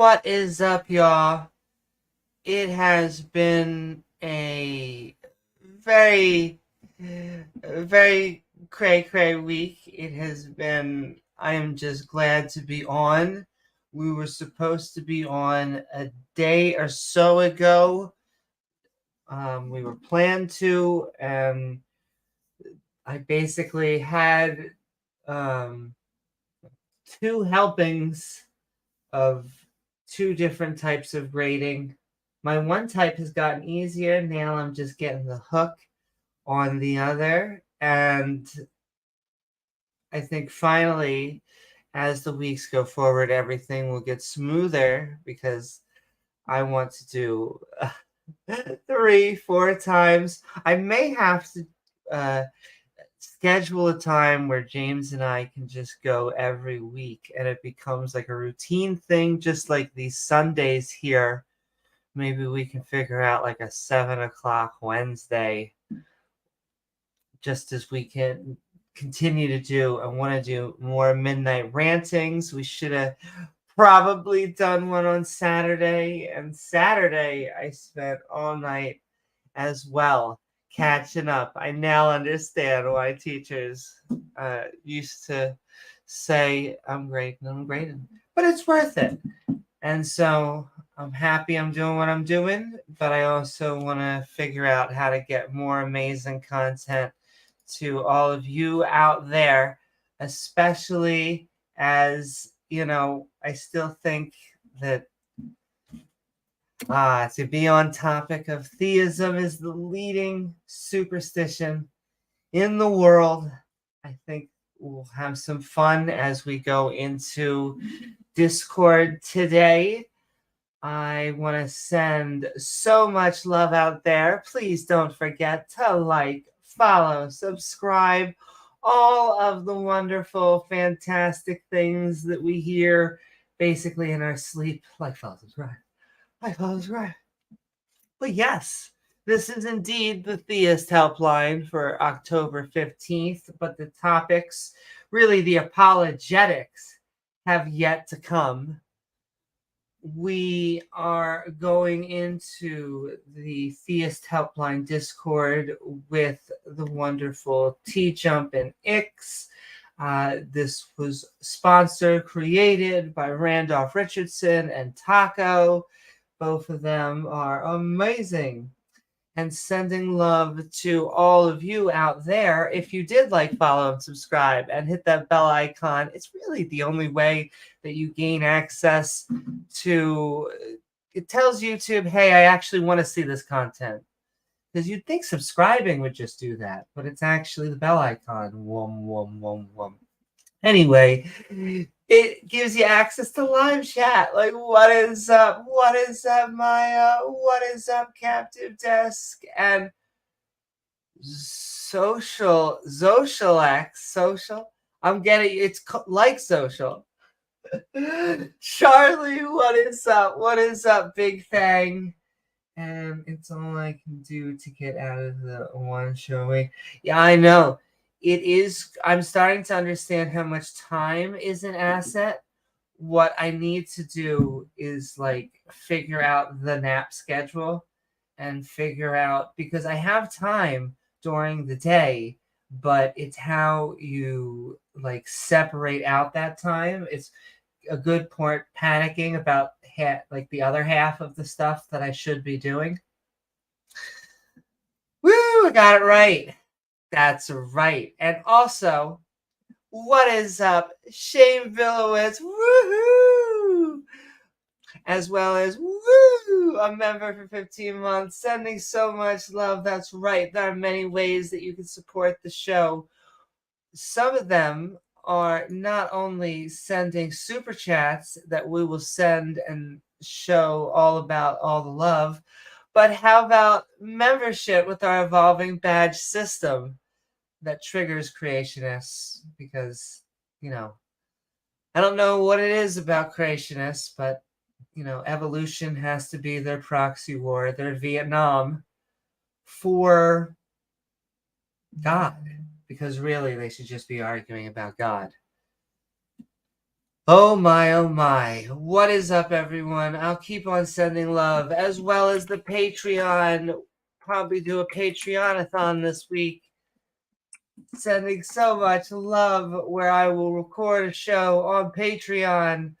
What is up, y'all? It has been a very, very cray week. It has been, I am just glad to be on. We were supposed to be on a day or so ago. We were planned to, and I basically had two helpings of two different types of grading. My one type has gotten easier. Now I'm just getting the hook on the other. And I think finally, as the weeks go forward, everything will get smoother because I want to do 3-4 times. I may have to schedule a time where James and I can just go every week and it becomes like a routine thing, just like these Sundays here. Maybe we can figure out like a 7 o'clock Wednesday, just as we can continue to do. I want to do more midnight rantings. We should have probably done one on Saturday, and Saturday I spent all night as well catching up. I now understand why teachers used to say, I'm grading, but it's worth it. And so I'm happy I'm doing what I'm doing, but I also want to figure out how to get more amazing content to all of you out there, especially as, I still think that to be on topic of theism is the leading superstition in the world. I think we'll have some fun as we go into Discord today. I want to send so much love out there. Please don't forget to like, follow, subscribe, all of the wonderful, fantastic things that we hear basically in our sleep. Like, follow, subscribe. But yes, this is indeed the Theist Helpline for October 15th, but the topics, really the apologetics, have yet to come. We are going into the Theist Helpline Discord with the wonderful T-Jump and Ix. This was sponsored, created by Randolph Richardson and Taco. Both of them are amazing. And sending love to all of you out there. If you did like, follow, and subscribe, and hit that bell icon, it's really the only way that you gain access to. It tells YouTube, hey, I actually want to see this content. Because you'd think subscribing would just do that, but it's actually the bell icon. Wum. Anyway, it gives you access to live chat. Like, what is up? What is up, Maya? What is up, Captive Desk? And social. I'm getting it's like social. Charlie, what is up? What is up, Big Fang? And it's all I can do to get out of the one showing. Yeah, I know. It is. I'm starting to understand how much time is an asset. What I need to do is like figure out the nap schedule and figure out, because I have time during the day, but it's how you like separate out that time. It's a good point panicking about like the other half of the stuff that I should be doing. Woo, I got it right. That's right. And also, what is up, Shane Villowitz? Woohoo! As well as, woo, a member for 15 months, sending so much love. That's right. There are many ways that you can support the show. Some of them are not only sending super chats that we will send and show all about all the love, but how about membership with our evolving badge system that triggers creationists? Because, I don't know what it is about creationists, but, evolution has to be their proxy war, their Vietnam for God. Because really, they should just be arguing about God. Oh my. What is up, everyone? I'll keep on sending love, as well as the Patreon. Probably do a Patreon-a-thon this week. Sending so much love, where I will record a show on Patreon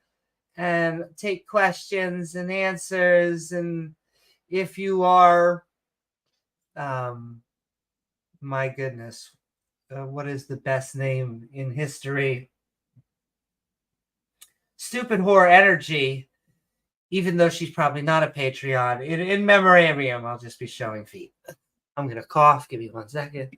and take questions and answers. And if you are, my goodness, what is the best name in history? Stupid Horror Energy, even though she's probably not a Patreon. In memorandum, I'll just be showing feet. I'm going to cough. Give me 1 second.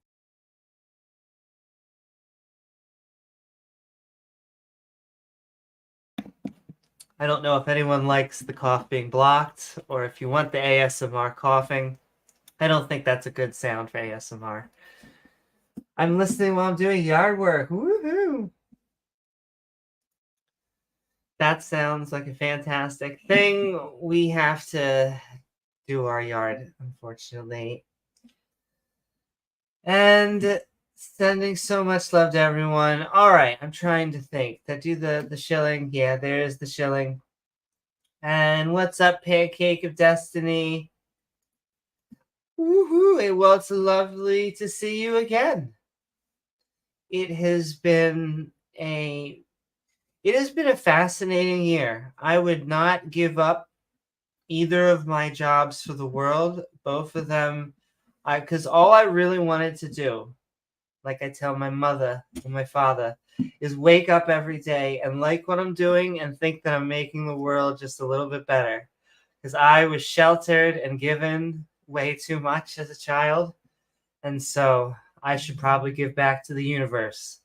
I don't know if anyone likes the cough being blocked or if you want the ASMR coughing. I don't think that's a good sound for ASMR. I'm listening while I'm doing yard work. Woohoo! That sounds like a fantastic thing. We have to do our yard, unfortunately. And sending so much love to everyone. All right, I'm trying to think. Did I do the shilling? Yeah, there's the shilling. And what's up, Pancake of Destiny? Woohoo! Well, it's lovely to see you again. It has been a fascinating year. I would not give up either of my jobs for the world. Both of them, because all I really wanted to do, like I tell my mother and my father, is wake up every day and like what I'm doing and think that I'm making the world just a little bit better. Because I was sheltered and given way too much as a child. And so I should probably give back to the universe.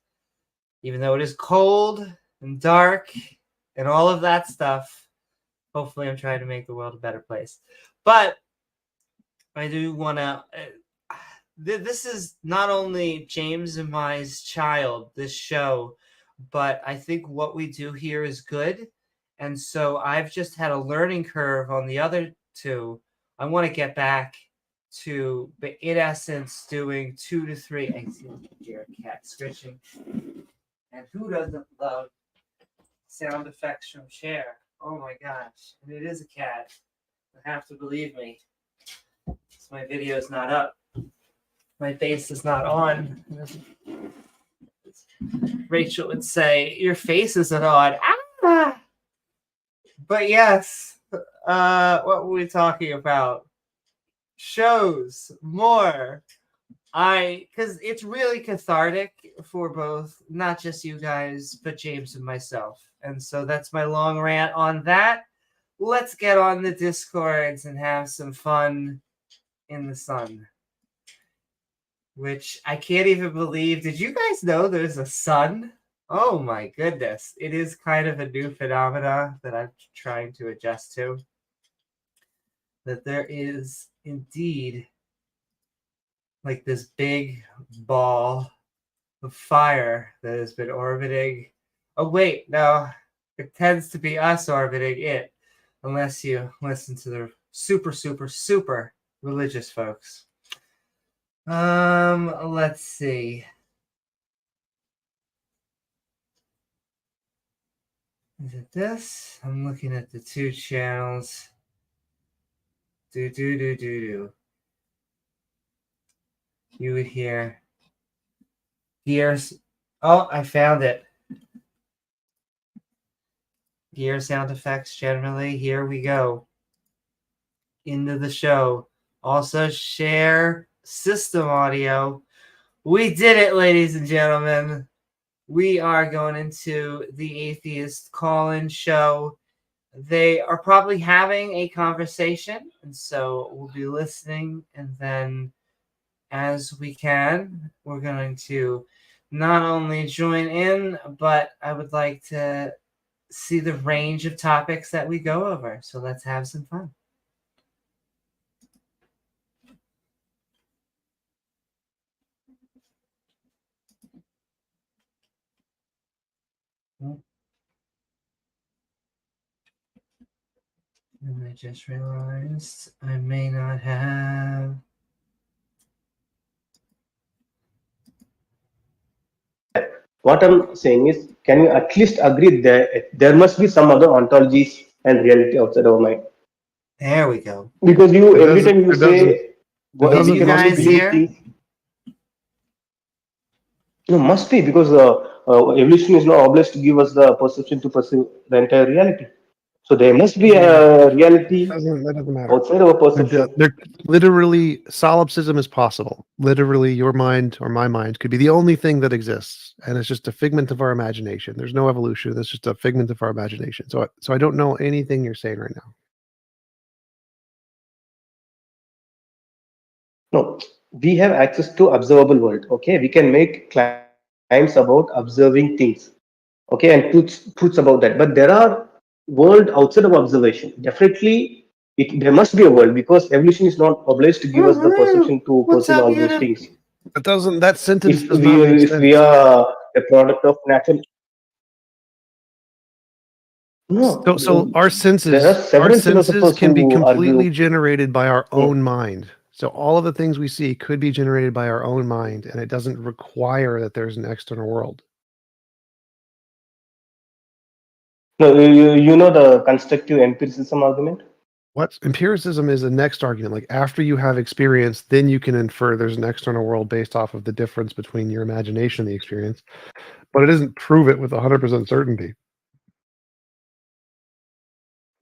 Even though it is cold and dark and all of that stuff, hopefully I'm trying to make the world a better place. But I do want to... this is not only James and my's child, this show, but I think what we do here is good. And so I've just had a learning curve on the other two. I want to get back to, in essence, doing 2 to 3. I see a cat scratching. And who doesn't love sound effects from Cher? Oh my gosh. And it is a cat. You have to believe me. My video is not up. My face is not on. Rachel would say, your face isn't on. Ah! But yes, what were we talking about? Shows, more. Because it's really cathartic for both, not just you guys, but James and myself. And so that's my long rant on that. Let's get on the Discords and have some fun in the sun. Which I can't even believe. Did you guys know there's a sun? Oh my goodness. It is kind of a new phenomena that I'm trying to adjust to. That there is indeed like this big ball of fire that has been orbiting. Oh wait, no. It tends to be us orbiting it. Unless you listen to the super religious folks. Let's see. Is it this? I'm looking at the 2 channels. Do. You would hear gears. Oh, I found it. Gear sound effects generally. Here we go. Into the show. Also share system audio. We did it, ladies and gentlemen. We are going into the Atheist call-in show. They are probably having a conversation, and so we'll be listening, and then as we can, we're going to not only join in, but I would like to see the range of topics that we go over. So let's have some fun. And I just realized I may not have... What I'm saying is, can you at least agree that there must be some other ontologies and reality outside our mind? There we go. Because you It every doesn't. time you It doesn't. say It we Can doesn't you can must only guys be. believe hear? things. No, must be because evolution is not obliged to give us the perception to perceive the entire reality. So there must be Yeah. a reality That doesn't matter. outside our perception. They're literally solipsism is possible. Literally, your mind or my mind could be the only thing that exists, and it's just a figment of our imagination. There's no evolution. It's just a figment of our imagination. So I don't know anything you're saying right now. No, we have access to observable world. Okay, we can make claims about observing things. Okay, and truths about that. But there are world outside of observation. Definitely, there must be a world because evolution is not obliged to give us the Woohoo! perception to What's perceive up, all those Unit? things. That doesn't. That sentence If does not make we sense. are a product of natural, no, So our there are our several senses philosophers can be who argue. completely generated by our Hmm. own mind. So all of the things we see could be generated by our own mind, and it doesn't require that there's an external world. No, you know the constructive empiricism argument. What empiricism is the next argument. Like after you have experience, then you can infer there's an external world based off of the difference between your imagination and the experience. But it doesn't prove it with 100% certainty.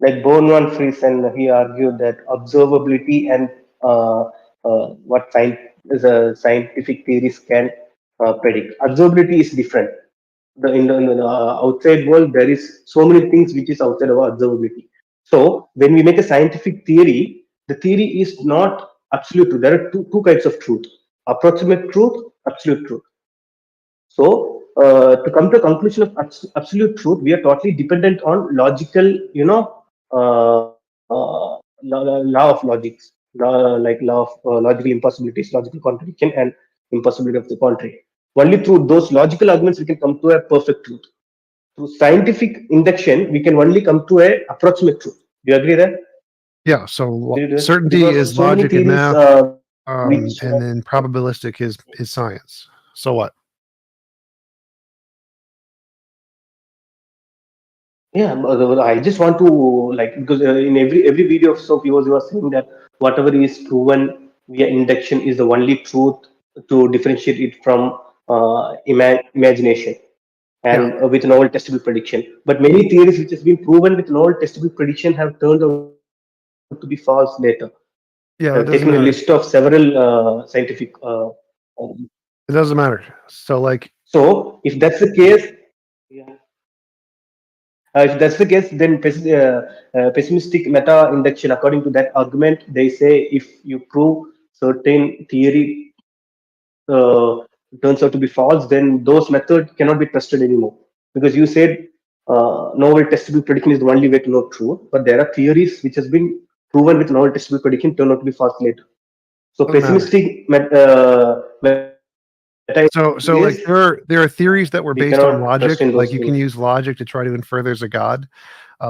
Like Born Fries, and he argued that observability and uh, what science is a scientific theories can predict. Observability is different. In the outside world, there is so many things which is outside our observability. So when we make a scientific theory, the theory is not absolute truth. There are two kinds of truth: approximate truth, absolute truth. So, to come to a conclusion of absolute truth, we are totally dependent on logical, law of logics, like law of logical impossibilities, logical contradiction, and impossibility of the contrary. Only through those logical arguments we can come to a perfect truth. Through scientific induction, we can only come to a approximate truth. Do you agree there? Yeah. So certainty Because is so many logic and theories math, which and then probabilistic is science. So what? Yeah, I just want to like because in every video of so he was saying that whatever is proven via induction is the only truth to differentiate it from imagination Yeah. and with novel testable prediction. But many theories which has been proven with novel testable prediction have turned out to be false later. I've Yeah. taken That a doesn't list of matter. several scientific. Um, It doesn't matter. So like, so if that's the case, yeah. If that's the case, then pessimistic meta induction, according to that argument, they say if you prove certain theory turns out to be false, then those methods cannot be trusted anymore. Because you said novel testable prediction is the only way to know truth, but there are theories which has been proven with novel testable prediction turn out to be false later. So doesn't matter. pessimistic meta So is like there are theories that were we based on cannot trust logic. in Like those you can things. use logic to try to infer there's a god,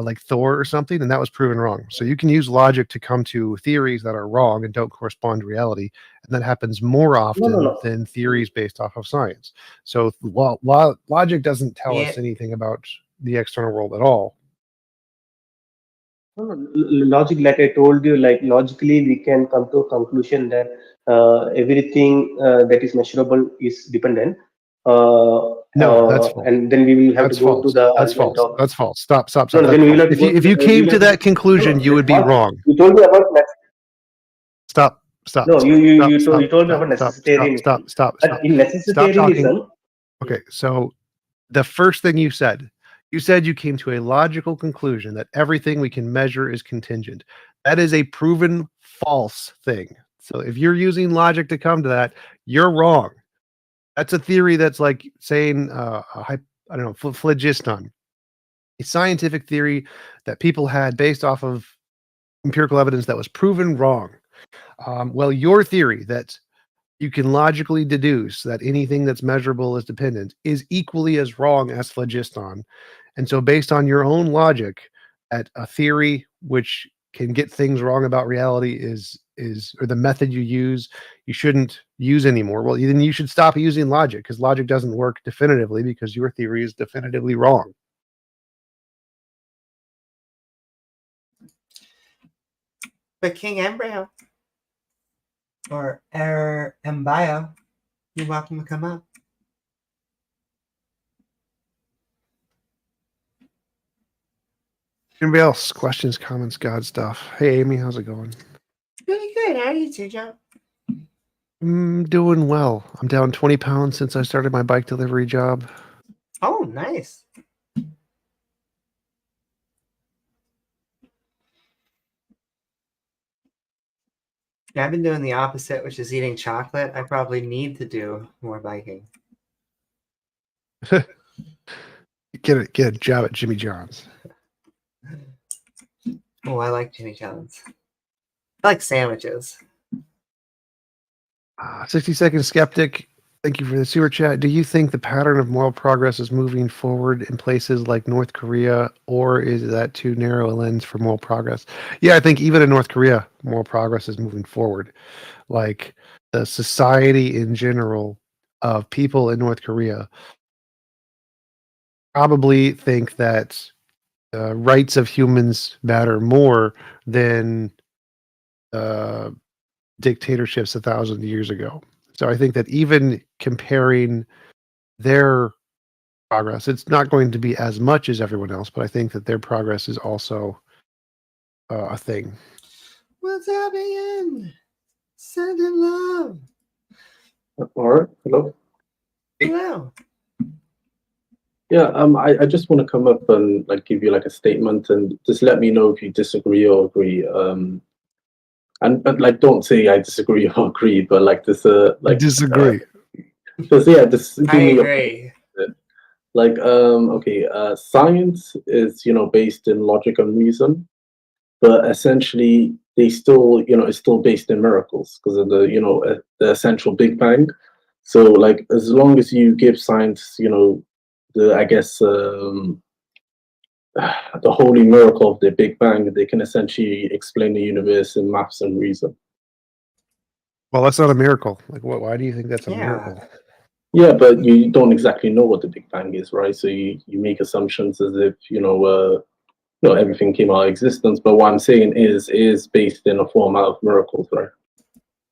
like Thor or something, and that was proven wrong. So you can use logic to come to theories that are wrong and don't correspond to reality, and that happens more No, no, often no. than theories based off of science. So logic doesn't tell Yeah. us anything about the external world at all. No, no, logic, like I told you, like logically, we can come to a conclusion that everything that is measurable is dependent. No, that's false. And then we will have to That's go to false. the That's argument false. of That's false. Stop. Stop. no, Stop. no. That's Then we will false. have to go. If you We came will to have to that no, conclusion, no. you Like would be what wrong. you told me about Stop. Stop. no, Stop. Stop. you Stop. told me Stop. about Stop. Stop. necessitarianism. Stop. Stop. But Stop. in Stop talking. necessitarianism, Okay. So the first thing you said you came to a logical conclusion that everything we can measure is contingent. That is a proven false thing. So if you're using logic to come to that, you're wrong. That's a theory that's like saying I don't know, phlogiston, a scientific theory that people had based off of empirical evidence that was proven wrong. Well, your theory that you can logically deduce that anything that's measurable is dependent is equally as wrong as phlogiston. And so, based on your own logic, at a theory which can get things wrong about reality is or the method you shouldn't use anymore. Well, then you should stop using logic, because logic doesn't work definitively because your theory is definitively wrong. But King Embryo or Embryo, you're welcome to come up. Anybody else? Questions, comments, God stuff. Hey, Amy, how's it going? Really good. How are you two, Joe? I'm doing well. I'm down 20 pounds since I started my bike delivery job. Oh, nice. Yeah, I've been doing the opposite, which is eating chocolate. I probably need to do more biking. Get a job at Jimmy John's. Oh, I like Jimmy John's. I like sandwiches. 60-second skeptic. Thank you for the super chat. Do you think the pattern of moral progress is moving forward in places like North Korea, or is that too narrow a lens for moral progress? Yeah, I think even in North Korea, moral progress is moving forward. Like the society in general of people in North Korea probably think that rights of humans matter more than dictatorships 1,000 years ago. So I think that even comparing their progress, it's not going to be as much as everyone else, but I think that their progress is also a thing. What's happening? Sending love. All right. Hello. Hello. Yeah. I just want to come up and like give you like a statement and just let me know if you disagree or agree. And like don't say I disagree or agree, but like this like Disagree. just yeah, just give I me your agree. like okay, science is based in logic and reason, but essentially they still it's still based in miracles because of the the essential Big Bang. So like as long as you give science the I guess the holy miracle of the Big Bang, they can essentially explain the universe in maths and reason. Well, that's not a miracle. Like, why do you think that's a Yeah. miracle? Yeah, but you don't exactly know what the Big Bang is, right? So you make assumptions as if everything came out of existence. But what I'm saying is based in a format of miracles, right?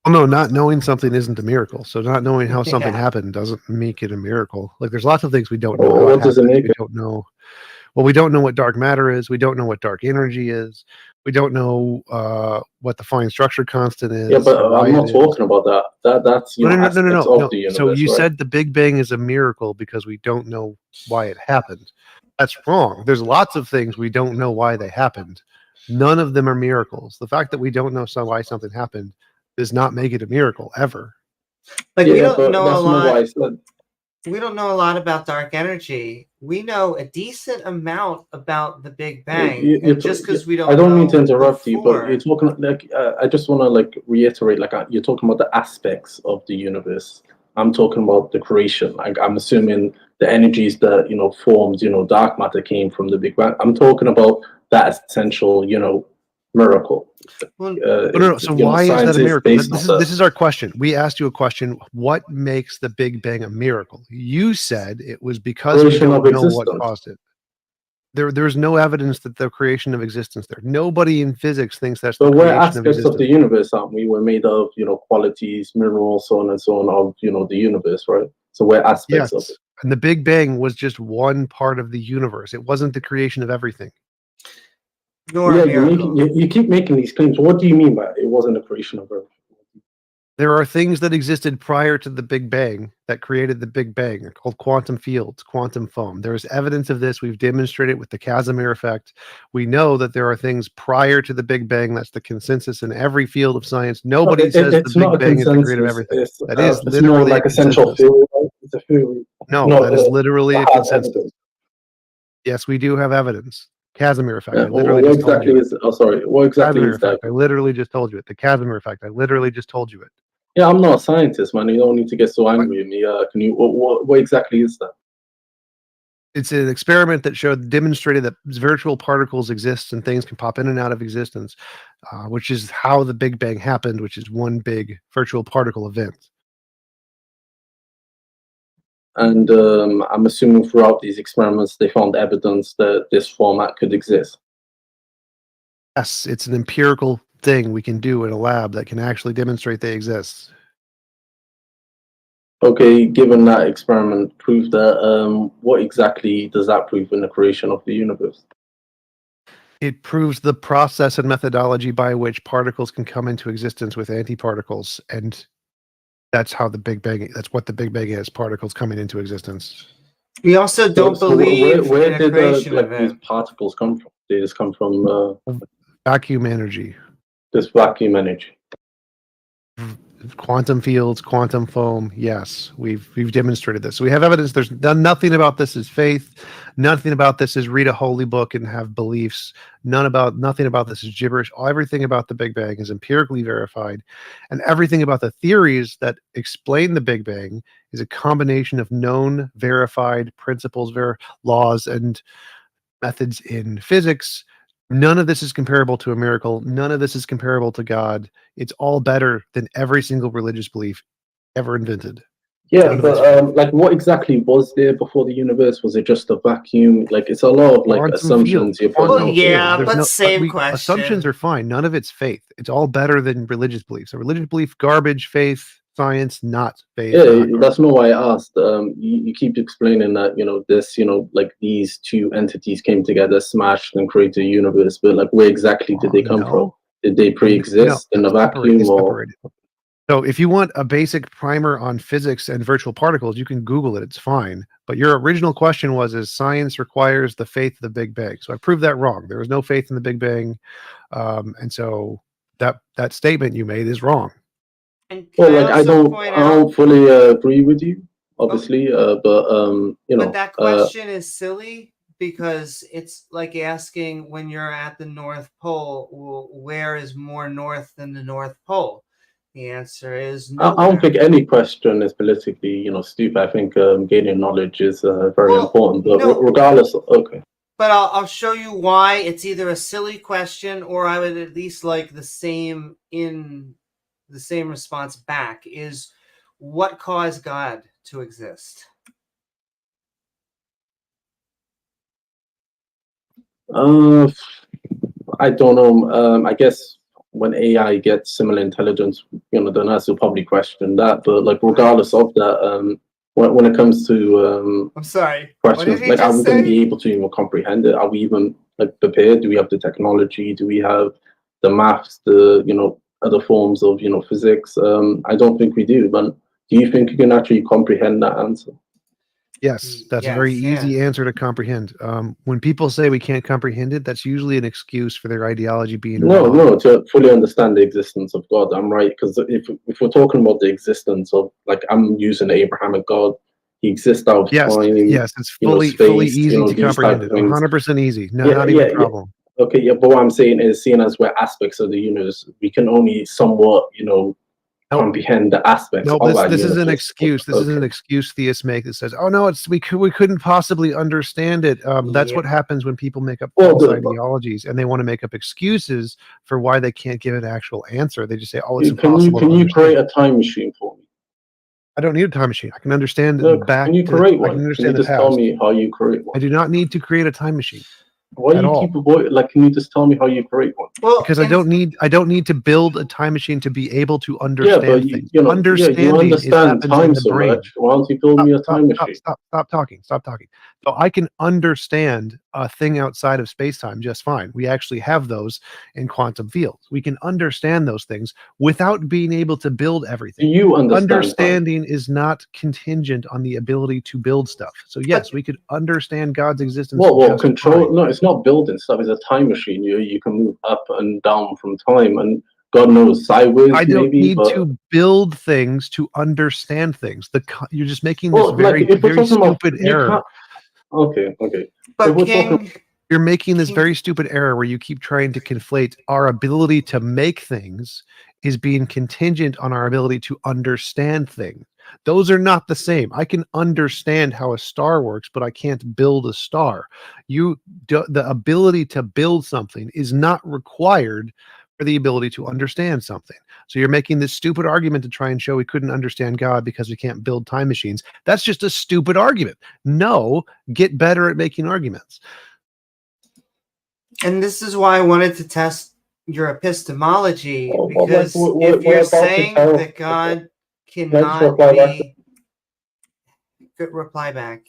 Well, no, not knowing something isn't a miracle. So not knowing how something Yeah. happened doesn't make it a miracle. Like there's lots of things we don't know. Well, How what does it make we don't know. Well, we don't know what dark matter is. We don't know what dark energy is. We don't know what the fine structure constant is. Yeah, but or why I'm not it talking about that. That's No. aspects of the universe, So you right? said the Big Bang is a miracle because we don't know why it happened. That's wrong. There's lots of things we don't know why they happened. None of them are miracles. The fact that we don't know why something happened does not make it a miracle ever. Like we don't know a that's not why I lot. said. We don't know a lot about dark energy. We know a decent amount about the Big Bang, and just because we don't, I don't know mean to interrupt the you, but you're talking like I just want to like reiterate, like you're talking about the aspects of the universe. I'm talking about the creation. Like I'm assuming the energies that formed, dark matter came from the Big Bang. I'm talking about that essential, miracle. Well, No. So why is that a miracle? This is our question. We asked you a question. What makes the Big Bang a miracle? You said it was because we don't know what caused it. There's no evidence that the creation of existence there. Nobody in physics thinks that's the creation of existence. We're aspects of the universe, aren't we? We're made of, qualities, minerals, so on and so on of, the universe, right? So we're aspects of it. And the Big Bang was just one part of the universe. It wasn't the creation of everything. You keep making these claims. What do you mean by it? It wasn't the creation of everything? There are things that existed prior to the Big Bang that created the Big Bang. They're called quantum fields, quantum foam. There is evidence of this. We've demonstrated with the Casimir effect. We know that there are things prior to the Big Bang. That's the consensus in every field of science. Nobody says the Big Bang is the creator of everything. That is literally like a central theory. It's a theory. No, that is literally a consensus. Yes, we do have evidence. Casimir effect. Yeah, what exactly is that? I literally just told you it. The Casimir effect. I literally just told you it. Yeah, I'm not a scientist, man. You don't need to get so angry with me. Can you? What exactly is that? it's an experiment that demonstrated that virtual particles exist and things can pop in and out of existence, which is how the Big Bang happened, which is one big virtual particle event. And I'm assuming throughout these experiments, they found evidence that this format could exist. Yes, it's an empirical thing we can do in a lab that can actually demonstrate they exist. Okay, given that experiment proved that, what exactly does that prove in the creation of the universe? It proves the process and methodology by which particles can come into existence with antiparticles, and that's how the Big Bang. That's what the Big Bang is: particles coming into existence. We also don't So believe where in a did creation like event. these particles come from? They just come from Vacuum energy, this vacuum energy. quantum fields, quantum foam. Yes, we've demonstrated this. So we have evidence. There's nothing about this is faith. Nothing about this is read a holy book and have beliefs. Nothing about this is gibberish. Everything about the Big Bang is empirically verified, and everything about the theories that explain the Big Bang is a combination of known, verified principles, laws, and methods in physics. None of this is comparable to a miracle. None of this is comparable to God. It's all better than every single religious belief ever invented. Yeah, but like, what exactly was there before the universe? Was it just a vacuum? Like, it's a lot of like Quantum assumptions field, you're putting Well, out. yeah, There's but same question. Assumptions are fine. None of it's faith. It's all better than religious beliefs. So religious belief, garbage. Faith, science, not faith. Yeah, that's not why I asked. You keep explaining that, this, like these two entities came together, smashed, and created a universe. But like, where exactly did they come from? Did they pre-exist in a vacuum, or? So if you want a basic primer on physics and virtual particles, you can Google it. It's fine. But your original question is science requires the faith of the Big Bang. So I proved that wrong. There was no faith in the Big Bang. And so that statement you made is wrong. And Well, like, I don't fully agree with you, obviously. But that question is silly because it's like asking when you're at the North Pole, well, where is more north than the North Pole? The answer is no. I don't think any question is politically, stupid. I think gaining knowledge is very important. But regardless, okay. But I'll show you why it's either a silly question or I would at least like the same response back is what caused God to exist? I don't know. I guess when AI gets similar intelligence, the Ness will probably question that. But like, regardless of that, when it comes to I'm sorry, questions, like, are we going to be able to even comprehend it? Are we even like prepared? Do we have the technology? Do we have the maths? The other forms of physics? I don't think we do. But do you think you can actually comprehend that answer? Yes, that's a very easy answer to comprehend. When people say we can't comprehend it, that's usually an excuse for their ideology being wrong. No, to fully understand the existence of God, I'm right. Because if we're talking about the existence of, like, I'm using the Abrahamic God, he exists out of time. Yes, it's fully easy to comprehend it. 100% easy. No, not even a problem. Okay, yeah, but what I'm saying is, seeing as we're aspects of the universe, we can only somewhat, comprehend the aspects of our this universe. is an excuse. This is an excuse theists make that says, "Oh no, we couldn't possibly understand it." That's what happens when people make up false ideologies and they want to make up excuses for why they can't give an actual answer. They just say, "Oh, it's impossible." Can you create a time machine for me? I don't need a time machine. I can understand Can you create one? I can understand can you just tell me how you create one? I do not need to create a time machine. Why do you keep avoiding? Like, can you just tell me how you create one? Well, because I don't need to build a time machine to be able to understand things. Understanding you understand time so much. Why don't you build me a time machine? Stop talking. So I can understand a thing outside of space-time just fine. We actually have those in quantum fields. We can understand those things without being able to build everything. Do you understand Understanding is not contingent on the ability to build stuff. So yes, we could understand God's existence. Well, control. No, it's not building stuff. It's a time machine. You can move up and down from time, and God knows sideways. I don't need to build things to understand things. You're just making this very stupid error. Okay. But you're making this very stupid error where you keep trying to conflate our ability to make things is being contingent on our ability to understand things. Those are not the same. I can understand how a star works, but I can't build a star. The ability to build something is not required for the ability to understand something. So you're making this stupid argument to try and show we couldn't understand God because we can't build time machines. That's just a stupid argument. No, get better at making arguments. And this is why I wanted to test your epistemology, Well, because if you're saying that God cannot be... Good reply back.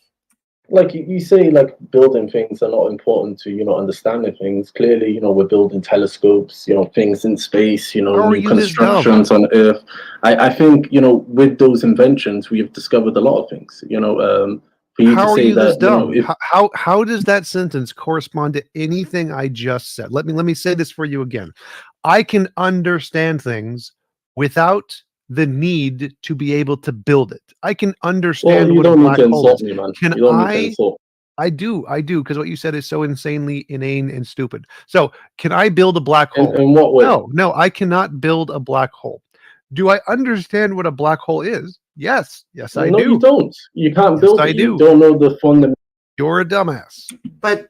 Like you say, like building things are not important to, understanding things. Clearly, we're building telescopes, things in space, new constructions on Earth. I think, with those inventions, we've discovered a lot of things, for you to say that, how does that sentence correspond to anything I just said? Let me say this for you again. I can understand things without the need to be able to build it. I can understand what a black hole is. Me, man. I do, because what you said is so insanely inane and stupid. So, can I build a black hole? In what way? No, I cannot build a black hole. Do I understand what a black hole is? Yes, I do. No, you don't. You can't build it. You don't know the fundamental. You're a dumbass. But,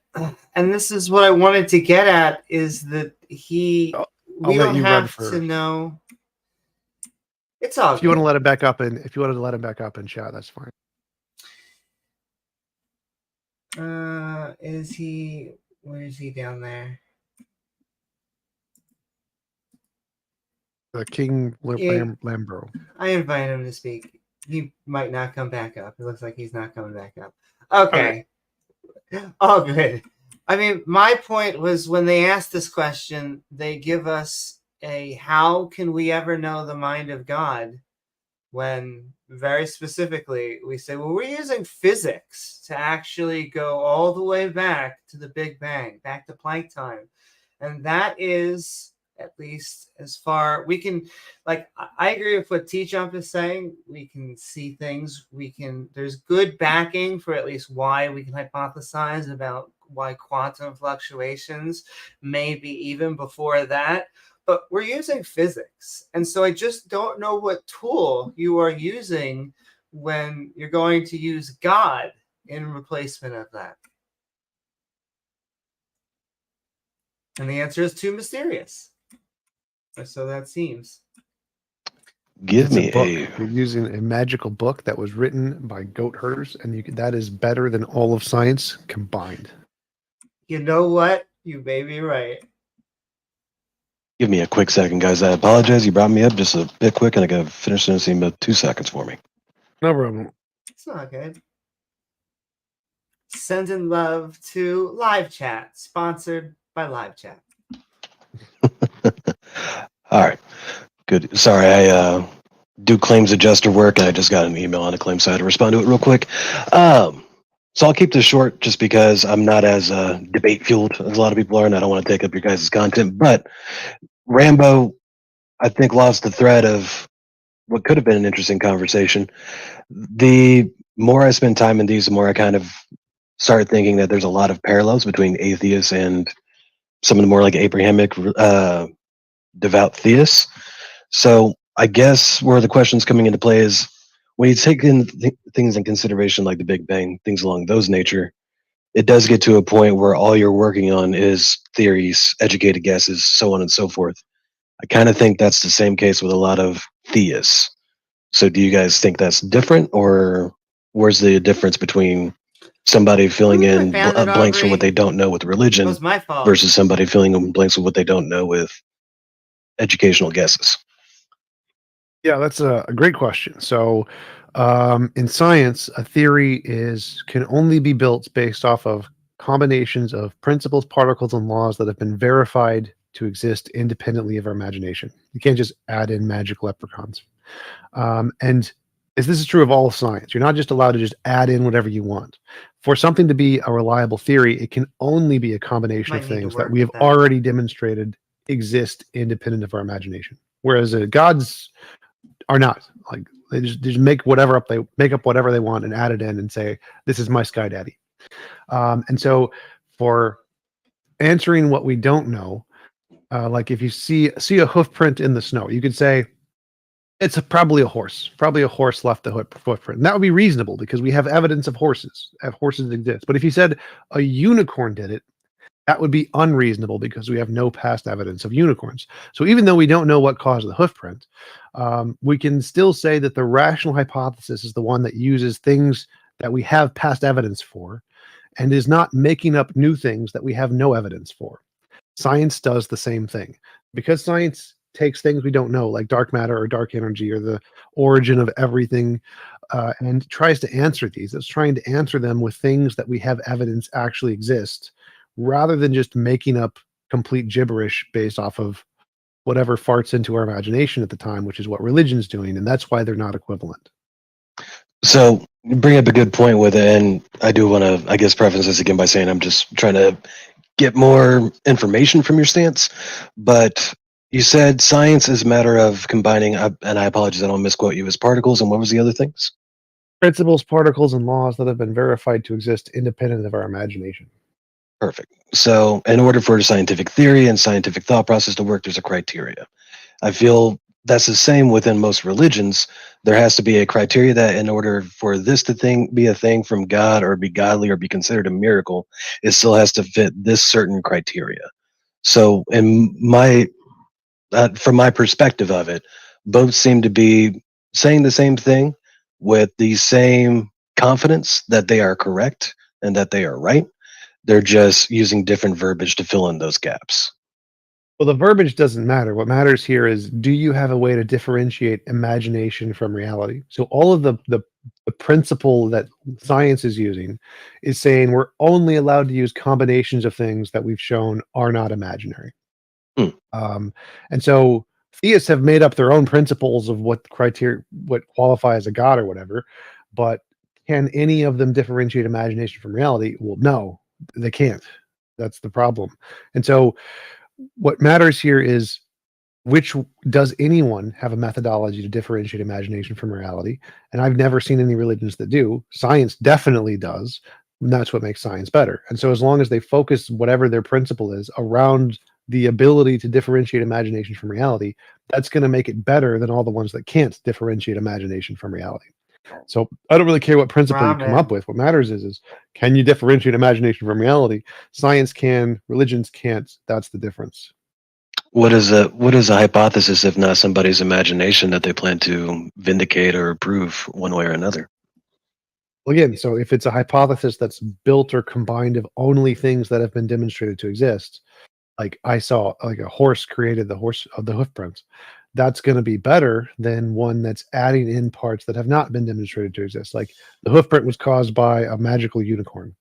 and this is what I wanted to get at, is that we don't have to know. It's all if you want to let it back up, and if you wanted to let it back up in chat, that's fine. Where is he down there? The King Lambro. I invite him to speak. He might not come back up. It looks like he's not coming back up. Okay. Oh, good. I mean, my point was, when they ask this question, they give us how can we ever know the mind of God, when very specifically we say, well, we're using physics to actually go all the way back to the Big Bang, back to Planck time. And that is, at least as far we can, like, I agree with what T-Jump is saying. We can see things. There's good backing for at least why we can hypothesize about why quantum fluctuations may be even before that. But we're using physics. And so I just don't know what tool you are using when you're going to use God in replacement of that. And the answer is too mysterious. Or so that seems. You're using a magical book that was written by goat herders, and that is better than all of science combined. You know what? You may be right. Give me a quick second, guys. I apologize. You brought me up just a bit quick, and I got to finish this in about 2 seconds for me. No problem. It's not good. Sending love to Live Chat, sponsored by Live Chat. All right. Good. Sorry, I do claims adjuster work, and I just got an email on a claim, so I had to respond to it real quick. So I'll keep this short just because I'm not as debate-fueled as a lot of people are, and I don't want to take up your guys' content. But Rambo, I think, lost the thread of what could have been an interesting conversation. The more I spend time in these, the more I kind of start thinking that there's a lot of parallels between atheists and some of the more like Abrahamic devout theists. So I guess where the question's coming into play is, when you take in things in consideration like the Big Bang, things along those nature, it does get to a point where all you're working on is theories, educated guesses, so on and so forth. I kind of think that's the same case with a lot of theists. So do you guys think that's different, or where's the difference between somebody filling in blanks for what they don't know with religion versus somebody filling in blanks with what they don't know with educational guesses? Yeah, that's a great question. So in science, a theory can only be built based off of combinations of principles, particles, and laws that have been verified to exist independently of our imagination. You can't just add in magic leprechauns. And this is true of all science. You're not just allowed to just add in whatever you want. For something to be a reliable theory, it can only be a combination of things that we have already demonstrated exist independent of our imagination. Whereas gods are not. Like, they just make up whatever they want and add it in and say, this is my sky daddy. And so for answering what we don't know, like if you see a hoof print in the snow, you could say, It's probably a horse. Probably a horse left the footprint. And that would be reasonable because we have evidence of horses. Horses exist. But if you said a unicorn did it, that would be unreasonable because we have no past evidence of unicorns. So even though we don't know what caused the hoof print, we can still say that the rational hypothesis is the one that uses things that we have past evidence for and is not making up new things that we have no evidence for. Science does the same thing. Because science takes things we don't know, like dark matter or dark energy or the origin of everything, and tries to answer these. It's trying to answer them with things that we have evidence actually exist, rather than just making up complete gibberish based off of whatever farts into our imagination at the time, which is what religion's doing, and that's why they're not equivalent. So you bring up a good point with it, and I do want to, I guess, preface this again by saying I'm just trying to get more information from your stance. But you said science is a matter of combining, and I apologize, I don't misquote you, as particles, and what was the other things? Principles, particles, and laws that have been verified to exist independent of our imagination. Perfect. So in order for a scientific theory and scientific thought process to work, there's a criteria. I feel that's the same within most religions. There has to be a criteria that in order for this to be a thing from God or be godly or be considered a miracle, it still has to fit this certain criteria. So in my, from my perspective of it, both seem to be saying the same thing with the same confidence that they are correct and that they are right. They're just using different verbiage to fill in those gaps. Well, the verbiage doesn't matter. What matters here is, do you have a way to differentiate imagination from reality? So all of the principle that science is using is saying we're only allowed to use combinations of things that we've shown are not imaginary. And so theists have made up their own principles of what criteria, what qualify as a god or whatever, but can any of them differentiate imagination from reality? Well, no, they can't. That's the problem. And so what matters here is, does anyone have a methodology to differentiate imagination from reality? And I've never seen any religions that do. Science definitely does. And that's what makes science better. And so as long as they focus whatever their principle is around the ability to differentiate imagination from reality, that's going to make it better than all the ones that can't differentiate imagination from reality. So I don't really care what principle you come up with. What matters is can you differentiate imagination from reality? Science can, religions can't. That's the difference. What is a hypothesis if not somebody's imagination that they plan to vindicate or prove one way or another? Well, again, so if it's a hypothesis that's built or combined of only things that have been demonstrated to exist, like I saw like a horse created the hoof prints, that's going to be better than one that's adding in parts that have not been demonstrated to exist. Like the hoof print was caused by a magical unicorn.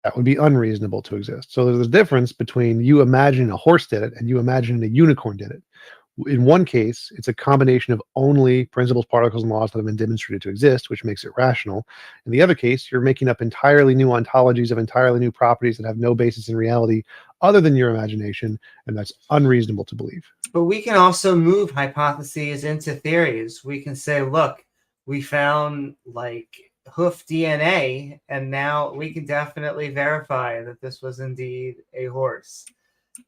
That would be unreasonable to exist. So there's a difference between you imagining a horse did it and you imagining a unicorn did it. In one case, it's a combination of only principles, particles, and laws that have been demonstrated to exist, which makes it rational. In the other case, you're making up entirely new ontologies of entirely new properties that have no basis in reality other than your imagination, and that's unreasonable to believe. But we can also move hypotheses into theories. We can say, look, we found like hoof DNA, and now we can definitely verify that this was indeed a horse.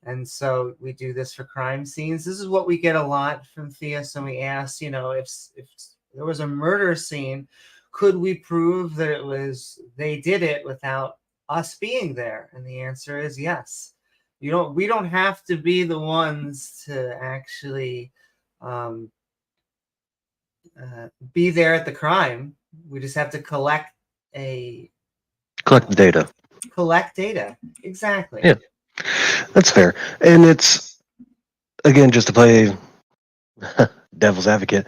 And so we do this for crime scenes. This is what we get a lot from theists, and we ask, you know, if there was a murder scene, could we prove that they did it without us being there? And the answer is yes. We don't have to be the ones to actually be there at the crime. We just have to collect the data. Collect data. Exactly. Yeah. That's fair. And it's, again, just to play devil's advocate,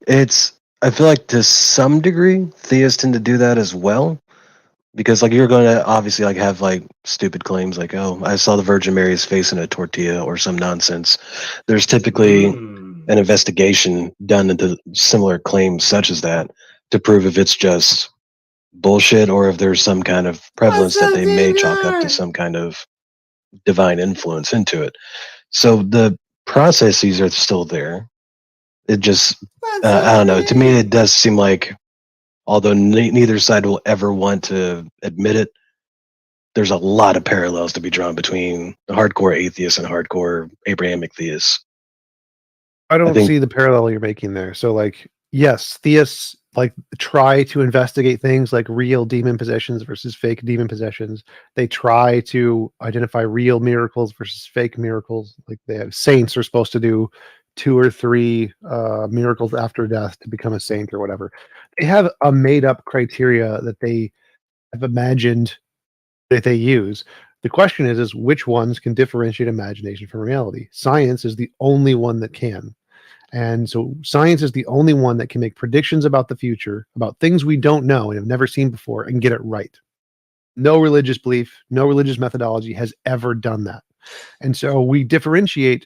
I feel like to some degree, theists tend to do that as well. Because like you're going to obviously like have like stupid claims like, oh, I saw the Virgin Mary's face in a tortilla or some nonsense. There's typically an investigation done into similar claims such as that to prove if it's just bullshit or if there's some kind of prevalence that they may chalk up to some kind of divine influence into it. So the processes are still there. It just, I don't know. To me, it does seem like, although neither side will ever want to admit it, there's a lot of parallels to be drawn between the hardcore atheists and hardcore Abrahamic theists. I don't think- see the parallel you're making there. So, like, yes, theists like try to investigate things like real demon possessions versus fake demon possessions. They try to identify real miracles versus fake miracles. Like, they have saints are supposed to do 2 or 3 miracles after death to become a saint or whatever. They have a made-up criteria that they have imagined that they use. The question is which ones can differentiate imagination from reality? Science is the only one that can. And so science is the only one that can make predictions about the future, about things we don't know and have never seen before, and get it right. No religious belief, no religious methodology has ever done that. And so we differentiate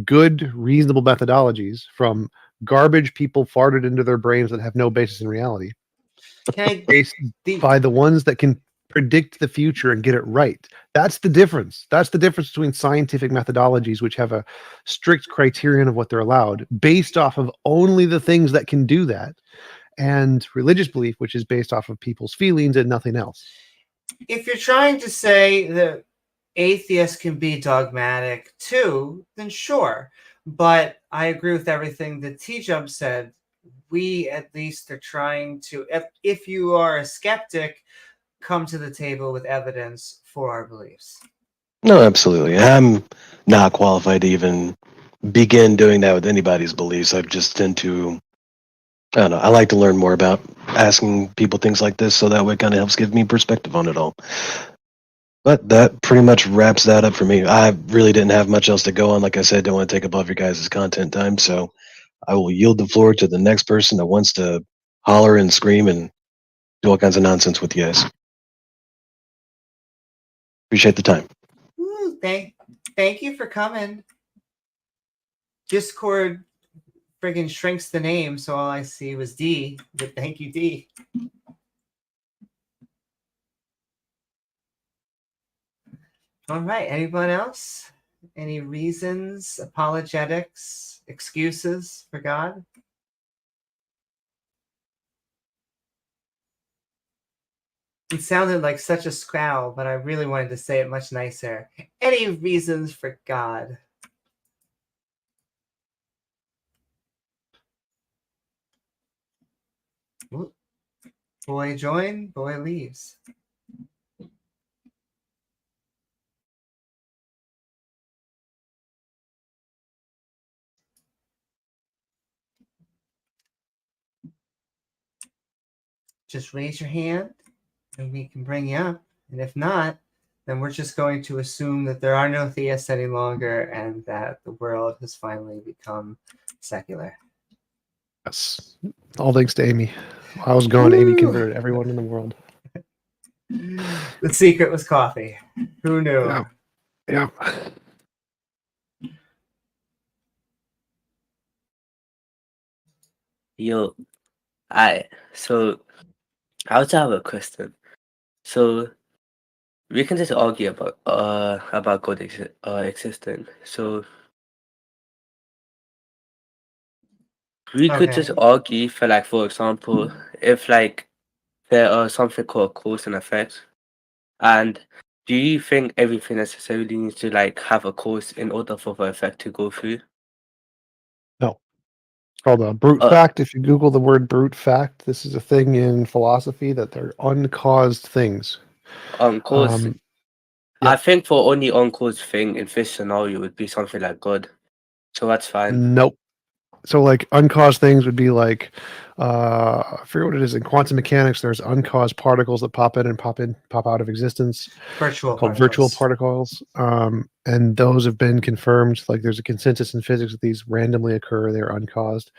good, reasonable methodologies from garbage people farted into their brains that have no basis in reality, Can I, based by the ones that can predict the future and get it right. That's the difference. That's the difference between scientific methodologies, which have a strict criterion of what they're allowed, based off of only the things that can do that, and religious belief, which is based off of people's feelings and nothing else. if you're trying to say that atheists can be dogmatic too, then sure. But I agree with everything that T-Jump said. We at least are trying to, if you are a skeptic, come to the table with evidence for our beliefs. No, absolutely. I'm not qualified to even begin doing that with anybody's beliefs. I just tend to, I don't know, I like to learn more about asking people things like this, so that way it kind of helps give me perspective on it all. But that pretty much wraps that up for me. I really didn't have much else to go on. Like I said, don't want to take up all of your guys' content time, so I will yield the floor to the next person that wants to holler and scream and do all kinds of nonsense with you guys. Appreciate the time. Ooh, thank you for coming. Discord friggin' shrinks the name, so all I see was D. But thank you, D. All right. Anyone else? Any reasons, apologetics, excuses for God? It sounded like such a scowl, but I really wanted to say it much nicer. Any reasons for God? Ooh. Boy join, boy leaves. Just raise your hand and we can bring you up. And if not, then we're just going to assume that there are no theists any longer and that the world has finally become secular. Yes. All thanks to Amy. While I was gone, Amy Woo! converted everyone in the world. The secret was coffee. Who knew? Yeah. Yeah. Yo, so I also have a question. So we can just argue about God existing. So we could just Okay. argue for, like, for example, if like there are something called cause and effect, and do you think everything necessarily needs to like have a cause in order for the effect to go through? No. It's called a brute fact. If you Google the word brute fact, this is a thing in philosophy that they're uncaused things. Cause Yep. I think for only uncaused thing in this scenario would be something like God. So that's fine. Nope. So like uncaused things would be like I forget what it is in quantum mechanics. There's uncaused particles that pop out of existence, Virtual called particles. virtual particles. And those have been confirmed. Like there's a consensus in physics that these randomly occur. They're uncaused.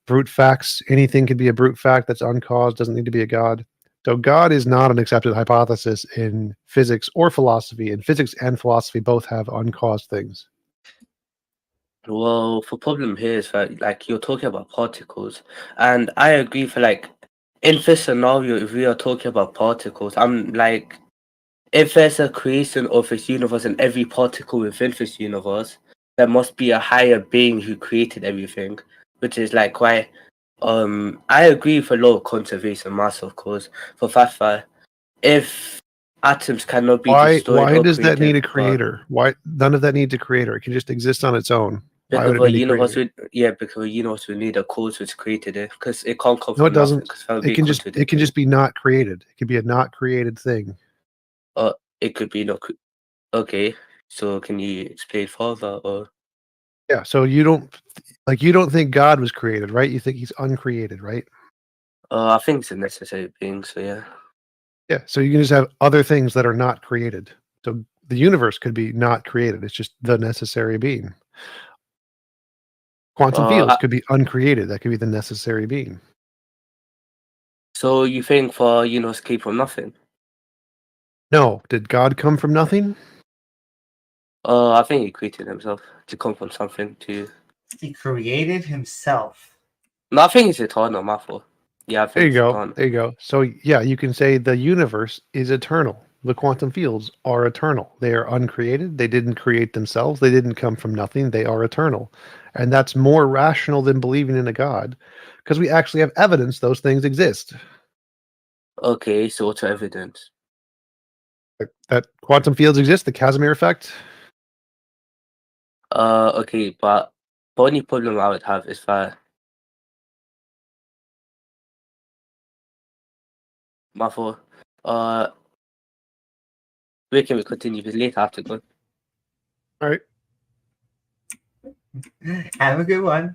Brute facts. Anything could be a brute fact that's uncaused. Doesn't need to be a God. So God is not an accepted hypothesis in physics or philosophy. And physics and philosophy both have uncaused things. Well, the problem here is that, like, you're talking about particles, and I agree for, like, in this scenario, if we are talking about particles, I'm like, if there's a creation of this universe and every particle within this universe, there must be a higher being who created everything, which is like why, I agree with a lot of conservation mass, of course, for that if atoms cannot be destroyed Why or does that need a created, but creator? Why none of that needs a creator? It can just exist on its own. Why Because would it the be universe created? because the universe will need a cause which created it, because it can't come No, it from nothing. doesn't. Because that would It be can just contradictory. be not created. It could be a not created thing. It could be not. Okay, so can you explain further? Or Yeah. So you don't think God was created, right? You think he's uncreated, right? I think it's a necessary being. So yeah. Yeah. So you can just have other things that are not created. So the universe could be not created. It's just the necessary being. Quantum fields could be uncreated. That could be the necessary being. So you think for universe came from nothing? No. Did God come from nothing? I think he created himself to come from something. He created himself. No, I think it's eternal. My fault. Yeah, I There think you it's go. eternal. There you go. So yeah, you can say the universe is eternal. The quantum fields are eternal. They are uncreated. They didn't create themselves. They didn't come from nothing. They are eternal. And that's more rational than believing in a God, because we actually have evidence those things exist. Okay, so what's your evidence? That quantum fields exist, the Casimir effect. Okay, but the only problem I would have is that my fault. Where can we continue this later after go? All right. Have a good one.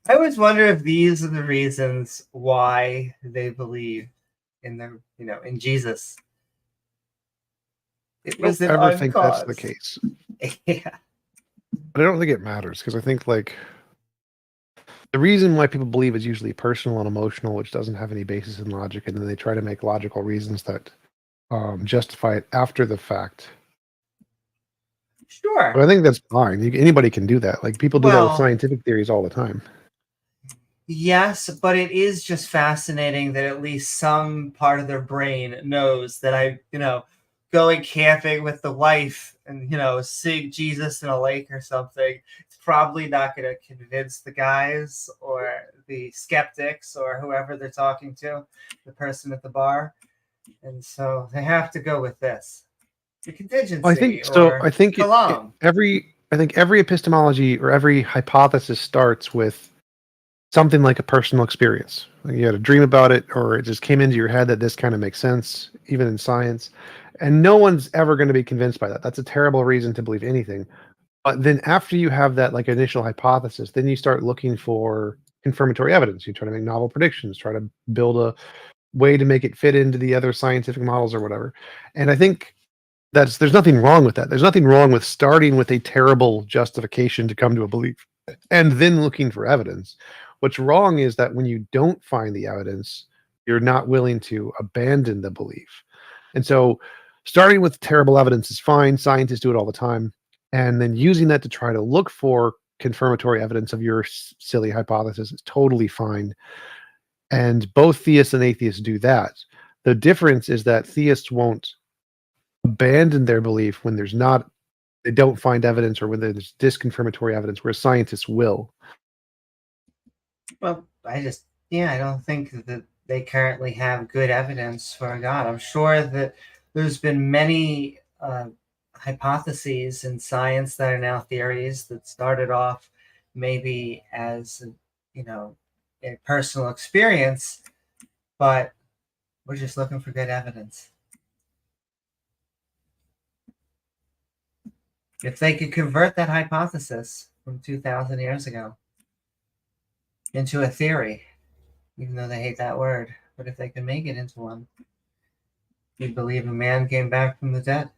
I always wonder if these are the reasons why they believe in in Jesus. It I was don't an ever think that's the uncause. case. Yeah. But I don't think it matters, because I think like the reason why people believe is usually personal and emotional, which doesn't have any basis in logic, and then they try to make logical reasons that justify it after the fact. Sure. But I think that's fine. Anybody can do that. Like people do that with Well, scientific theories all the time. yes, but it is just fascinating that at least some part of their brain knows that going camping with the wife and, seeing Jesus in a lake or something, it's probably not going to convince the guys or the skeptics or whoever they're talking to, the person at the bar. And so they have to go with this. The contingency I think so. or I think Kalam. every epistemology or every hypothesis starts with something like a personal experience. Like you had a dream about it, or it just came into your head that this kind of makes sense, even in science. And no one's ever going to be convinced by that. That's a terrible reason to believe anything. But then after you have that like initial hypothesis, then you start looking for confirmatory evidence. You try to make novel predictions, try to build a way to make it fit into the other scientific models or whatever. And I think there's nothing wrong with that. There's nothing wrong with starting with a terrible justification to come to a belief and then looking for evidence. What's wrong is that when you don't find the evidence, you're not willing to abandon the belief. And so starting with terrible evidence is fine. Scientists do it all the time. And then using that to try to look for confirmatory evidence of your silly hypothesis is totally fine. And both theists and atheists do that. The difference is that theists won't abandon their belief when they don't find evidence or when there's disconfirmatory evidence, whereas scientists will. Well, I don't think that they currently have good evidence for a God. I'm sure that there's been many hypotheses in science that are now theories that started off maybe as, a personal experience, but we're just looking for good evidence. If they could convert that hypothesis from 2,000 years ago into a theory, even though they hate that word, but if they can make it into one, you'd believe a man came back from the dead.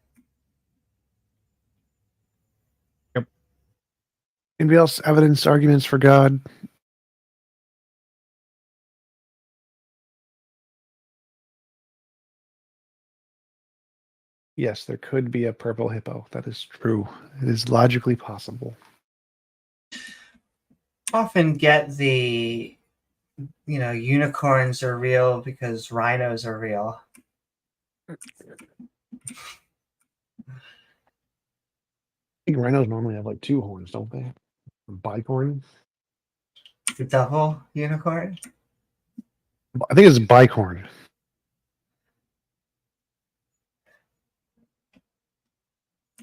Yep. Anybody else evidence arguments for God? Yes, there could be a purple hippo. That is true. It is logically possible. Often get the, unicorns are real because rhinos are real. I think rhinos normally have like two horns, don't they? A bicorn. The double unicorn. I think it's bicorn.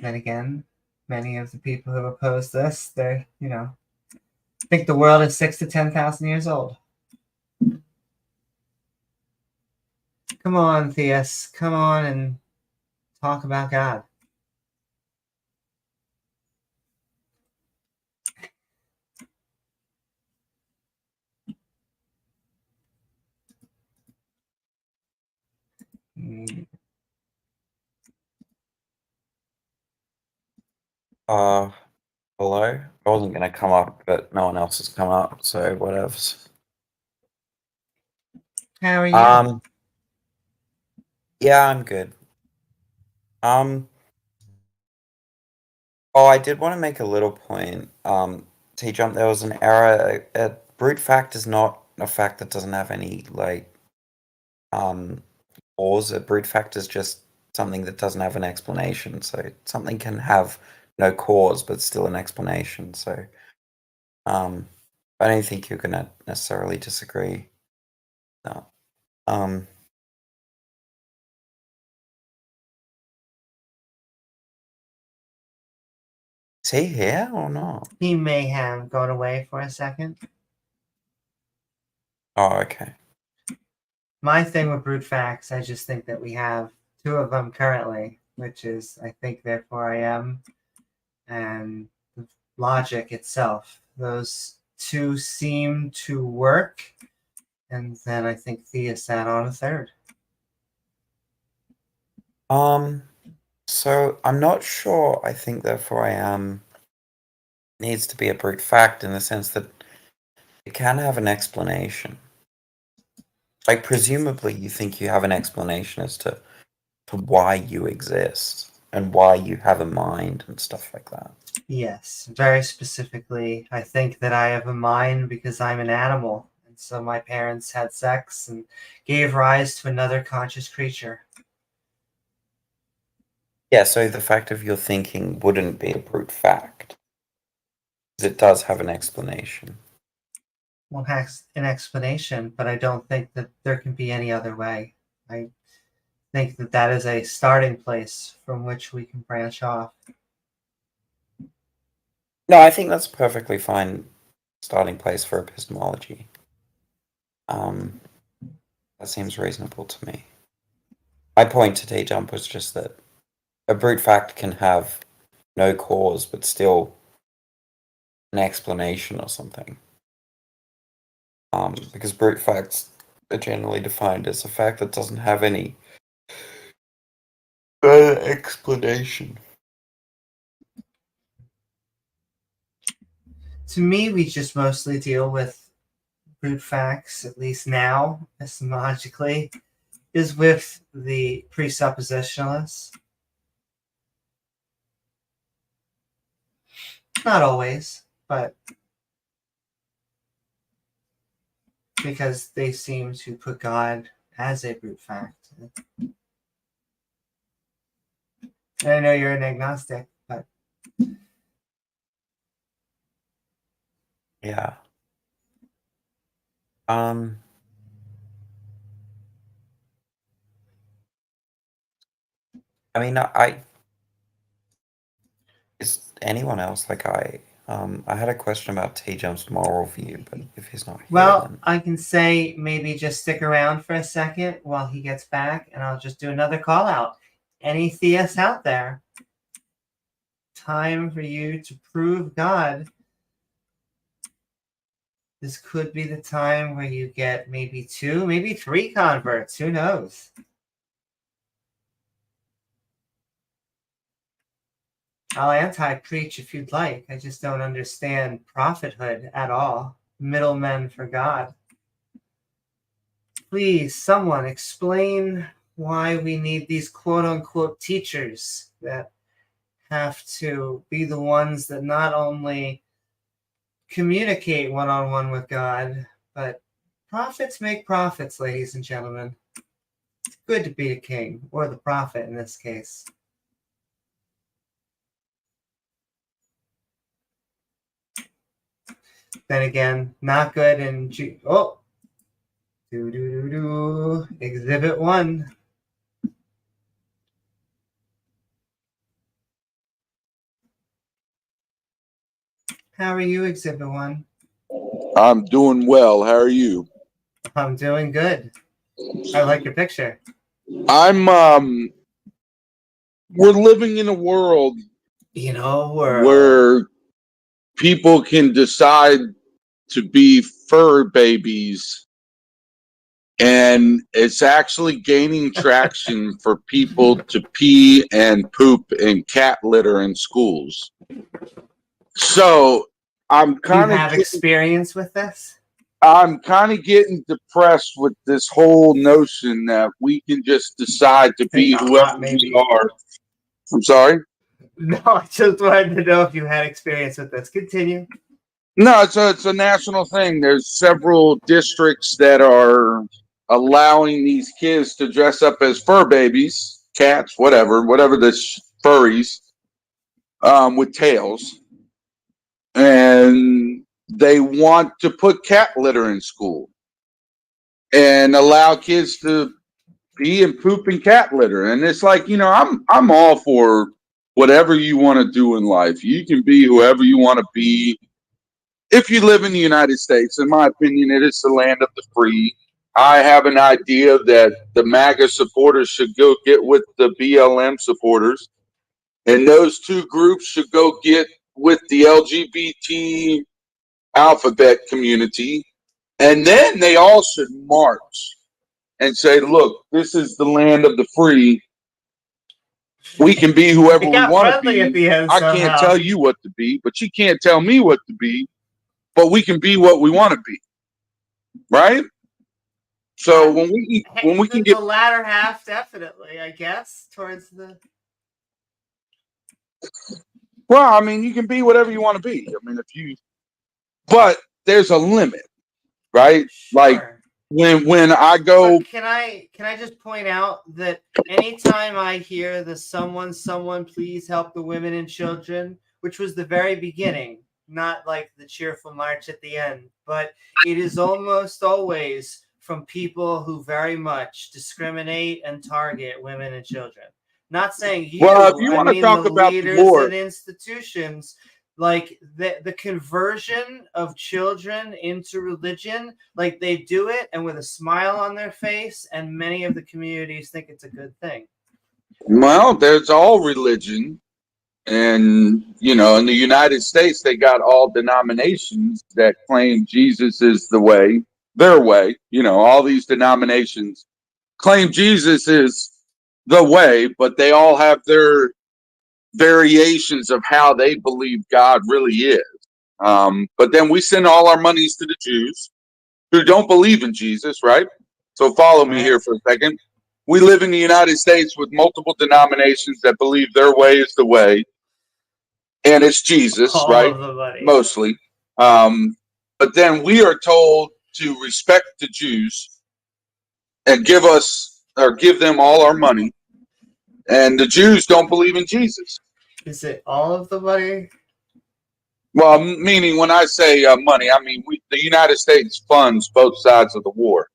And again, many of the people who oppose this, they're, think the world is 6,000 to 10,000 years old. Come on, Theists. Come on and talk about God. Hello? I wasn't gonna come up, but no one else has come up, so whatevs. How are you? Yeah, I'm good. Oh, I did want to make a little point. T-Jump, there was an error. Brute fact is not a fact that doesn't have any, cause. A brute fact is just something that doesn't have an explanation. So something can have no cause, but still an explanation. So, I don't think you're gonna necessarily disagree. No. Is he here or not? He may have gone away for a second. Oh, okay. My thing with brute facts, I just think that we have two of them currently, which is I think, therefore I am, and the logic itself. Those two seem to work, and then I think Theist add on a third. So I'm not sure. I think therefore I am needs to be a brute fact in the sense that it can have an explanation. Like presumably you think you have an explanation as to why you exist and why you have a mind and stuff like that. Yes, very specifically, I think that I have a mind because I'm an animal, and so my parents had sex and gave rise to another conscious creature. Yeah, so the fact of your thinking wouldn't be a brute fact. Because it does have an explanation. Well, has an explanation, but I don't think that there can be any other way. I think that that is a starting place from which we can branch off. No, I think that's a perfectly fine starting place for epistemology. That seems reasonable to me. My point today, Jump, was just that a brute fact can have no cause, but still an explanation or something. Because brute facts are generally defined as a fact that doesn't have any explanation. To me, we just mostly deal with brute facts, at least now, epistemologically, is with the presuppositionalists. Not always, but because they seem to put God as a brute fact. And I know you're an agnostic, but Yeah. I mean, is anyone else like I had a question about T-Jump's moral view, but if he's not here, well, then... I can say maybe just stick around for a second while he gets back, and I'll just do another call out. Any theists out there? Time for you to prove God. This could be the time where you get maybe 2, maybe 3 converts. Who knows? I'll anti-preach if you'd like. I just don't understand prophethood at all. Middlemen for God. Please, someone explain why we need these quote-unquote teachers that have to be the ones that not only communicate one-on-one with God, but prophets make prophets, ladies and gentlemen. It's good to be a king, or the prophet in this case. Then again, not good in Exhibit 1. How are you, Exhibit 1? I'm doing well. How are you? I'm doing good. I like your picture. I'm we're living in a world where people can decide to be fur babies, and it's actually gaining traction for people to pee and poop in cat litter in schools. So I'm You kind have of experience with this? getting depressed with this whole notion that we can just decide to be whoever we are. I'm sorry? No, I just wanted to know if you had experience with this. Continue. No, it's a national thing. There's several districts that are allowing these kids to dress up as fur babies, cats, whatever the furries, with tails. And they want to put cat litter in school and allow kids to pee and poop in cat litter. And it's like, I'm all for whatever you want to do in life. You can be whoever you want to be. If you live in the United States, in my opinion, it is the land of the free. I have an idea that the MAGA supporters should go get with the BLM supporters, and those two groups should go get with the LGBT alphabet community, and then they all should march and say, look, this is the land of the free. We can be whoever we want to be. At the end, I can't tell you what to be, but you can't tell me what to be. But we can be what we want to be, right? So when we can get the latter half, definitely, I guess, towards the. Well, I mean, you can be whatever you want to be. I mean, but there's a limit, right? Sure. Like when I go. But can I just point out that anytime I hear the someone please help the women and children, which was the very beginning. Not like the cheerful march at the end, but it is almost always from people who very much discriminate and target women and children. Not saying you, well, if you want to talk the about leaders the Lord, and institutions, like the conversion of children into religion, like they do it and with a smile on their face, and many of the communities think it's a good thing. Well, there's all religion. And, in the United States, they got all denominations that claim Jesus is the way, their way. All these denominations claim Jesus is the way, but they all have their variations of how they believe God really is. But then we send all our monies to the Jews who don't believe in Jesus, right? So follow me here for a second. We live in the United States with multiple denominations that believe their way is the way. And it's Jesus, all right? Of the money. Mostly. But then we are told to respect the Jews and give them all our money. And the Jews don't believe in Jesus. Is it all of the money? Well, meaning when I say money, I mean the United States funds both sides of the war,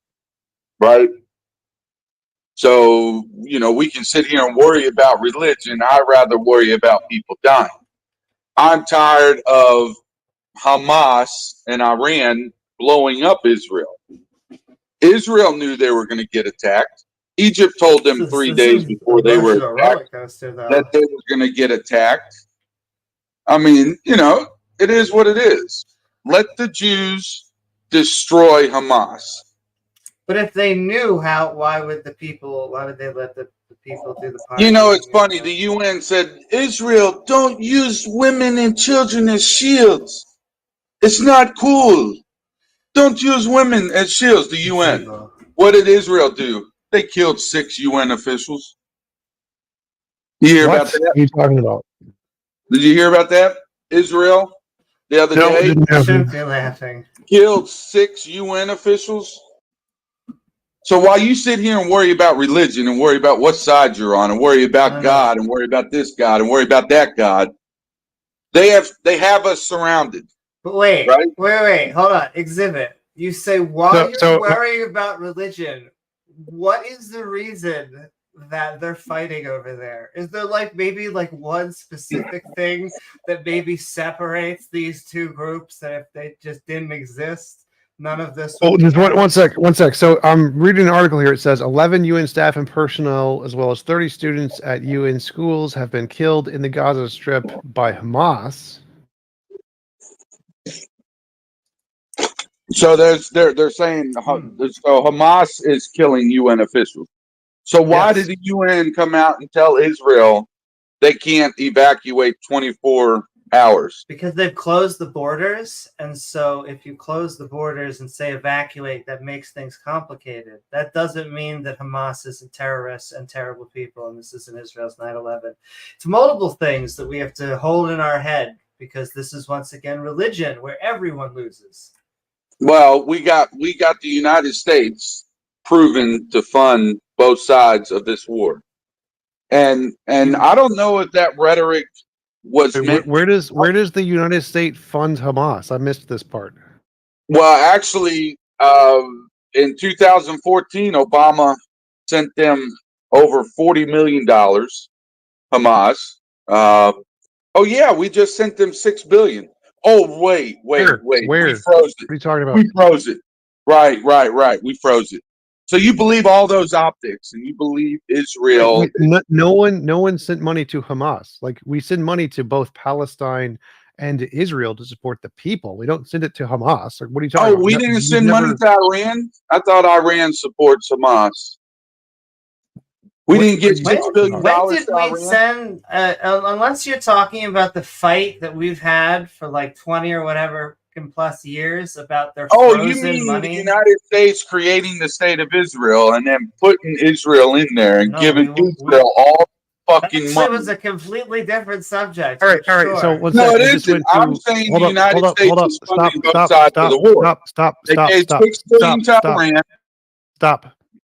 right? So, we can sit here and worry about religion. I'd rather worry about people dying. I'm tired of Hamas and Iran blowing up Israel. Israel knew they were going to get attacked. Egypt told them 3 days before they were attacked that they were going to get attacked. I mean, it is what it is. Let the Jews destroy Hamas. But if they knew why would they let the people do the part? It's funny. The UN said, Israel, don't use women and children as shields. It's not cool. Don't use women as shields, the UN. What did Israel do? They killed 6 UN officials. You hear about that? What are you talking about? Did you hear about that? Israel, the other day, Shouldn't be laughing. killed 6 UN officials. So while you sit here and worry about religion and worry about what side you're on and worry about God and worry about this God and worry about that God, they have us surrounded. But wait, right? wait, hold on. Exhibit. You say while you're worrying about religion, what is the reason that they're fighting over there? Is there like maybe like one specific thing that maybe separates these two groups that if they just didn't exist, none of this would Oh, be just one happening? sec. So I'm reading an article here. It says 11 UN staff and personnel, as well as 30 students at UN schools, have been killed in the Gaza Strip by Hamas. So they're saying so Hamas is killing UN officials. So why Yes. did the UN come out and tell Israel they can't evacuate 24 hours? Because they've closed the borders, and so if you close the borders and say evacuate, that makes things complicated. That doesn't mean that Hamas isn't terrorists and terrible people, and this isn't Israel's 9/11. It's multiple things that we have to hold in our head, because this is once again religion where everyone loses. Well, we got the United States proven to fund both sides of this war, and I don't know if that rhetoric was meant. Where does the United States fund Hamas? I missed this part. Well, actually, in 2014, Obama sent them over $40 million. Hamas. Oh yeah, we just sent them $6 billion. Oh wait. Where? We froze it. What are you talking about? We froze it. Right. We froze it. So you believe all those optics, and you believe Israel? No one sent money to Hamas. Like, we send money to both Palestine and to Israel to support the people. We don't send it to Hamas. Like, what are you talking about? We didn't send money to Iran. I thought Iran supports Hamas. We didn't get $6 billion. When did we send? Unless you're talking about the fight that we've had for like 20 or whatever plus years about their frozen you mean money? the United States creating the state of Israel and then putting Israel in there and giving Israel all fucking money? It was a completely different subject. All right. Sure. So one no, second. it isn't. I'm saying the United States is funding both sides of the war. Stop.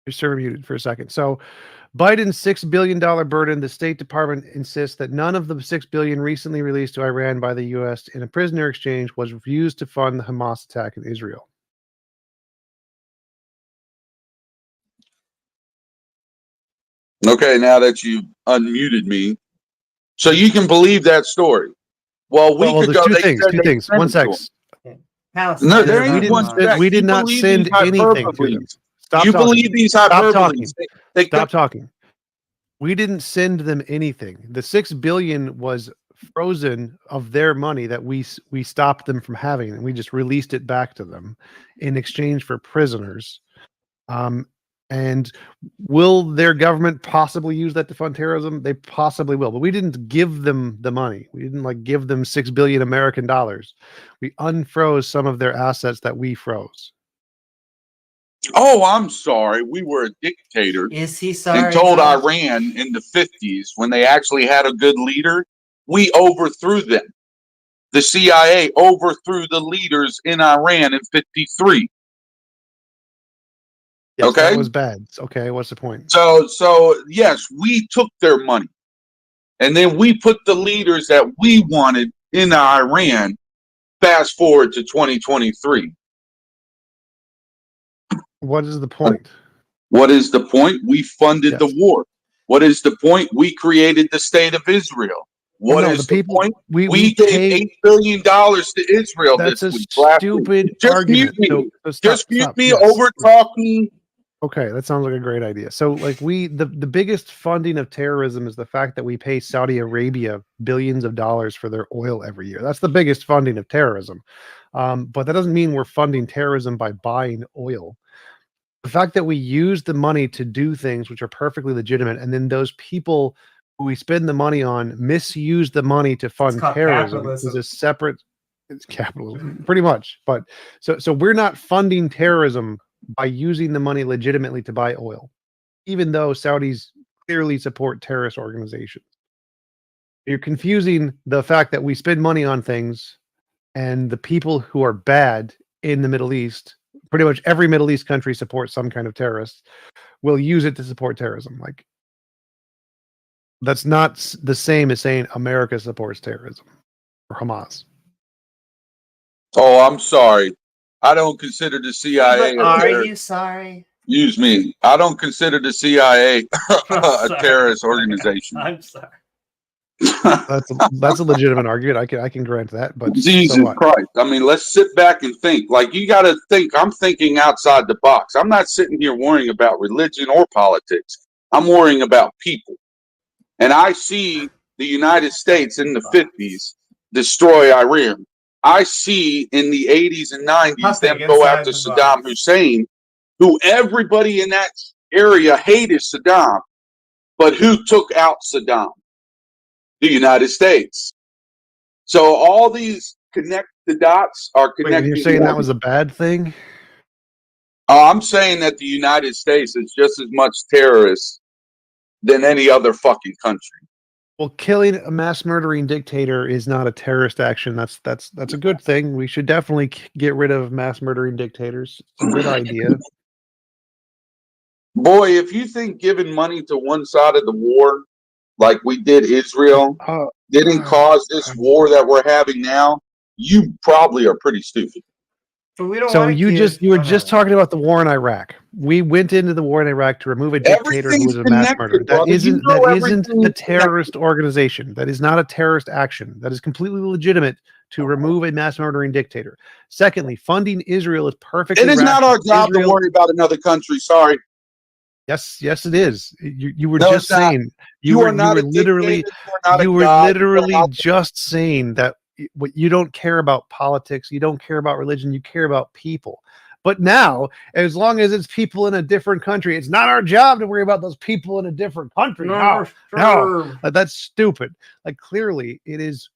You're still muted for a second. So Biden's $6 billion burden, the State Department insists that none of the $6 billion recently released to Iran by the U.S. in a prisoner exchange was used to fund the Hamas attack in Israel. Okay, now that you unmuted me, so you can believe that story. Well, we could go. Two things. One sec. No, there ain't one sec. We did not send anything to them. Stop you talking. Believe these hyperboles? Stop talking. We didn't send them anything. The $6 billion was frozen of their money that we stopped them from having, and we just released it back to them in exchange for prisoners. And will their government possibly use that to fund terrorism? They possibly will, but we didn't give them the money. We didn't give them $6 billion American dollars. We unfroze some of their assets that we froze. Oh, I'm sorry. We were a dictator. Is he sorry? And told Iran in the 50s, when they actually had a good leader, we overthrew them. The CIA overthrew the leaders in Iran in 53. Yes, okay, that was bad. Okay, what's the point? So yes, we took their money, and then we put the leaders that we wanted in Iran. Fast forward to 2023. What is the point? What is the point? We funded the war. What is the point? We created the state of Israel. What is the point? We gave $8 billion to Israel this week. That's a stupid argument. Just mute me over talking. Okay, that sounds like a great idea. So, the biggest funding of terrorism is the fact that we pay Saudi Arabia billions of dollars for their oil every year. That's the biggest funding of terrorism. But that doesn't mean we're funding terrorism by buying oil. The fact that we use the money to do things which are perfectly legitimate, and then those people who we spend the money on misuse the money to fund terrorism is a separate. It's capitalism, pretty much. But so we're not funding terrorism by using the money legitimately to buy oil, even though Saudis clearly support terrorist organizations. You're confusing the fact that we spend money on things, and the people who are bad in the Middle East, pretty much every Middle East country supports some kind of terrorist, will use it to support terrorism. That's not the same as saying America supports terrorism or Hamas. Oh, I'm sorry. I don't consider the CIA. Are you sorry? Excuse me. I don't consider the CIA a Sorry. terrorist organization. I'm sorry. That's a legitimate argument. I can grant that, but Jesus so what? Christ. I mean, let's sit back and think. Like, you got to think. I'm thinking outside the box. I'm not sitting here worrying about religion or politics. I'm worrying about people. And I see the United States in the 50s destroy Iran. I see in the 80s and 90s them go after Saddam Hussein, who everybody in that area hated Saddam. But who took out Saddam? The United States. So all these connect the dots are Wait, connecting. you're saying that was a bad thing? I'm saying that the United States is just as much terrorist than any other fucking country. Well, killing a mass murdering dictator is not a terrorist action. That's a good thing. We should definitely get rid of mass murdering dictators. It's a good idea. Boy, if you think giving money to one side of the war, like we did Israel, didn't cause this war that we're having now, you probably are pretty stupid. But we don't So want you were just talking about the war in Iraq. We went into the war in Iraq to remove a dictator who was a mass murderer. That isn't a terrorist organization. That is not a terrorist action. That is completely legitimate to remove a mass murdering dictator. Secondly, funding Israel is perfectly. It is not our job to worry about another country. Sorry. Yes, it is. You were just saying you were literally just saying that you don't care about politics, you don't care about religion, you care about people. But now, as long as it's people in a different country, it's not our job to worry about those people in a different country. No, that's stupid. Like, clearly, it is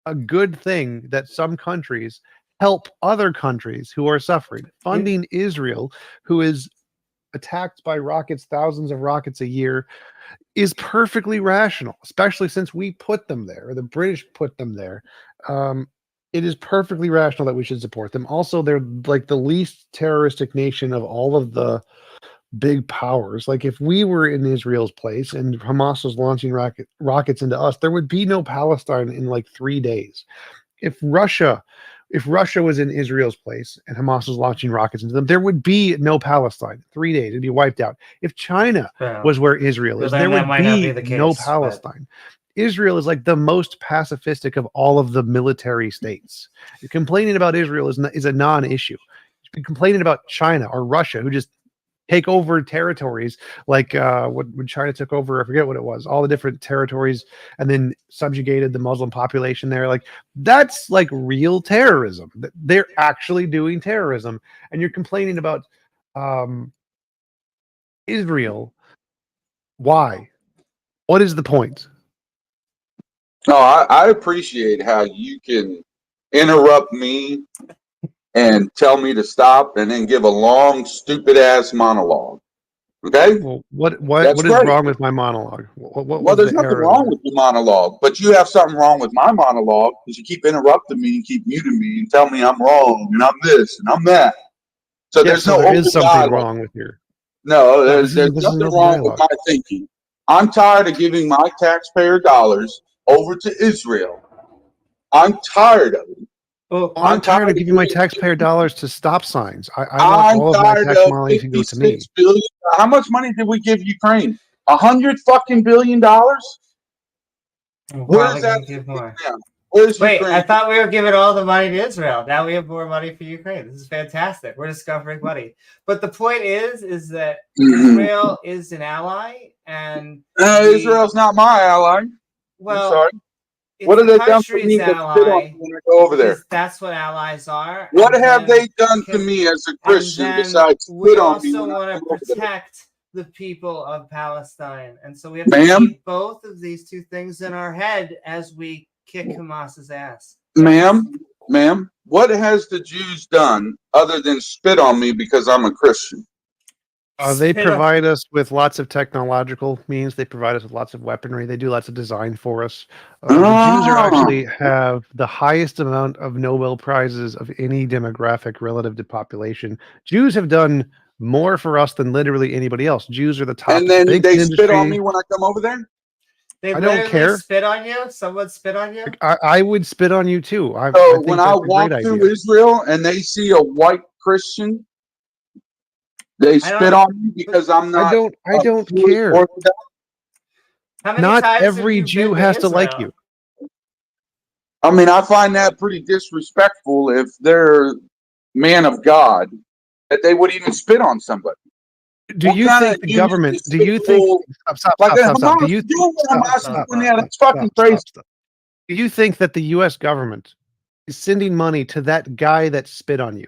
a good thing that some countries help other countries who are suffering. Funding Israel, who is attacked by rockets, thousands of rockets a year, is perfectly rational, especially since we put them there, or the British put them there. It is perfectly rational that we should support them. Also, they're like the least terroristic nation of all of the big powers. Like, if we were in Israel's place and Hamas was launching rockets into us, there would be no Palestine in like 3 days. If Russia was in Israel's place and Hamas was launching rockets into them, there would be no Palestine. 3 days, it'd be wiped out. If China was where Israel is, there would be no Palestine. Israel is like the most pacifistic of all of the military states. Complaining about Israel is a non-issue. Complaining about China or Russia, who just take over territories, like when China took over, I forget what it was, all the different territories, and then subjugated the Muslim population there. Like, that's like real terrorism. They're actually doing terrorism, and you're complaining about Israel. Why? What is the point? No, I appreciate how you can interrupt me and tell me to stop and then give a long, stupid ass monologue. Okay? Well, what is wrong with my monologue? Well, there's nothing wrong with the monologue, but you have something wrong with my monologue because you keep interrupting me and keep muting me and tell me I'm wrong and I'm this and I'm that. So there is something wrong with your. No, there's nothing wrong with my thinking. I'm tired of giving my taxpayer dollars over to Israel. I'm tired of it. Well, I'm tired of giving my taxpayer dollars to stop signs. I want all of my tax money to go to me. Billion. How much money did we give Ukraine? $100 fucking billion? Where is that? Give more. Where's Wait, Ukraine? I thought we were giving all the money to Israel. Now we have more money for Ukraine. This is fantastic. We're discovering money. But the point is that Israel is an ally, and Israel's not my ally. Well, I'm sorry. What have they done for me when I go over there? That's what allies are. What have they done to me as a Christian besides spit on me? We also want to protect the people of Palestine, and so we have to keep both of these two things in our head as we kick Hamas's ass. Ma'am, what has the Jews done other than spit on me because I'm a Christian? They provide us with lots of technological means. They provide us with lots of weaponry. They do lots of design for us. The Jews have the highest amount of Nobel Prizes of any demographic relative to population. Jews have done more for us than literally anybody else. Jews are the top. And then they spit on me when I come over there? They I don't care. Spit on you? Someone spit on you? I would spit on you too. I when I walk through Israel and they see a white Christian, They spit on me because I'm not. I don't Jewish care. Orthodox. How many Not times have every you Jew been to has to like Israel? you. I mean, I find that pretty disrespectful if they're man of God that they would even spit on somebody. Do What you kind think of the government? Do you think? despicable- Stop. like Stop. Hamas Do you is doing what stop, Hamas is stop, doing now? That's fucking stop, crazy. stop. Do you think that the U.S. government is sending money to that guy that spit on you?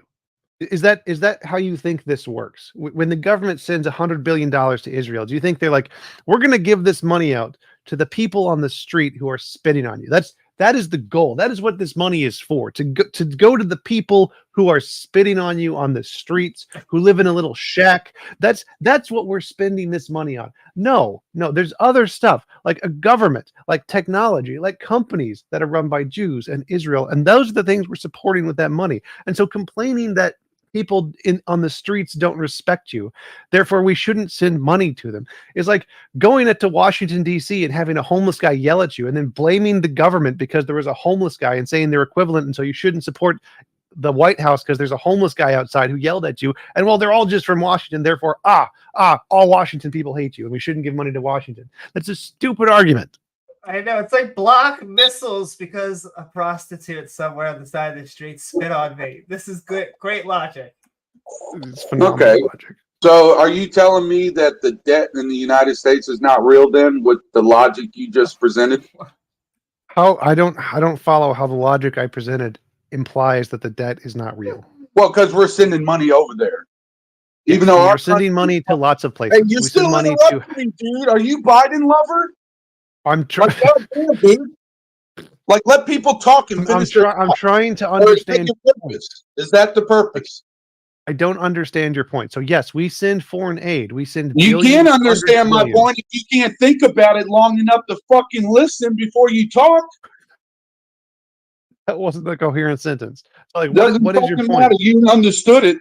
Is that how you think this works? When the government sends $100 billion to Israel, do you think they're like, we're going to give this money out to the people on the street who are spitting on you? That is the goal. That is what this money is for, to go to the people who are spitting on you on the streets, who live in a little shack. That's what we're spending this money on. No, there's other stuff like a government, like technology, like companies that are run by Jews and Israel. And those are the things we're supporting with that money. And so complaining that people on the streets don't respect you, therefore we shouldn't send money to them, is like going to Washington, D.C. and having a homeless guy yell at you and then blaming the government because there was a homeless guy and saying they're equivalent, and so you shouldn't support the White House because there's a homeless guy outside who yelled at you, and well, they're all just from Washington, therefore all Washington people hate you and we shouldn't give money to Washington. That's a stupid argument. I know, it's like block missiles because a prostitute somewhere on the side of the street spit on me. This is good, great logic. It's phenomenal Okay. logic. So are you telling me that the debt in the United States is not real then with the logic you just presented? How I don't follow how the logic I presented implies that the debt is not real. Well, because we're sending money over there. Yes, Even though we our are sending money to lots of places. Hey, you're We still send money to. interrupting me, dude. Are you Biden lover? I'm trying. Like, goddamn, dude. Like, let people talk and finish their I'm thought. trying to Or is that understand. your purpose? Is that the purpose? I don't understand your point. So yes, we send foreign aid. We send. You billions, can't understand my hundreds of point if you can't think about it long enough to fucking listen before you talk. That wasn't the coherent sentence. So like, Doesn't what is your fucking point? matter. You understood it.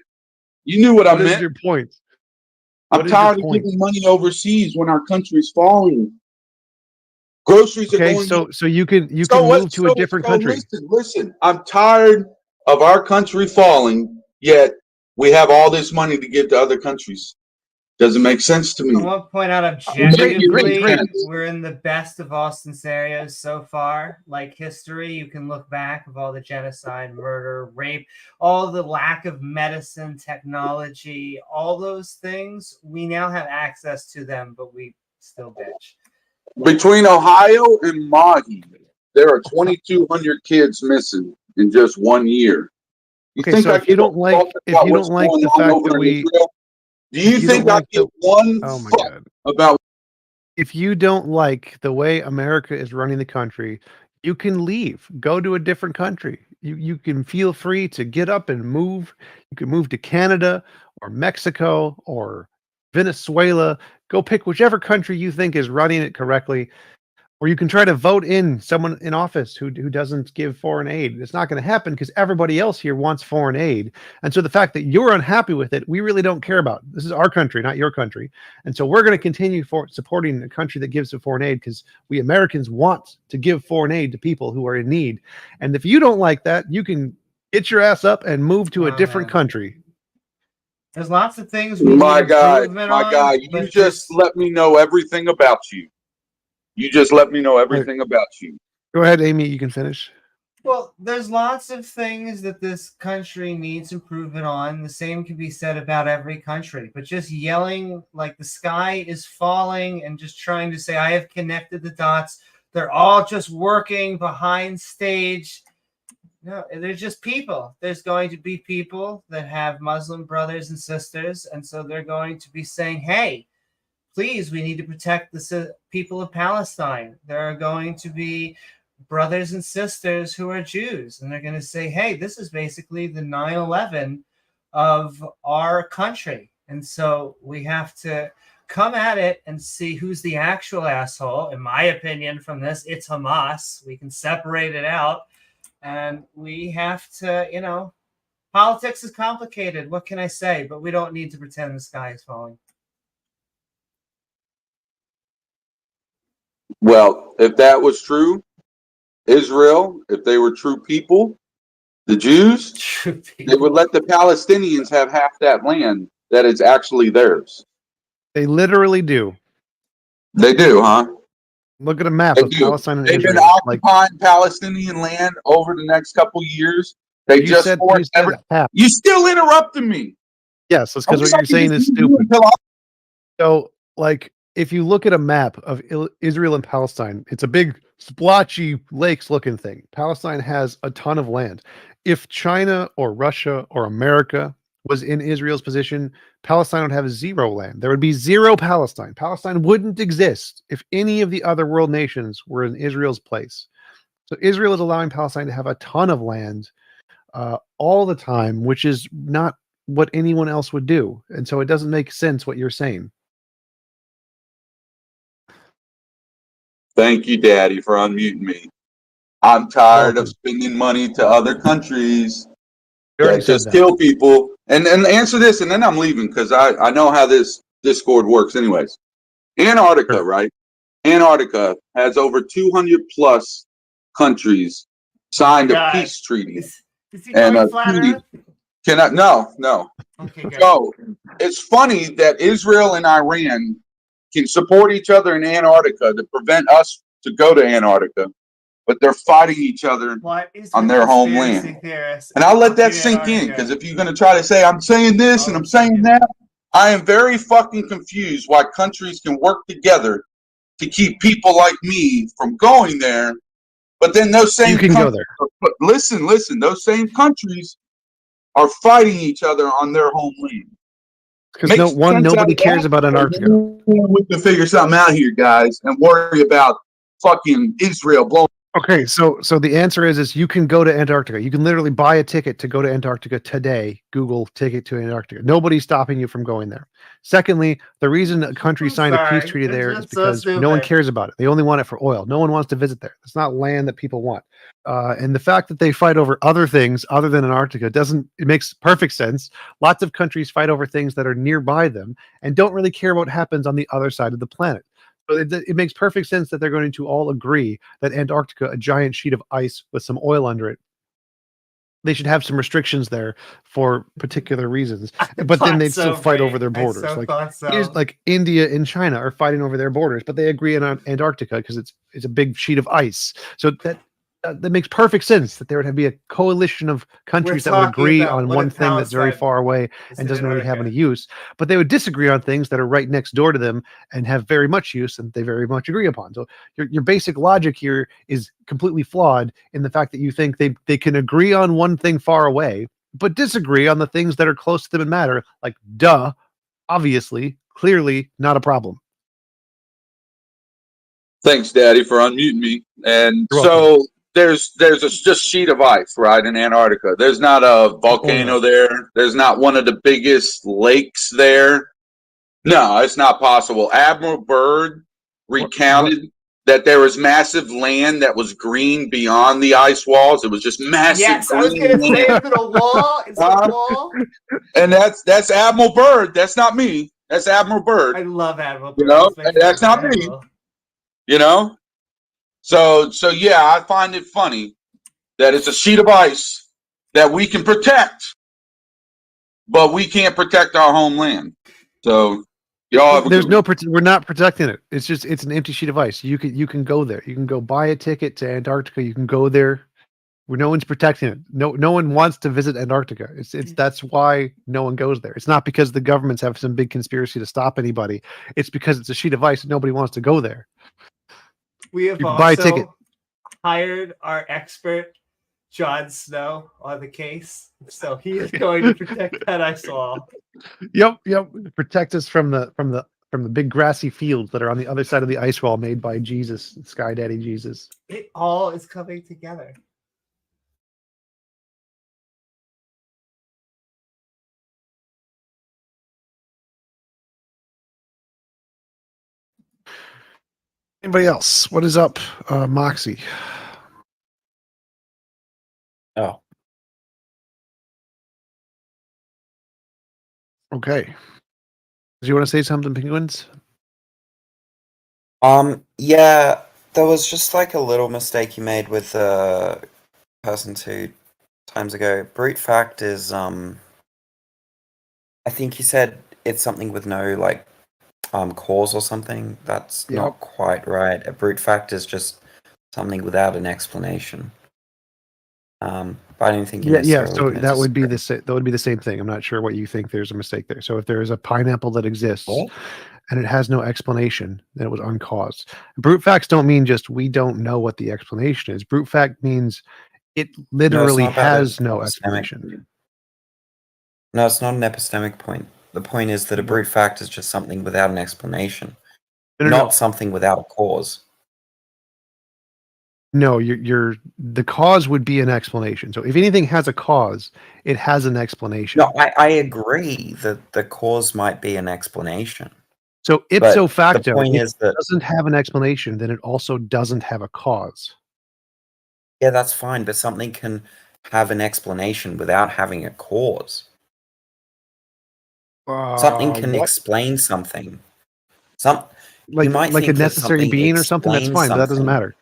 You knew what I What is meant. your point? I'm What is your tired of point? giving money overseas when our country's falling. Groceries are Okay, going. so you can move to a different country. Listen. I'm tired of our country falling, yet we have all this money to give to other countries. Doesn't make sense to me. I want to point out objectively, great. we're in the best of all scenarios so far. Like history, you can look back of all the genocide, murder, rape, all the lack of medicine, technology, all those things. We now have access to them, but we still bitch. Between Ohio and Mahi, there are 2,200 kids missing in just 1 year. Okay, so if you don't like the fact that we, do you think I give one fuck about? If you don't like the way America is running the country, you can leave, go to a different country. You can feel free to get up and move. You can move to Canada or Mexico or Venezuela. Go pick whichever country you think is running it correctly. Or you can try to vote in someone in office who doesn't give foreign aid. It's not going to happen because everybody else here wants foreign aid. And so the fact that you're unhappy with it, we really don't care about. This is our country, not your country. And so we're going to continue supporting a country that gives foreign aid because we Americans want to give foreign aid to people who are in need. And if you don't like that, you can get your ass up and move to a different country. There's lots of things we My need guy, improvement my on, guy, you but just let me know everything about you. You just let me know everything about you. Go ahead, Amy. You can finish. Well, there's lots of things that this country needs improvement on. The same can be said about every country. But just yelling like the sky is falling and just trying to say, I have connected the dots. They're all just working behind stage. No, they're just people. There's going to be people that have Muslim brothers and sisters. And so they're going to be saying, hey, please, we need to protect the people of Palestine. There are going to be brothers and sisters who are Jews, and they're going to say, hey, this is basically the 9/11 of our country. And so we have to come at it and see who's the actual asshole. In my opinion, from this, it's Hamas. We can separate it out, and we have to, politics is complicated. What can I say? But we don't need to pretend the sky is falling. Well, if that was true, Israel, if they were true people, the Jews, they would let the Palestinians have half that land that it's actually theirs. They literally do. They do, huh? Look at a map They of do. Palestine and They've been Israel. Like occupying Palestinian land over the next couple years. They you just said, forced half. You still interrupting me. Yes, that's I because wish what I you're could saying just is leave you stupid. until I- So, like, if you look at a map of Israel and Palestine, it's a big splotchy lakes-looking thing. Palestine has a ton of land. If China or Russia or America was in Israel's position, Palestine would have zero land. There would be zero Palestine. Palestine wouldn't exist if any of the other world nations were in Israel's place. So Israel is allowing Palestine to have a ton of land all the time, which is not what anyone else would do. And so it doesn't make sense what you're saying. Thank you, Daddy, for unmuting me. I'm tired of Welcome. spending money to other countries You already that said just that. kill people. And answer this, and then I'm leaving because I know how this Discord works anyways. Antarctica, Sure. right? Antarctica has over 200 plus countries signed a God. peace treaty. Is he And going a flat treaty Earth? no. Okay, good. So it's funny that Israel and Iran can support each other in Antarctica to prevent us to go to Antarctica, but they're fighting each other What is on with their conspiracy homeland. theorists And I'll let that fucking sink in, Antarctica? because if you're going to try to say I'm saying this and I'm saying that, I am very fucking confused why countries can work together to keep people like me from going there, but then those same You can go countries there. listen, those same countries are fighting each other on their homeland. Because Makes sense out nobody of cares that. about Antarctica. We can figure something out here, guys, and worry about fucking Israel blowing. Okay, so the answer is you can go to Antarctica. You can literally buy a ticket to go to Antarctica today. Google ticket to Antarctica. Nobody's stopping you from going there. Secondly, the reason a country signed a peace Sorry, treaty it's there just is because so no one stupid. cares about it. They only want it for oil. No one wants to visit there. It's not land that people want. And the fact that they fight over other things other than Antarctica it makes perfect sense. Lots of countries fight over things that are nearby them and don't really care what happens on the other side of the planet. So it makes perfect sense that they're going to all agree that Antarctica, a giant sheet of ice with some oil under it, they should have some restrictions there for particular reasons. But then they'd still fight over their borders. Here's like India and China are fighting over their borders, but they agree on Antarctica because it's a big sheet of ice. So that makes perfect sense that there would be a coalition of countries that would agree on one thing that's very far away and doesn't really have any use, but they would disagree on things that are right next door to them and have very much use and they very much agree upon. So your basic logic here is completely flawed in the fact that you think they can agree on one thing far away, but disagree on the things that are close to them and matter. Like, duh, obviously, clearly not a problem. Thanks, Daddy, for unmuting me. And You're so welcome. there's a just sheet of ice, right, in Antarctica. There's not a volcano there. There's not one of the biggest lakes there. No, it's not possible. Admiral Byrd recounted that there was massive land that was green beyond the ice walls. It was just massive. Yes, I was green gonna say, land. is it a wall? Is it a wall? And that's Admiral Byrd. That's not me. That's Admiral Byrd. I love Admiral Byrd. You know, He's my that's favorite not me. admiral. You know, so yeah, I find it funny that it's a sheet of ice that we can protect, but we can't protect our homeland. So y'all have a There's good we're not protecting it. It's an empty sheet of ice. You can go there. You can go buy a ticket to Antarctica. You can go there. Where no one's protecting it. No one wants to visit Antarctica. That's why no one goes there. It's not because the governments have some big conspiracy to stop anybody. It's because it's a sheet of ice and nobody wants to go there. We have You can buy a ticket. also hired our expert Jon Snow on the case, so he is going to protect that ice wall. Yep. Protect us from the big grassy fields that are on the other side of the ice wall made by Jesus, Sky Daddy Jesus. It all is coming together. Anybody else? What is up, Moxie? Oh, Okay. Do you want to say something, Penguins? yeah, there was just like a little mistake you made with the person 2 times ago. Brute fact is I think you said it's something with no like cause or something. That's Yep. not quite right. A brute fact is just something without an explanation. But I don't think you're Yeah. necessarily So gonna that would be disagree. the same thing. I'm not sure what you think. There's a mistake there. So if there is a pineapple that exists What? and it has no explanation, then it was uncaused. Brute facts don't mean just we don't know what the explanation is. Brute fact means it No, it's literally not about has an no epistemic. explanation. No, it's not an epistemic point. The point is that a brute fact is just something without an explanation, No, not something without a cause. No, the cause would be an explanation. So if anything has a cause, it has an explanation. No, I agree that the cause might be an explanation. So ipso facto, the point if is it that doesn't have an explanation, then it also doesn't have a cause. yeah, that's fine, but something can have an explanation without having a cause. Something can What? explain something. Like you might a think that necessary something being or something? That's explains fine, but that doesn't something. matter.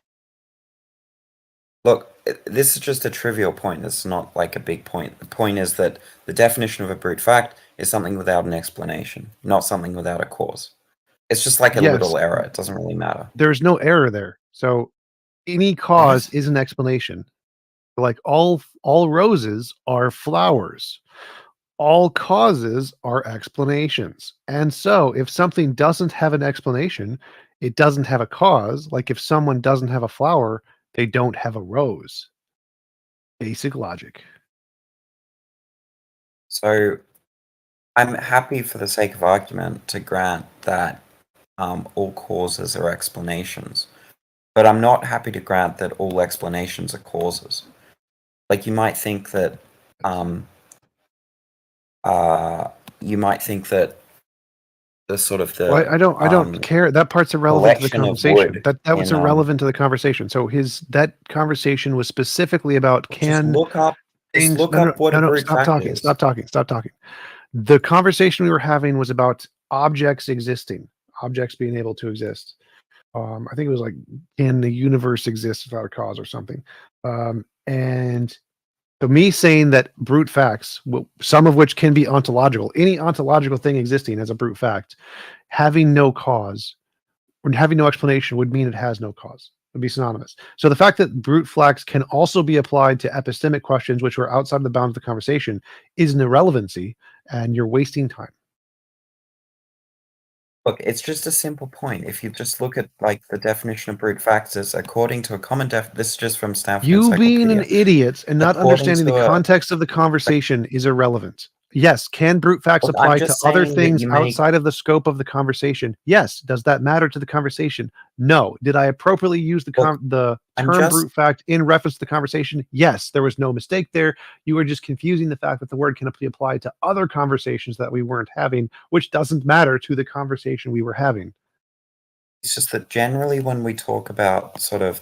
Look, this is just a trivial point. It's not like a big point. The point is that the definition of a brute fact is something without an explanation, not something without a cause. It's just like a Yes. little error. It doesn't really matter. There's no error there. So any cause is an explanation. Like all roses are flowers. All causes are explanations. And so if something doesn't have an explanation, it doesn't have a cause. Like if someone doesn't have a flower, they don't have a rose. Basic logic. So I'm happy for the sake of argument to grant that all causes are explanations. But I'm not happy to grant that all explanations are causes. Like you might think that the sort of the Well, I don't care. That part's irrelevant to the collection of conversation. wood That was in, irrelevant to the conversation. So that conversation was specifically about just look up things. what a brute Stop fact talking. is. Stop talking. The conversation we were having was about objects existing, objects being able to exist. I think it was like, can the universe exist without a cause or something? And so me saying that brute facts, some of which can be ontological, any ontological thing existing as a brute fact, having no cause or having no explanation would mean it has no cause. It would be synonymous. So the fact that brute facts can also be applied to epistemic questions, which were outside the bounds of the conversation, is an irrelevancy, and you're wasting time. Look, it's just a simple point. If you just look at like the definition of brute facts is according to a common this is just from Stanford You being Encyclopedia. an idiot and not According understanding the to context of the conversation is irrelevant. Yes, can brute facts Look, I'm apply to just other saying that things you make- outside of the scope of the conversation? Yes. Does that matter to the conversation? No. Did I appropriately use the term brute fact in reference to the conversation? Yes. There was no mistake there. You were just confusing the fact that the word can be applied to other conversations that we weren't having, which doesn't matter to the conversation we were having. It's just that generally when we talk about sort of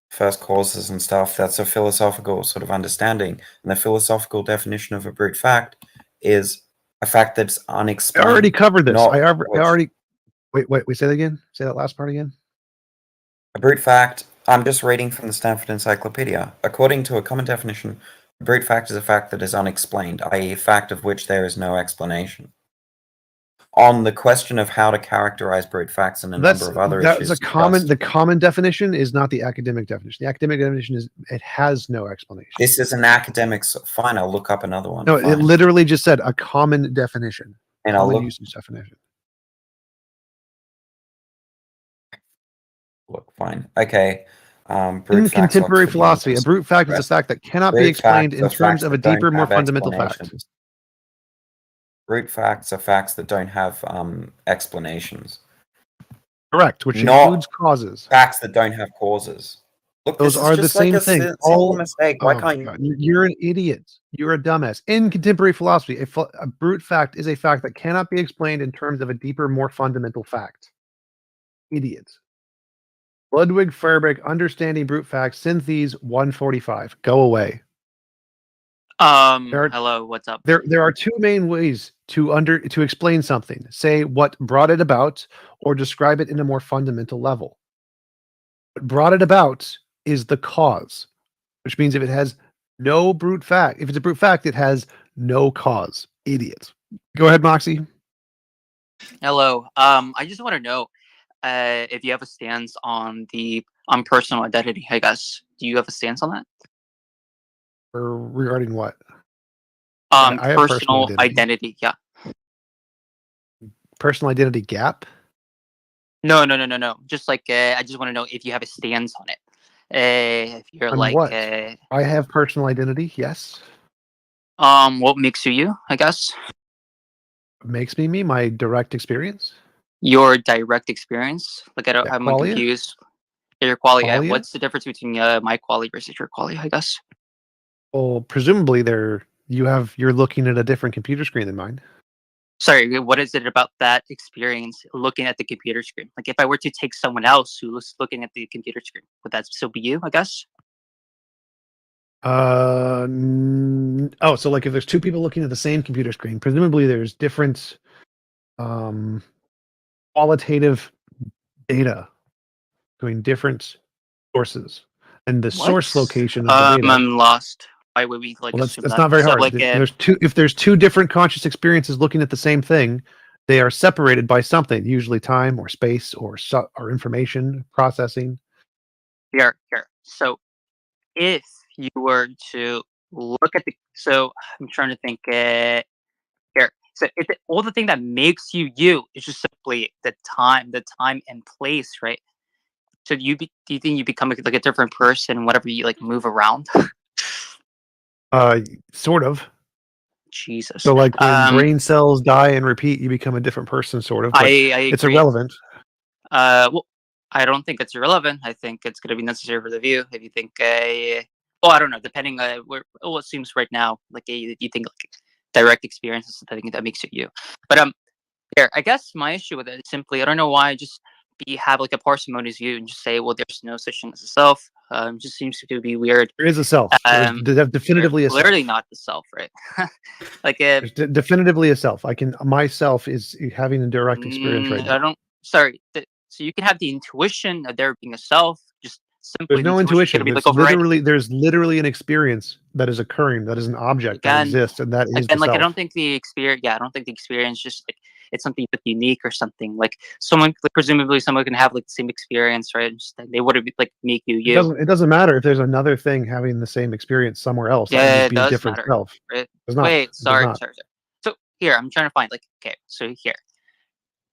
first causes and stuff, that's a philosophical sort of understanding. And the philosophical definition of a brute fact is a fact that's unexplained. I already covered this. I already. Wait, say that again. Say that last part again. A brute fact, I'm just reading from the Stanford Encyclopedia. According to a common definition, a brute fact is a fact that is unexplained, i.e. a fact of which there is no explanation. On the question of how to characterize brute facts and a number of other issues. The common definition is not the academic definition. The academic definition is it has no explanation. This is an academic's. Fine, I'll look up another one. No, fine. It literally just said a common definition. And common I'll look usage definition. Look, fine. Okay. In contemporary philosophy, a brute fact is a fact that cannot be explained in terms of a deeper, more fundamental fact. Brute facts are facts that don't have explanations. Correct, which includes causes. Facts that don't have causes. Look, those are the same thing. All mistake. Why can't you? You're an idiot. You're a dumbass. In contemporary philosophy, a brute fact is a fact that cannot be explained in terms of a deeper, more fundamental fact. Idiot. Ludwig Furbeck, Understanding Brute Facts, Synthes 145. Go away. Hello, what's up? There are two main ways to explain something. Say what brought it about, or describe it in a more fundamental level. What brought it about is the cause, which means if it has no brute fact, if it's a brute fact, it has no cause. Idiot. Go ahead, Moxie. Hello. I just want to know if you have a stance on the personal identity. I guess. Do you have a stance on that? Or regarding what? I have Personal identity. Yeah. Personal identity gap. No. Just like I just want to know if you have a stance on it. If you're On like, what? I have personal identity. Yes. what makes you? I guess. Makes me me. My direct experience. Your direct experience. Like Yeah, I'm qualia? confused. Your quality. Qualia? What's the difference between my quality versus your quality? I guess. Well, presumably you're looking at a different computer screen than mine. Sorry, what is it about that experience looking at the computer screen? Like if I were to take someone else who was looking at the computer screen, would that still be you, I guess? Oh, so like if there's two people looking at the same computer screen, presumably there's different qualitative data going different sources, and the source location of the data. I'm lost. Why would we like? Well, assume that's that? not very So, hard. like, If there's two different conscious experiences looking at the same thing, they are separated by something, usually time or space or information processing. here. So, if you were to look at so I'm trying to think. Here. So, all the thing that makes you is just simply the time and place, right? So, do you think you become like a different person whenever you like move around? Sort of. Jesus. So like when brain cells die and repeat, you become a different person, sort of. But it's agree. irrelevant. Well, I don't think it's irrelevant. I think it's going to be necessary for the view. If you think, well, I don't know. Depending, it seems right now like you think like direct experience is something that makes it you. But here, I guess my issue with it is simply I don't know why just have like a parsimonious view and just say, well, there's no such thing as a self. Just seems to be weird. There is a self. There's definitively a self. Literally not the self, right? Like definitively a self. Myself is having a direct experience right now. I don't. Sorry. So you can have the intuition of there being a self. Just simply. There's no intuition. There's literally an experience that is occurring. That is an object that exists, and that is the self. I don't think the experience. Yeah, I don't think the experience just like it's something unique or something. Like someone, like, presumably, someone can have like the same experience, right? Just, they would like make you. It doesn't matter if there's another thing having the same experience somewhere else. Yeah, it does different matter. Self. Right? Not, wait, sorry. So here, I'm trying to find so here,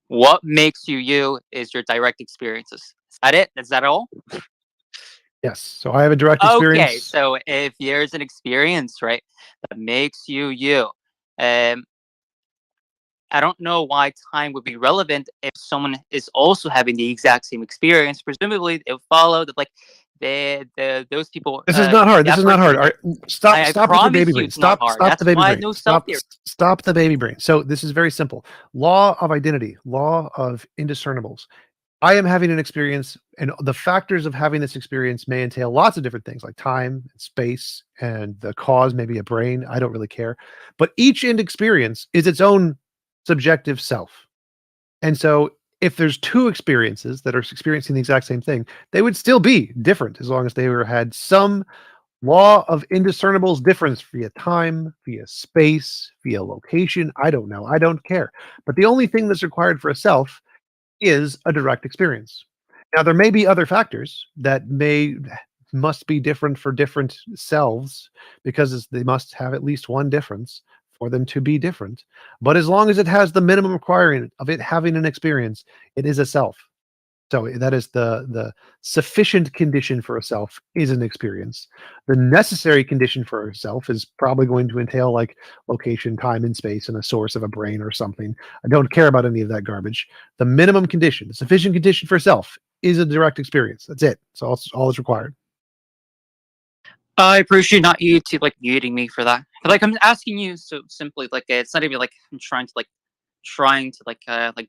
what makes you is your direct experiences. Is that it? Is that all? Yes. So I have a direct experience. Okay. So if there's an experience, right, that makes you, I don't know why time would be relevant if someone is also having the exact same experience. Presumably, it would follow that, like, those people. This is not hard. This is not hard. Right, stop with your baby brain. Stop the baby brain. Stop the baby brain. So this is very simple. Law of identity. Law of indiscernibles. I am having an experience, and the factors of having this experience may entail lots of different things like time, space, and the cause, maybe a brain. I don't really care. But each experience is its own subjective self. And so if there's two experiences that are experiencing the exact same thing, they would still be different as long as they had some law of indiscernibles difference via time, via space, via location. I don't know. I don't care. But the only thing that's required for a self is a direct experience. Now, there may be other factors that must be different for different selves because they must have at least one difference for them to be different. But as long as it has the minimum requirement of it having an experience, it is a self. So that is the sufficient condition for a self is an experience. The necessary condition for a self is probably going to entail like location, time, and space, and a source of a brain or something. I don't care about any of that garbage. The minimum condition, the sufficient condition for self is a direct experience. That's it. So all that's required. I appreciate not you to like muting me for that. Like I'm asking you so simply, like it's not even like I'm trying to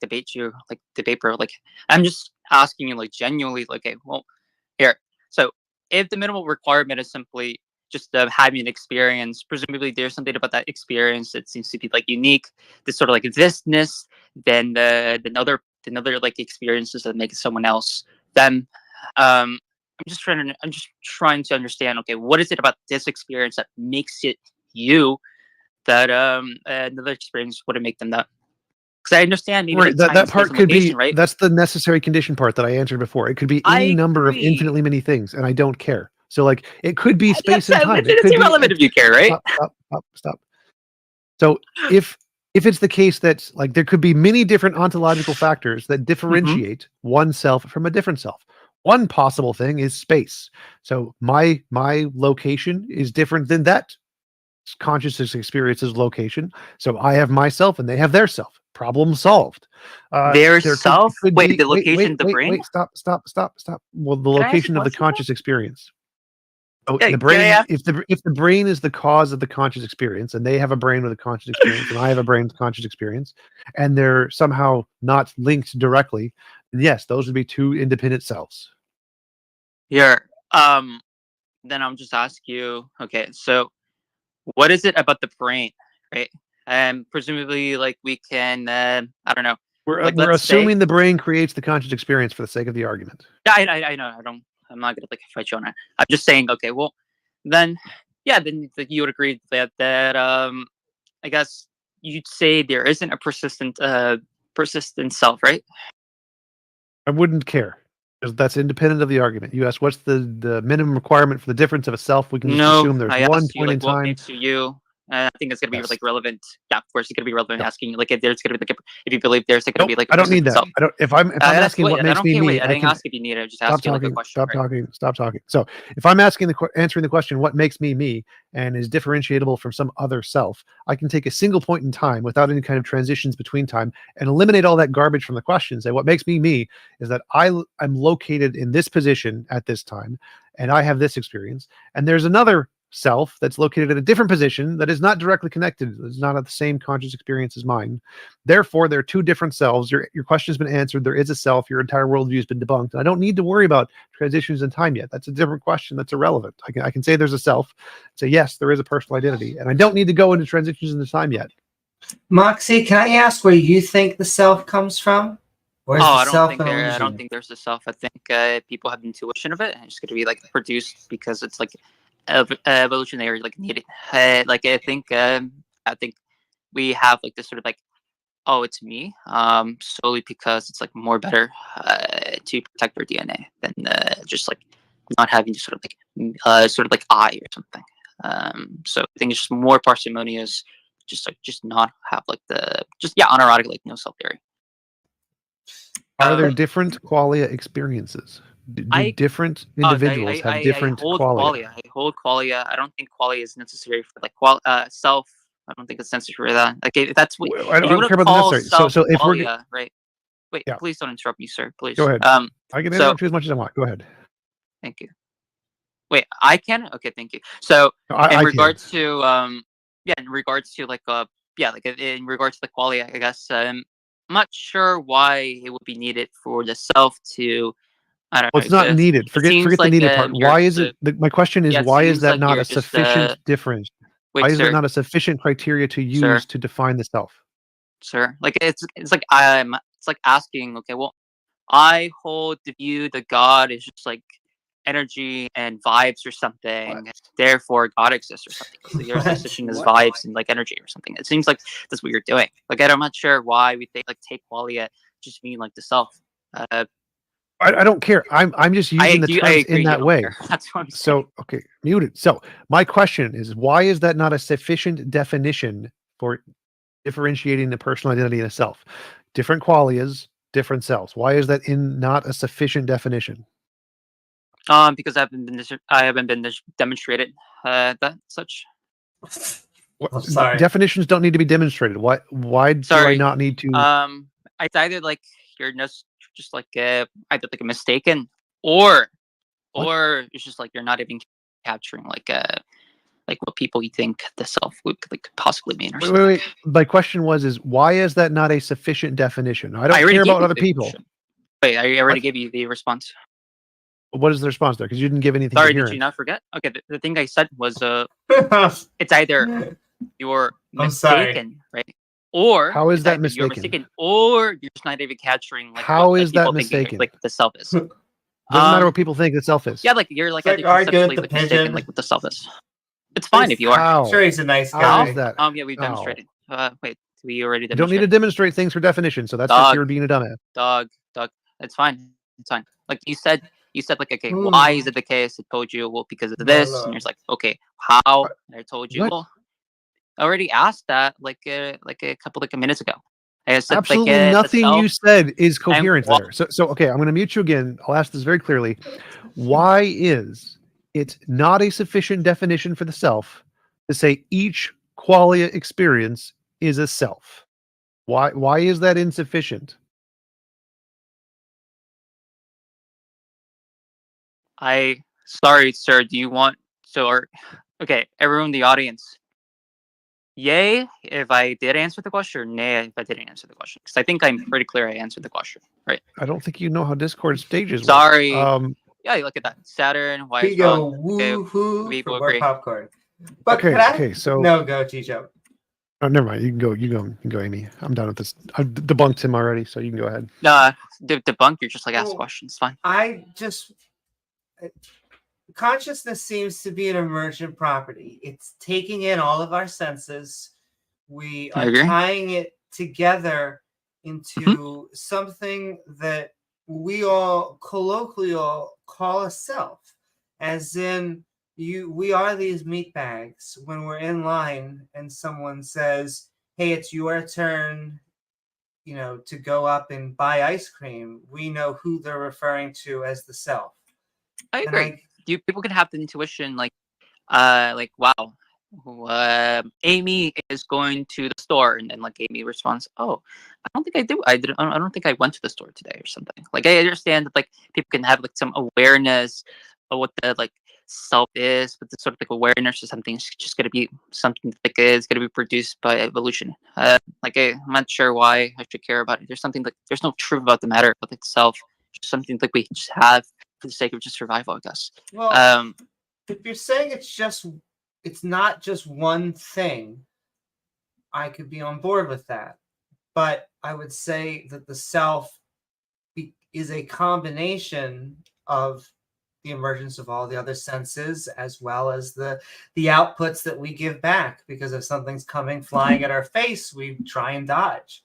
debate you, like debate bro. Like I'm just asking you like genuinely, like, okay, well, here. So if the minimal requirement is simply just having an experience, presumably there's something about that experience that seems to be like unique, this sort of like thisness, then the other like experiences that make someone else. Then I'm just trying to understand. Okay, what is it about this experience that makes it you that another experience wouldn't make them that. Because I understand maybe Right, like time, that space, part and could be location, right? that's the necessary condition part that I answered before. It could be any I number of agree. infinitely many things, and I don't care. So like it could be Yeah, space and time. It it's could be irrelevant if you care, right? Stop. So if it's the case that like there could be many different ontological factors that differentiate one self from a different self. One possible thing is space. So my location is different than that consciousness experience's location. So I have myself and they have their self. Problem solved. Their there self? could Wait, be- the location of the brain? Wait, stop. Well, the Can I ask a location of the question, though? conscious experience. So Hey, the can I brain, ask- if the brain is the cause of the conscious experience, and they have a brain with a conscious experience, and I have a brain with conscious experience, and they're somehow not linked directly, then yes, those would be two independent selves. Here, then I'll just ask you. Okay, so what is it about the brain, right? Presumably, like we can, I don't know. We're Like, we're let's say- assuming the brain creates the conscious experience for the sake of the argument. Yeah, I know. I'm not gonna like fight you on it. I'm just saying. Okay, well, then, yeah, then you would agree that I guess you'd say there isn't a persistent self, right? I wouldn't care, because that's independent of the argument. You asked what's the minimum requirement for the difference of a self. We can just assume there's I one asked you, point like, in what time. makes you. I think it's gonna be Yes. like relevant. Yeah, of course, it's gonna be relevant. Yeah. Asking like if there's gonna be like if you believe there's gonna Nope, be like a I don't need that. persistent self. I don't. If I'm asking what makes me me, I didn't ask if you need it. I just asked you like a question. right? Stop talking. So if I'm answering the question, what makes me me, and is differentiable from some other self, I can take a single point in time without any kind of transitions between time and eliminate all that garbage from the question. Say what makes me me is that I'm located in this position at this time, and I have this experience, and there's another self that's located at a different position that is not directly connected. It's not at the same conscious experience as mine. Therefore, there are two different selves. Your question's been answered. There is a self. Your entire worldview has been debunked. I don't need to worry about transitions in time yet. That's a different question. That's irrelevant. I can say there's a self. Say yes, there is a personal identity, and I don't need to go into transitions in time yet. Moxie, can I ask where you think the self comes from? Or is the I self don't illusion? think there's a self. I think people have intuition of it, and it's going to be like produced because it's like evolutionary, like needed. Like I think we have like this sort of like, oh, it's me, solely because it's like more better to protect our DNA than just like not having to sort of like I or something. So I think it's just more parsimonious, just not have like honorodic like no self theory. Are there different qualia experiences? Do different individuals have different I hold qualia? I hold qualia. I don't think qualia is necessary for like self. I don't think it's necessary for that. Like if that's what Well, I don't care about the necessary. So if we're qualia, right? Wait, Yeah. please don't interrupt me, sir. Please. Go ahead. I can interrupt you as much as I want. Go ahead. Thank you. Wait, I can? Okay, thank you. So No, I in can. regards to in regards to like in regards to the qualia, I guess I'm not sure why it would be needed for the self to I don't Well, know. it's not needed. Forget the like, needed part. you're Why is just it? My question is, yeah, it why is seems that like not you're a just, sufficient difference? wait, Why is sir. that not a sufficient criteria to use to define the self? Sir, like it's like it's like asking, okay, well, I hold the view that God is just like energy and vibes or something. Therefore, God exists or something. So your position is vibes and like energy or something. It seems like that's what you're doing. Like I'm not sure why we think like take qualia just mean like the self. I don't care. I'm just using the terms in that way. That's what I'm saying. So okay, muted. So my question is, why is that not a sufficient definition for differentiating the personal identity and a self? Different qualias, different selves. Why is that not a sufficient definition? Because I haven't been demonstrated that such. I'm sorry. Definitions don't need to be demonstrated. Why do I not need to? It's either like you're just like either like a mistaken or it's just like you're not even capturing like what people you think the self would like possibly mean or something. Wait. My question is why is that not a sufficient definition? I don't care about other people. Wait, I already gave you the response. What is the response there? Because you didn't give anything. Sorry, did you not forget? Okay, the thing I said was it's either you're mistaken, right? Or how is that you're mistaken? mistaken, or you're just not even capturing like how what, is that mistaken? Like the self is. Doesn't matter what people think the self is. Yeah, like you're like It's like arguing conceptually with the like mistaken pigeon. like what the self is. It's fine if you are. How? Sure, he's a nice How guy. is that? Yeah, we've How? demonstrated. Wait, we already You don't need to demonstrated. demonstrate things for definition, so that's just Dog. you're being a dumbass. Dog. It's fine. It's fine. Like you said, like, okay, Hmm. why is it the case? I told you, well, because of No, this. no. And you're like, okay, how? And I told you, What? well, I already asked that like a couple of minutes ago. I said, Absolutely like, nothing the you said is coherent well- there. So okay, I'm going to mute you again. I'll ask this very clearly. Why is it not a sufficient definition for the self to say each qualia experience is a self? Why is that insufficient? Sorry, sir. Do you want okay, everyone in the audience. Yay if I did answer the question, or nay if I didn't answer the question. Because I think I'm pretty clear I answered the question, right? I don't think you know how Discord stages work. Sorry. Yeah, you look at that. Saturn, why We is go wrong? woo-hoo people for more agree. popcorn. But Okay, can I? okay, so- No, go, Chicho. Oh, never mind. You can go, Amy. I'm done with this. I debunked him already, so you can go ahead. Debunk, you're just like ask Well, questions. Fine. Consciousness seems to be an emergent property. It's taking in all of our senses. We I are agree. tying it together into something that we all colloquially call a self, as in we are these meat bags. When we're in line and someone says, hey, it's your turn, to go up and buy ice cream, we know who they're referring to as the self. I And agree. People can have the intuition, like wow, Amy is going to the store, and then like Amy responds, "Oh, I don't think I do. I don't think I went to the store today," or something. Like I understand that like people can have like some awareness of what the like self is, but the sort of like awareness or something is just gonna be something like is gonna be produced by evolution. Like I'm not sure why I should care about it. There's something like there's no truth about the matter of itself. Just something like we just have for the sake of just survival, I guess. Well, if you're saying it's not just one thing, I could be on board with that. But I would say that the self is a combination of the emergence of all the other senses, as well as the outputs that we give back. Because if something's coming flying at our face, we try and dodge.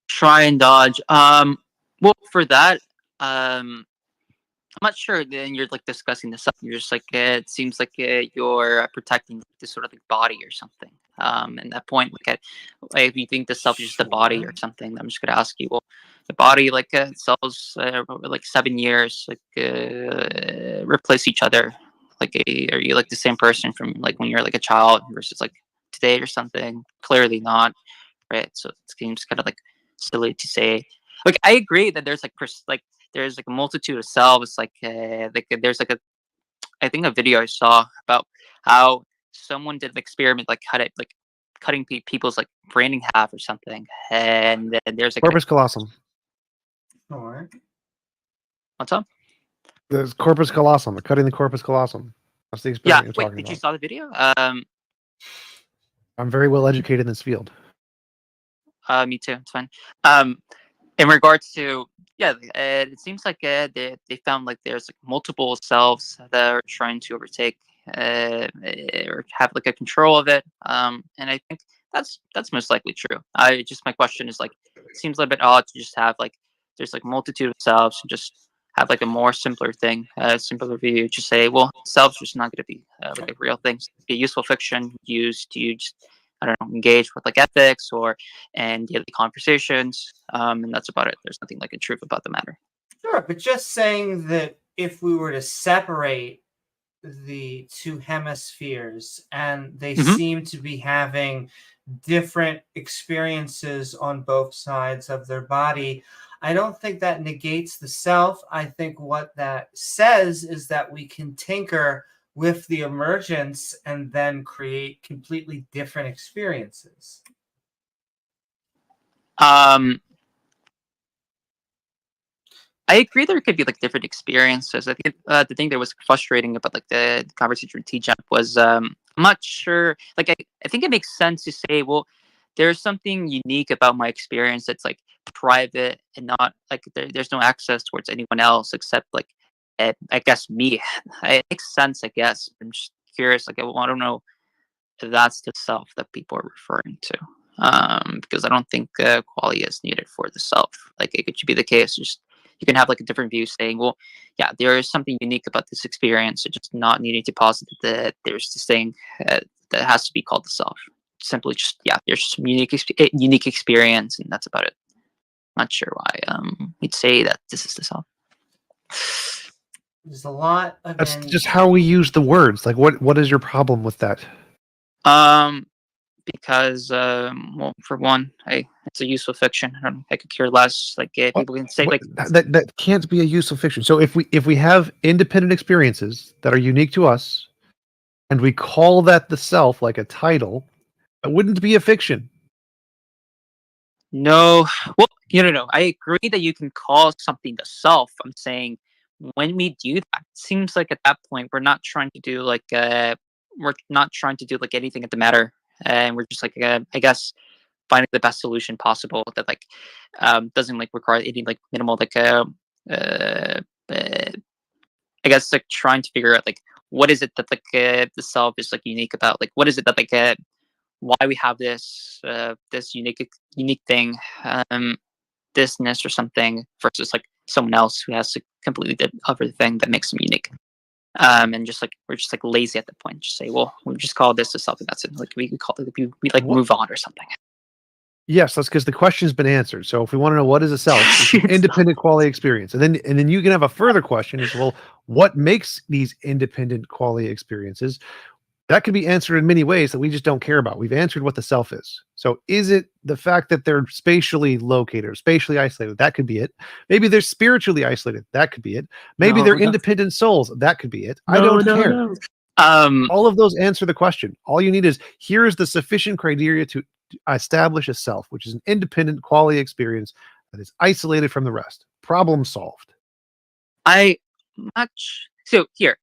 Try and dodge. Well, for that, I'm not sure. Then you're like discussing this stuff. You're just like it seems like you're protecting this sort of like body or something. And that point, like if you think the self is just a body or something, I'm just gonna ask you. Well, the body like cells over like 7 years like replace each other. Like are you like the same person from like when you're like a child versus like today or something? Clearly not, right? So it seems kind of like silly to say. Like I agree that there's like there's like a multitude of selves. Like there's like I think a video I saw about how someone did an experiment like cutting people's like brain in half or something, and then there's like Corpus callosum. Sure. what's up? There's corpus callosum. They're cutting the corpus callosum. That's the Yeah, experiment you're wait, talking did about. you saw the video? I'm very well educated in this field. Me too. It's fine. In regards to it seems like they found like there's like multiple selves that are trying to overtake or have like a control of it. And I think that's most likely true. My question is like it seems a little bit odd to just have like there's like multitude of selves and just have like a more simpler thing, simpler view. Just say, well, selves just not going to be like a real thing. Be useful fiction used to just I don't know engage with like ethics or and daily conversations, and that's about it. There's nothing like a truth about the matter. Sure, but just saying that if we were to separate the two hemispheres and they seem to be having different experiences on both sides of their body, I don't think that negates the self. I think what that says is that we can tinker with the emergence and then create completely different experiences. I agree there could be like different experiences. I think the thing that was frustrating about like the conversation with T-Jump was I'm not sure. Like I think it makes sense to say, well, there's something unique about my experience that's like private and not like there's no access towards anyone else except like I guess me. It makes sense, I guess. I'm just curious. Like, I don't know if that's the self that people are referring to. Because I don't think qualia is needed for the self. Like, it should be the case. Just you can have like a different view, saying, well, yeah, there is something unique about this experience. It's just not needing to posit that there's this thing that has to be called the self. Simply, just there's some unique experience, and that's about it. Not sure why we'd say that this is the self. There's a lot. That's Again, just how we use the words. Like, what is your problem with that? Because well, for one, it's a useful fiction. I could care less. Like, people can say like that can't be a useful fiction. So if we have independent experiences that are unique to us, and we call that the self, like a title, it wouldn't be a fiction. no. Well, no. I agree that you can call something the self. I'm saying when we do that, it seems like at that point we're not trying to do like anything at the matter, and we're just like I guess finding the best solution possible that like doesn't like require any like minimal like I guess like trying to figure out like what is it that like the self is like unique about, like what is it that like why we have this this unique thing, thisness or something versus like someone else who has a completely other thing that makes them unique. And just like we're just like lazy at the point. Just say, well, we just call this a self, and that's it. Like we call it, we like move on or something. Yes, that's because the question's been answered. So if we want to know what is a self, it's an independent quality experience, and then you can have a further question is, well, what makes these independent quality experiences? That could be answered in many ways that we just don't care about. We've answered what the self is. So is it the fact that they're spatially located or spatially isolated? That could be it. Maybe they're spiritually isolated. That could be it. Maybe they're independent souls. That could be it. I don't care. All of those answer the question. All you need is, here is the sufficient criteria to establish a self, which is an independent quality experience that is isolated from the rest. Problem solved. So here.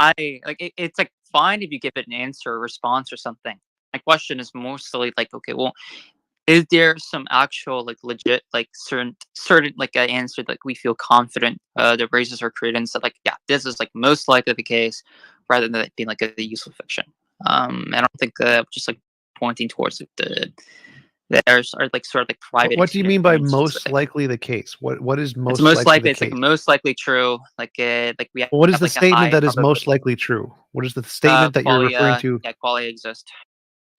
I like it's like fine if you give it an answer or response or something. My question is mostly like, okay, well, is there some actual like legit like certain like an answer that we feel confident that raises our credence that like, yeah, this is like most likely the case, rather than it being like a useful fiction. I don't think just like pointing towards like there's are like sort of like private. What do you mean by most experiences, likely the case? What is most it's most likely the it's case? like most likely true. Like we have, What is the like, a statement high that is most probability. likely true? What is the statement that you're referring to? Yeah, quality exists.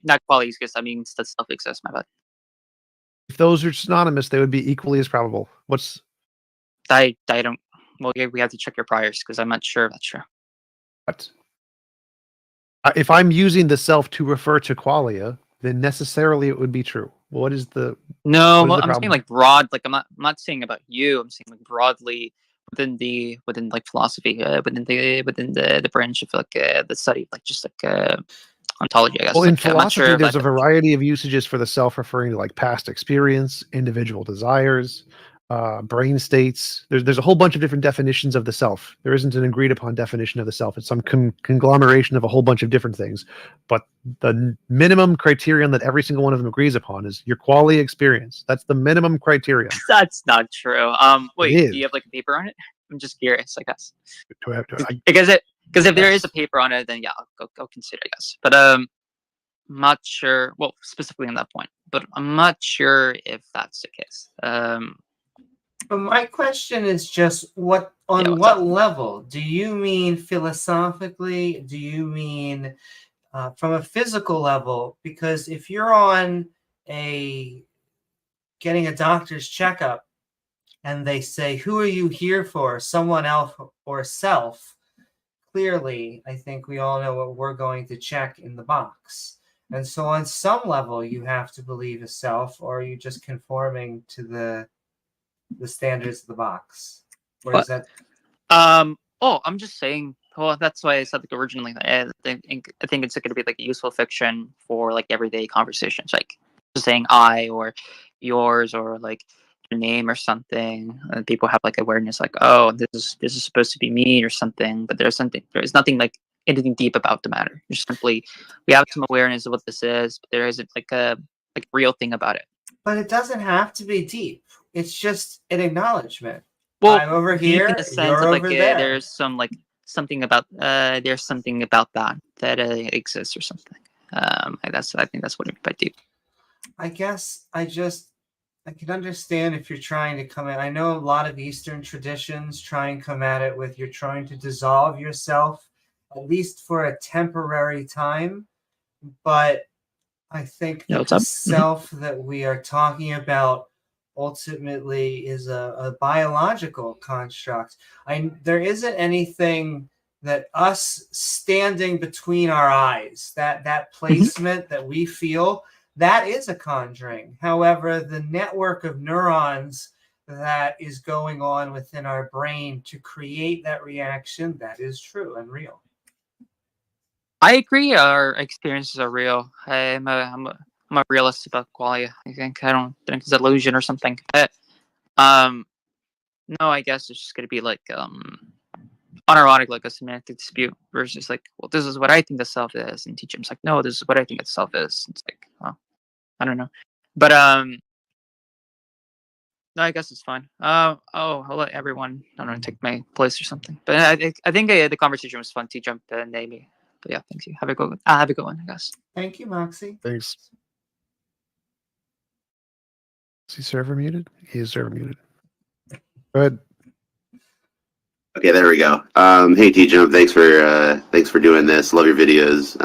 Not quality exists. I mean, that self exists. My bad. If those are synonymous, they would be equally as probable. I don't. Well, yeah, we have to check your priors because I'm not sure if that's true. What? If I'm using the self to refer to qualia, then necessarily it would be true. What is the No? what is the I'm problem? saying like broad. Like I'm not saying about you. I'm saying like broadly within like philosophy, within the branch of like the study, like just like ontology, I guess. Well, in like, I'm not philosophy, sure there's a that- variety of usages for the self, referring to like past experience, individual desires, brain states. There's a whole bunch of different definitions of the self. There isn't an agreed upon definition of the self. It's some conglomeration of a whole bunch of different things. But the minimum criterion that every single one of them agrees upon is your quality experience. That's the minimum criterion. That's not true. Wait, is. do you have like a paper on it? I'm just curious, I guess. Do I have to- I- Because if there is Yes. a paper on it, then yeah, I'll go consider, I guess. But I'm not sure. Well, specifically on that point, but I'm not sure if that's the case. but my question is just what what's what up? level? Do you mean philosophically? Do you mean from a physical level? Because if you're on getting a doctor's checkup and they say, who are you here for? Someone else or self? Clearly, I think we all know what we're going to check in the box. And so on some level, you have to believe a self, or are you just conforming to the standards of the box? Or is that... I'm just saying. Well, that's why I said like originally. I think it's going to be like a useful fiction for like everyday conversations, like just saying I or yours or like your name or something. And people have like awareness, like, oh, this is supposed to be me or something. But there's nothing like anything deep about the matter. Just simply we have some awareness of what this is, but there isn't like a real thing about it. But it doesn't have to be deep. It's just an acknowledgement. Well, I'm over deep here. in the sense You're of like over there. there's some like something about there's something about that exists or something. I think that's what it means by deep. I guess I can understand if you're trying to come at. I know a lot of Eastern traditions try and come at it with you're trying to dissolve yourself, at least for a temporary time. But I think Yeah, that what's the up? self that we are talking about ultimately is a biological construct. There isn't anything that us standing between our eyes, that placement that we feel, that is a conjuring. However, the network of neurons that is going on within our brain to create that reaction, that is true and real. I agree. Our experiences are real. I'm a realist about qualia. I don't think it's an illusion or something. But no, I guess it's just gonna be like unironic, like a semantic dispute versus like, well, this is what I think the self is, and teacher's like, no, this is what I think the self is. It's like, well, I don't know, but no, I guess it's fine. I'll let everyone, I don't know, take my place or something. But I think the conversation was fun to jump in, maybe. But yeah, thank you. Have a good one. Have a good one, I guess. Thank you, Moxie. Thanks. Is he server muted? He is server muted. Go ahead. Okay, there we go. Hey, T-Jump, thanks for doing this. Love your videos.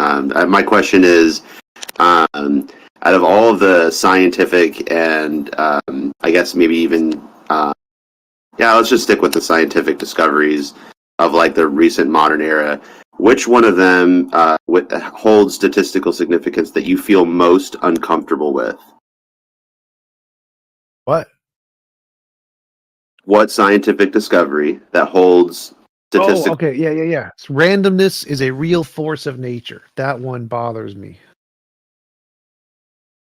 My question is, out of all of the scientific and I guess maybe even let's just stick with the scientific discoveries of like the recent modern era. Which one of them holds statistical significance that you feel most uncomfortable with? What? What scientific discovery that holds statistical? Oh, okay. Yeah. Randomness is a real force of nature. That one bothers me.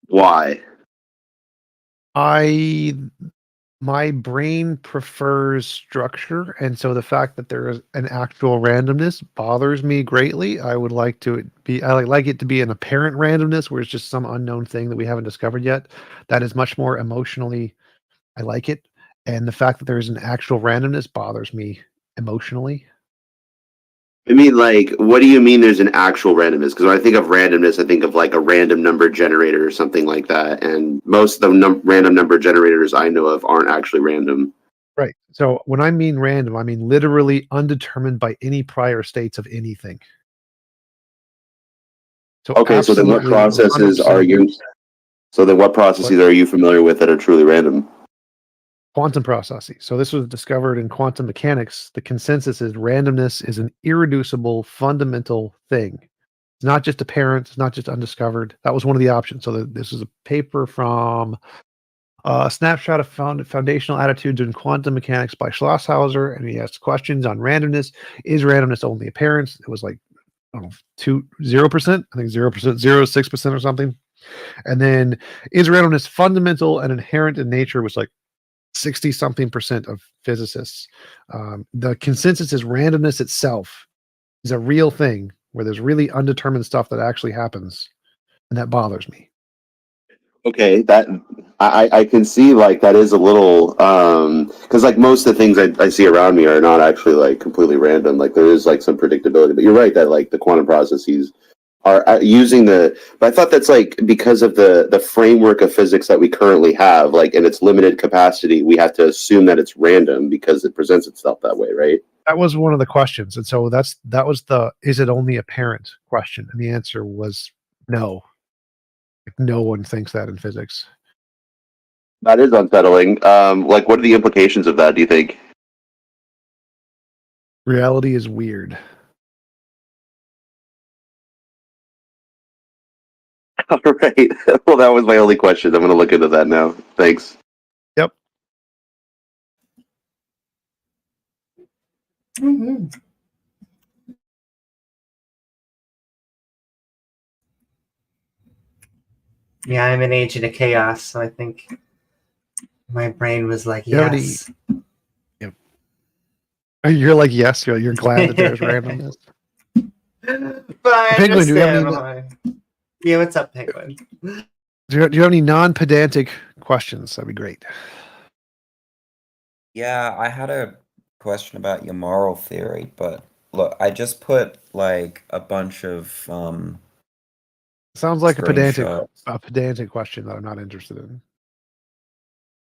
Why? My brain prefers structure, and so the fact that there is an actual randomness bothers me greatly. I would like like it to be an apparent randomness where it's just some unknown thing that we haven't discovered yet. That is much more emotionally, I like it. And the fact that there is an actual randomness bothers me emotionally. I mean, like, what do you mean there's an actual randomness? Because when I think of randomness, I think of like a random number generator or something like that. And most of the random number generators I know of aren't actually random. Right. So when I mean random, I mean literally undetermined by any prior states of anything. So Okay, so then what absolutely processes 100% are you? So then what processes are you familiar with that are truly random? quantum processes. So this was discovered in quantum mechanics. The consensus is randomness is an irreducible, fundamental thing. It's not just apparent. It's not just undiscovered. That was one of the options. So this is a paper from a snapshot of foundational attitudes in quantum mechanics by Schlosshauser, and he asked questions on randomness. Is randomness only apparent? It was like, I don't know, 0%. I think 0%, 0.6% or something. And then is randomness fundamental and inherent in nature? Was like 60-something% of physicists. The consensus is randomness itself is a real thing where there's really undetermined stuff that actually happens, and that bothers me. Okay, that I can see like that is a little because like most of the things I see around me are not actually like completely random. Like there is like some predictability, but you're right that like the quantum processes are using but I thought that's like because of the framework of physics that we currently have, like in its limited capacity, we have to assume that it's random because it presents itself that way, right? That was one of the questions, and so that was the is it only apparent question, and the answer was no. Like, no one thinks that in physics. That is unsettling. Like what are the implications of that, do you think? Reality is weird. All right. Well, that was my only question. I'm going to look into that now. Thanks. Yep. Mm-hmm. Yeah, I'm an agent of chaos, so I think my brain was like, yes. Yep. You're like, yes, you're glad that there's randomness. But I Penguin, do you have understand. Yeah, what's up, Penguin? Do you have any non-pedantic questions? That'd be great. Yeah, I had a question about your moral theory, but look, I just put like a bunch of Sounds like screenshots. a pedantic question that I'm not interested in.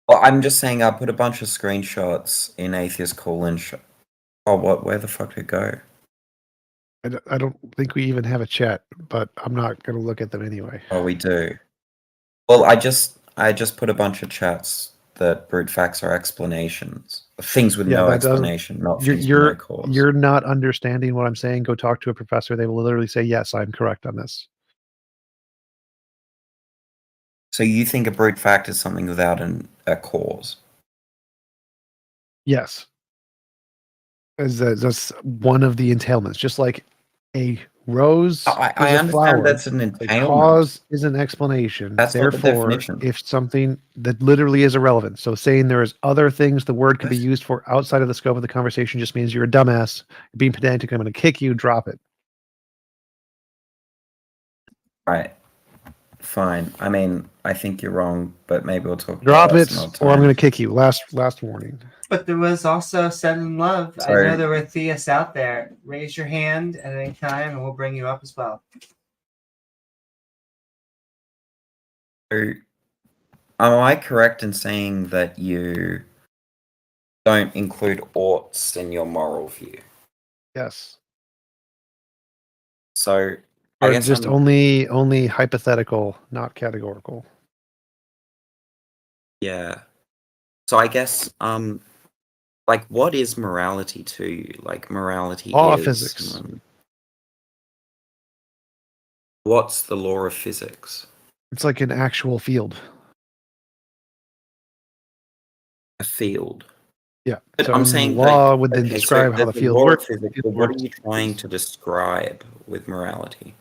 Well, I'm just saying I put a bunch of screenshots in Atheist Colon. Oh, what? Where the fuck did it go? I don't think we even have a chat, but I'm not going to look at them anyway. Oh, we do. Well, I just put a bunch of chats that brute facts are explanations. Things with Yeah, no that doesn't- explanation, not You're things with no cause. you're not understanding what I'm saying. Go talk to a professor. They will literally say, yes, I'm correct on this. So you think a brute fact is something without a cause? Yes. That's one of the entailments. Just like a rose I is a understand flower. that's an A entailment. cause is an explanation. That's not the Therefore, definition. if something that literally is irrelevant, so saying there is other things the word could be used for outside of the scope of the conversation just means you're a dumbass. You're being pedantic. I'm going to kick you. Drop it. Right. Fine. I mean, I think you're wrong, but maybe we'll talk Drop about it, this another or I'm time. going to kick you. Last warning. But there was also Send in Love. I Sorry. know there were theists out there. Raise your hand at any time and we'll bring you up as well. So, am I correct in saying that you don't include oughts in your moral view? Yes. So, I Or guess just I'm- only hypothetical, not categorical. Yeah. So I guess like what is morality to you? Like morality Law of is physics. What's the law of physics? It's like an actual field. A field. Yeah. But So I'm the saying law like, would then okay, describe so how the there's field law of works. physics, but what are you trying to describe with morality?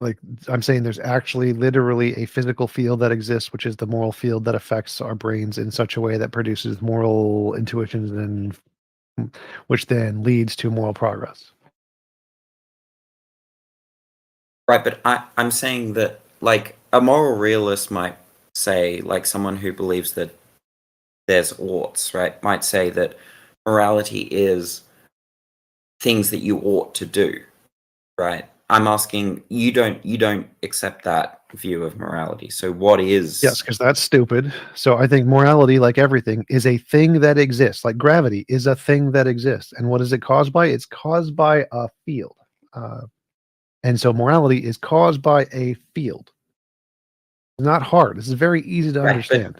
Like I'm saying, there's actually literally a physical field that exists, which is the moral field that affects our brains in such a way that produces moral intuitions, and which then leads to moral progress. Right, but I'm saying that like a moral realist might say, like someone who believes that there's oughts, right, might say that morality is things that you ought to do, right? I'm asking you don't accept that view of morality. So what is Yes, because that's stupid. So I think morality, like everything, is a thing that exists. Like gravity is a thing that exists. And what is it caused by? It's caused by a field. And so morality is caused by a field. It's not hard. This is very easy to Right, but understand.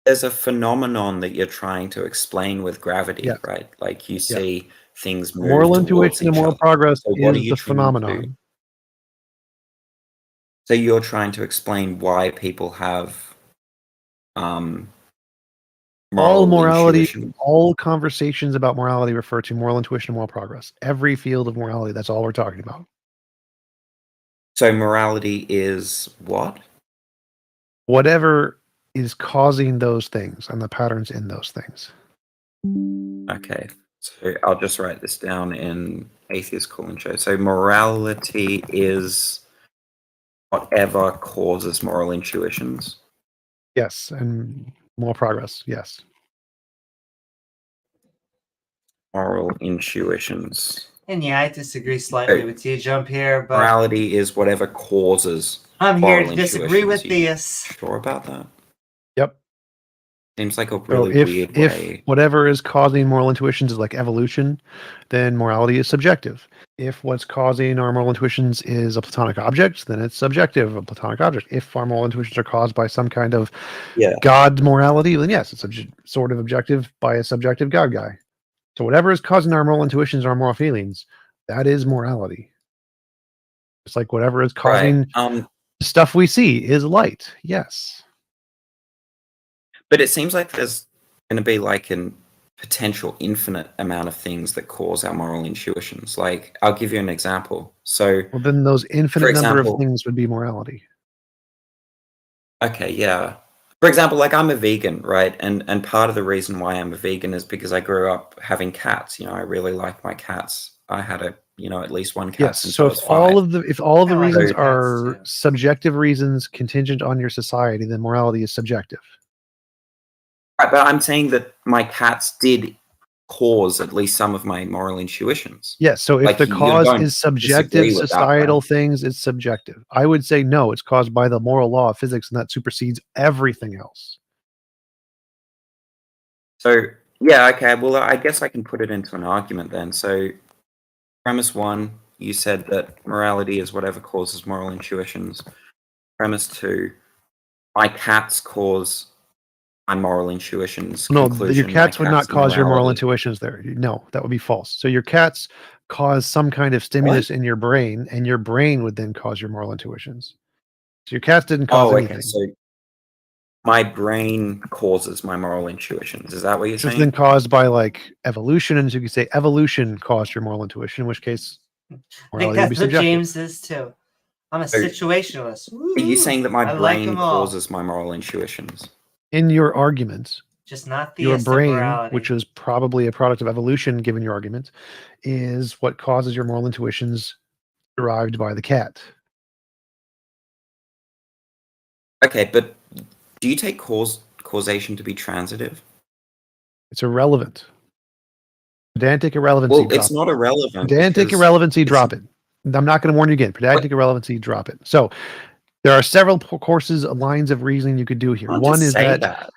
there's a phenomenon that you're trying to explain with gravity, Yes. right? Like you Yeah. see things move Moral towards intuition and each moral other. progress So what are is you the trying phenomenon. to? So you're trying to explain why people have All moral morality, intuition. all conversations about morality refer to moral intuition and moral progress. Every field of morality, that's all we're talking about. So morality is what? Whatever is causing those things and the patterns in those things. Okay, so I'll just write this down in Atheist Call and Show. So morality is whatever causes moral intuitions. Yes, and moral progress. Yes. Moral intuitions. And yeah, I disagree slightly with T-Jump here, but Morality is whatever causes. I'm here moral to disagree with intuitions. You theists. sure about that? Yep. Seems like a So really weird if way. whatever is causing moral intuitions is like evolution, then morality is subjective. If what's causing our moral intuitions is a platonic object, then it's subjective, a platonic object. If our moral intuitions are caused by some kind of God morality, then yes, it's sort of objective by a subjective God guy. So whatever is causing our moral intuitions or our moral feelings, that is morality. It's like whatever is causing stuff we see is light. Yes. But it seems like there's going to be like an potential infinite amount of things that cause our moral intuitions. Like, I'll give you an example. So, well, then those infinite number example, of things would be morality. Okay, yeah. For example, like I'm a vegan, right? And part of the reason why I'm a vegan is because I grew up having cats. You know, I really like my cats. I had at least one cat Yes. since So I if was 5. all of the I like reasons cats, are too. subjective reasons contingent on your society, then morality is subjective. Right, but I'm saying that my cats did cause at least some of my moral intuitions. Yes, so if Like, the you cause don't is subjective disagree with that, societal right? things, it's subjective. I would say no, it's caused by the moral law of physics, and that supersedes everything else. So, yeah, okay, well, I guess I can put it into an argument then. So, premise 1, you said that morality is whatever causes moral intuitions. Premise 2, my cats cause my moral intuitions. No, your Conclusion, cats my would not cats' cause your moral morality. intuitions there. No, that would be false. So your cats cause some kind of stimulus in your brain, and your brain would then cause your moral intuitions. So your cats didn't cause Oh, okay, anything. so my brain causes my moral intuitions. Is that what you're It's saying? then caused by like evolution, and so you could say evolution caused your moral intuition, in which case I think morality would be that's what subjective. James is too. I'm a So, situationalist. Are you Woo! saying that my I like brain 'em all. causes my moral intuitions? In your arguments, Just not your theistic brain, morality. which is probably a product of evolution, given your argument, is what causes your moral intuitions derived by the cat. Okay, but do you take causation to be transitive? It's irrelevant. Pedantic irrelevancy. Well, drop it's it. not irrelevant. Pedantic because irrelevancy, it's- drop it. I'm not going to warn you again. Pedantic irrelevancy, drop it. So there are several courses, lines of reasoning you could do here. I'll One just is say that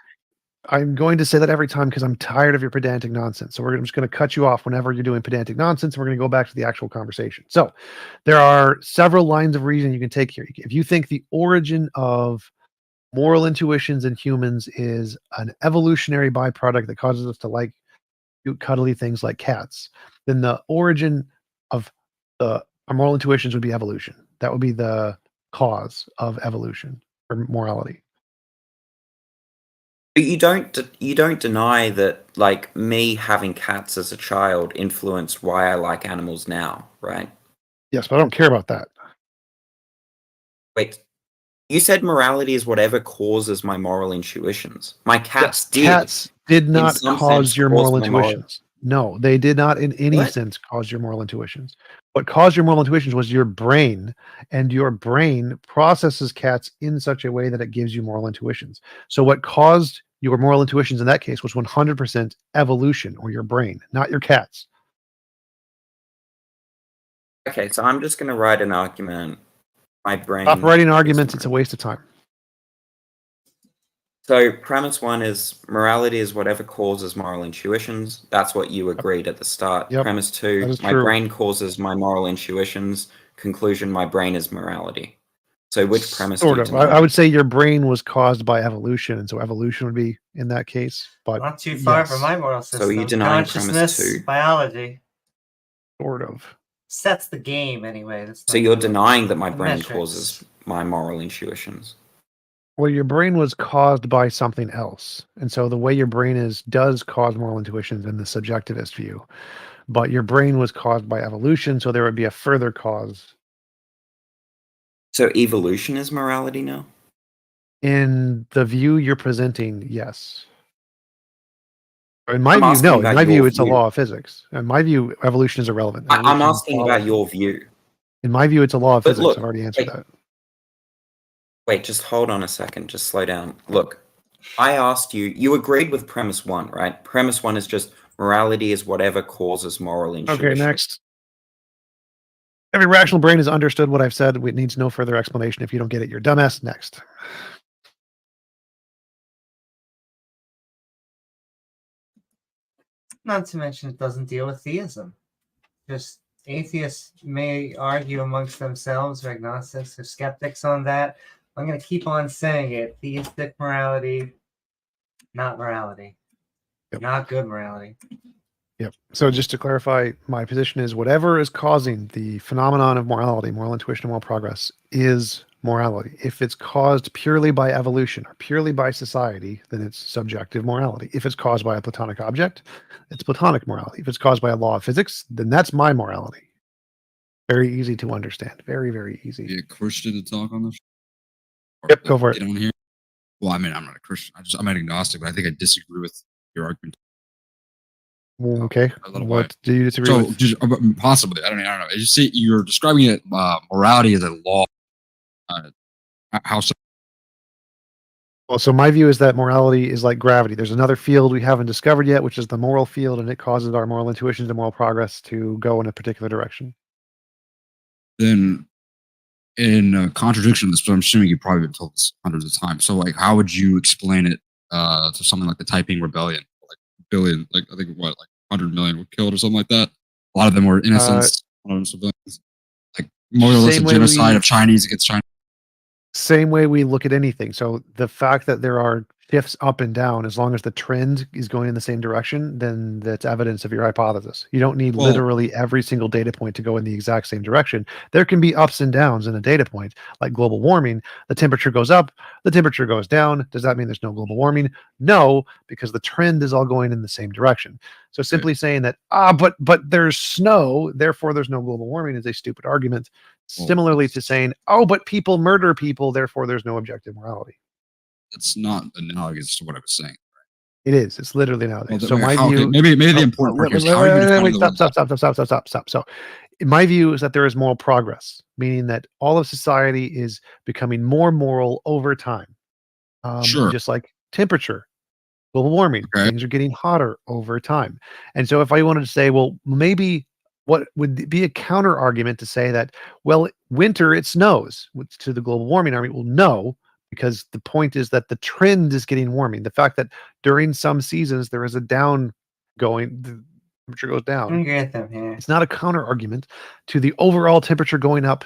I'm going to say that every time because I'm tired of your pedantic nonsense. So I'm just going to cut you off whenever you're doing pedantic nonsense. We're going to go back to the actual conversation. So there are several lines of reasoning you can take here. If you think the origin of moral intuitions in humans is an evolutionary byproduct that causes us to like cuddly things like cats, then the origin of our moral intuitions would be evolution. That would be the cause of evolution or morality. But you don't deny that, like, me having cats as a child influenced why I like animals now, right? Yes, but I don't care about that. Wait, you said morality is whatever causes my moral intuitions. My cats did. Cats did not some cause sense, your cause moral my moral- intuitions. No, they did not in any What? sense cause your moral intuitions. What caused your moral intuitions was your brain, and your brain processes cats in such a way that it gives you moral intuitions. So what caused your moral intuitions in that case was 100% evolution, or your brain, not your cats. Okay, so I'm just gonna write an argument. My brain. Stop writing arguments. It's a waste of time. So premise 1 is morality is whatever causes moral intuitions. That's what you agreed at the start. Yep, Premise that 2, is my true. brain causes my moral intuitions. Conclusion, my brain is morality. So which premise Sort do of. you I deny? would say your brain was caused by evolution, and so evolution would be in that case. But Not too far yes, from my moral system. So are you denying premise Consciousness, 2? biology sort of. sets the game anyway. That's So not you're true. denying that my The brain metrics. causes my moral intuitions. Well, your brain was caused by something else, and so the way your brain is does cause moral intuitions in the subjectivist view. But your brain was caused by evolution, so there would be a further cause. So evolution is morality now? In the view you're presenting, yes. In my I'm view, asking no. In about my view, your it's a view. law of physics. In my view, evolution is irrelevant. I'm Evolution asking about follows- your view. In my view, it's a law of But physics. look, I've already answered wait. that. Wait, just hold on a second. Just slow down. Look, I asked you, you agreed with premise 1, right? Premise 1 is just morality is whatever causes moral intuition. Okay, next. Every rational brain has understood what I've said. It needs no further explanation. If you don't get it, you're dumbass. Next. Not to mention it doesn't deal with theism. Just atheists may argue amongst themselves, or agnostics, or skeptics on that. I'm going to keep on saying it. Theistic morality, not morality. Yep. Not good morality. Yep. So just to clarify, my position is whatever is causing the phenomenon of morality, moral intuition, and moral progress is morality. If it's caused purely by evolution or purely by society, then it's subjective morality. If it's caused by a platonic object, it's platonic morality. If it's caused by a law of physics, then that's my morality. Very easy to understand. Very, very easy. Be a Christian to talk on this? Yep, go for it. Get on here. Well, I mean, I'm not a Christian. I'm an agnostic, but I think I disagree with your argument. Okay. A little What bit. do you disagree So, with? just possibly, I don't know. I just say you're describing it morality as a law. How so? Well, so my view is that morality is like gravity. There's another field we haven't discovered yet, which is the moral field, and it causes our moral intuitions and moral progress to go in a particular direction. Then, in contradiction of this, but I'm assuming you've probably been told this hundreds of times. So, like, how would you explain it to something like the Taiping Rebellion? Like, billion, like, I think, what, like 100 million were killed or something like that? A lot of them were innocents, a lot of them civilians. Like, more or less a genocide of Chinese against China. Same way we look at anything. So the fact that there are shifts up and down, as long as the trend is going in the same direction, then that's evidence of your hypothesis. You don't need literally every single data point to go in the exact same direction. There can be ups and downs in a data point, like global warming. The temperature goes up, the temperature goes down. Does that mean there's no global warming? No, because the trend is all going in the same direction. So simply saying that, but there's snow, therefore there's no global warming is a stupid argument. Similarly to saying, but people murder people, therefore there's no objective morality. It's not analogous to what I was saying. It is. It's literally analogous. Well, so my okay, view, maybe the important part here is how are you defining the stop. So my view is that there is moral progress, meaning that all of society is becoming more moral over time. Sure. Just like temperature, global warming, things are getting hotter over time. And so if I wanted to say, well, maybe what would be a counter argument to say that, well, winter, it snows to the global warming argument? Well, no, because the point is that the trend is getting warming. The fact that during some seasons there is a down going, the temperature goes down. It's not a counter argument to the overall temperature going up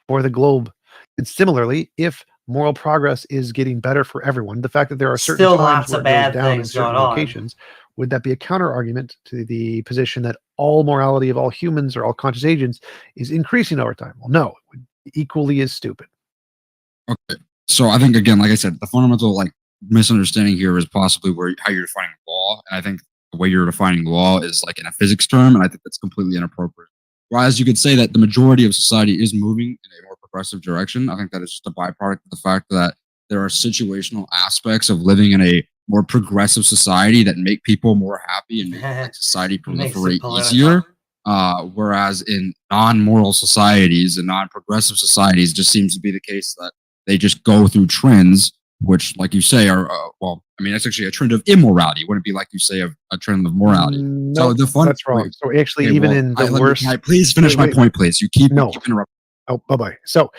for the globe. And similarly, if moral progress is getting better for everyone, the fact that there are certain Still times lots where of it goes bad down in things certain going on. locations, would that be a counter argument to the position that all morality of all humans or all conscious agents is increasing over time? Well, no, it would be equally as stupid. Okay. So I think, again, like I said, the fundamental misunderstanding here is possibly how you're defining law. And I think the way you're defining law is like in a physics term, and I think that's completely inappropriate. Whereas you could say that the majority of society is moving in a more progressive direction. I think that is just a byproduct of the fact that there are situational aspects of living in a more progressive society that make people more happy and make society proliferate easier. Whereas in non-moral societies and non-progressive societies, it just seems to be the case that they just go through trends, which, like you say, are that's actually a trend of immorality. Wouldn't it be like you say a trend of morality? No, that's wrong. So actually, in the worst, please finish my point, please. You keep interrupting. Oh, bye-bye. So,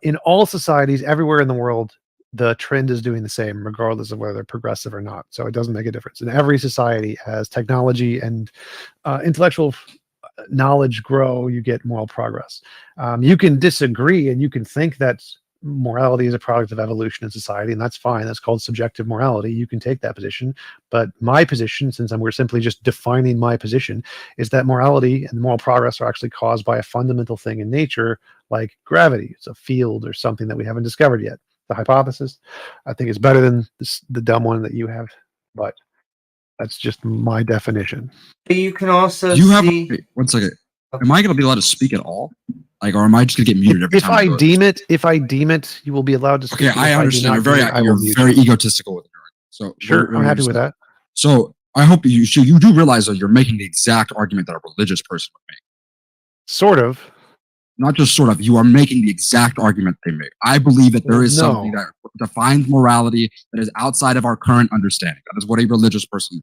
in all societies, everywhere in the world, the trend is doing the same, regardless of whether they're progressive or not. So it doesn't make a difference. In every society, as technology and intellectual knowledge grow, you get moral progress. You can disagree, and you can think that morality is a product of evolution in society, and that's fine. That's called subjective morality. You can take that position. But my position, since we're simply just defining my position, is that morality and moral progress are actually caused by a fundamental thing in nature, like gravity. It's a field or something that we haven't discovered yet. The hypothesis, I think, is better than the dumb one that you have, but that's just my definition. You can also wait, 1 second. Am I going to be allowed to speak at all? Or am I just going to get muted every time? If I deem it, you will be allowed to speak. Okay, I understand. You're very egotistical with it. So sure, I'm happy with that. So I hope you do realize that you're making the exact argument that a religious person would make. Sort of. Not just sort of. You are making the exact argument they make. I believe that there is something that defines morality that is outside of our current understanding. That is what a religious person.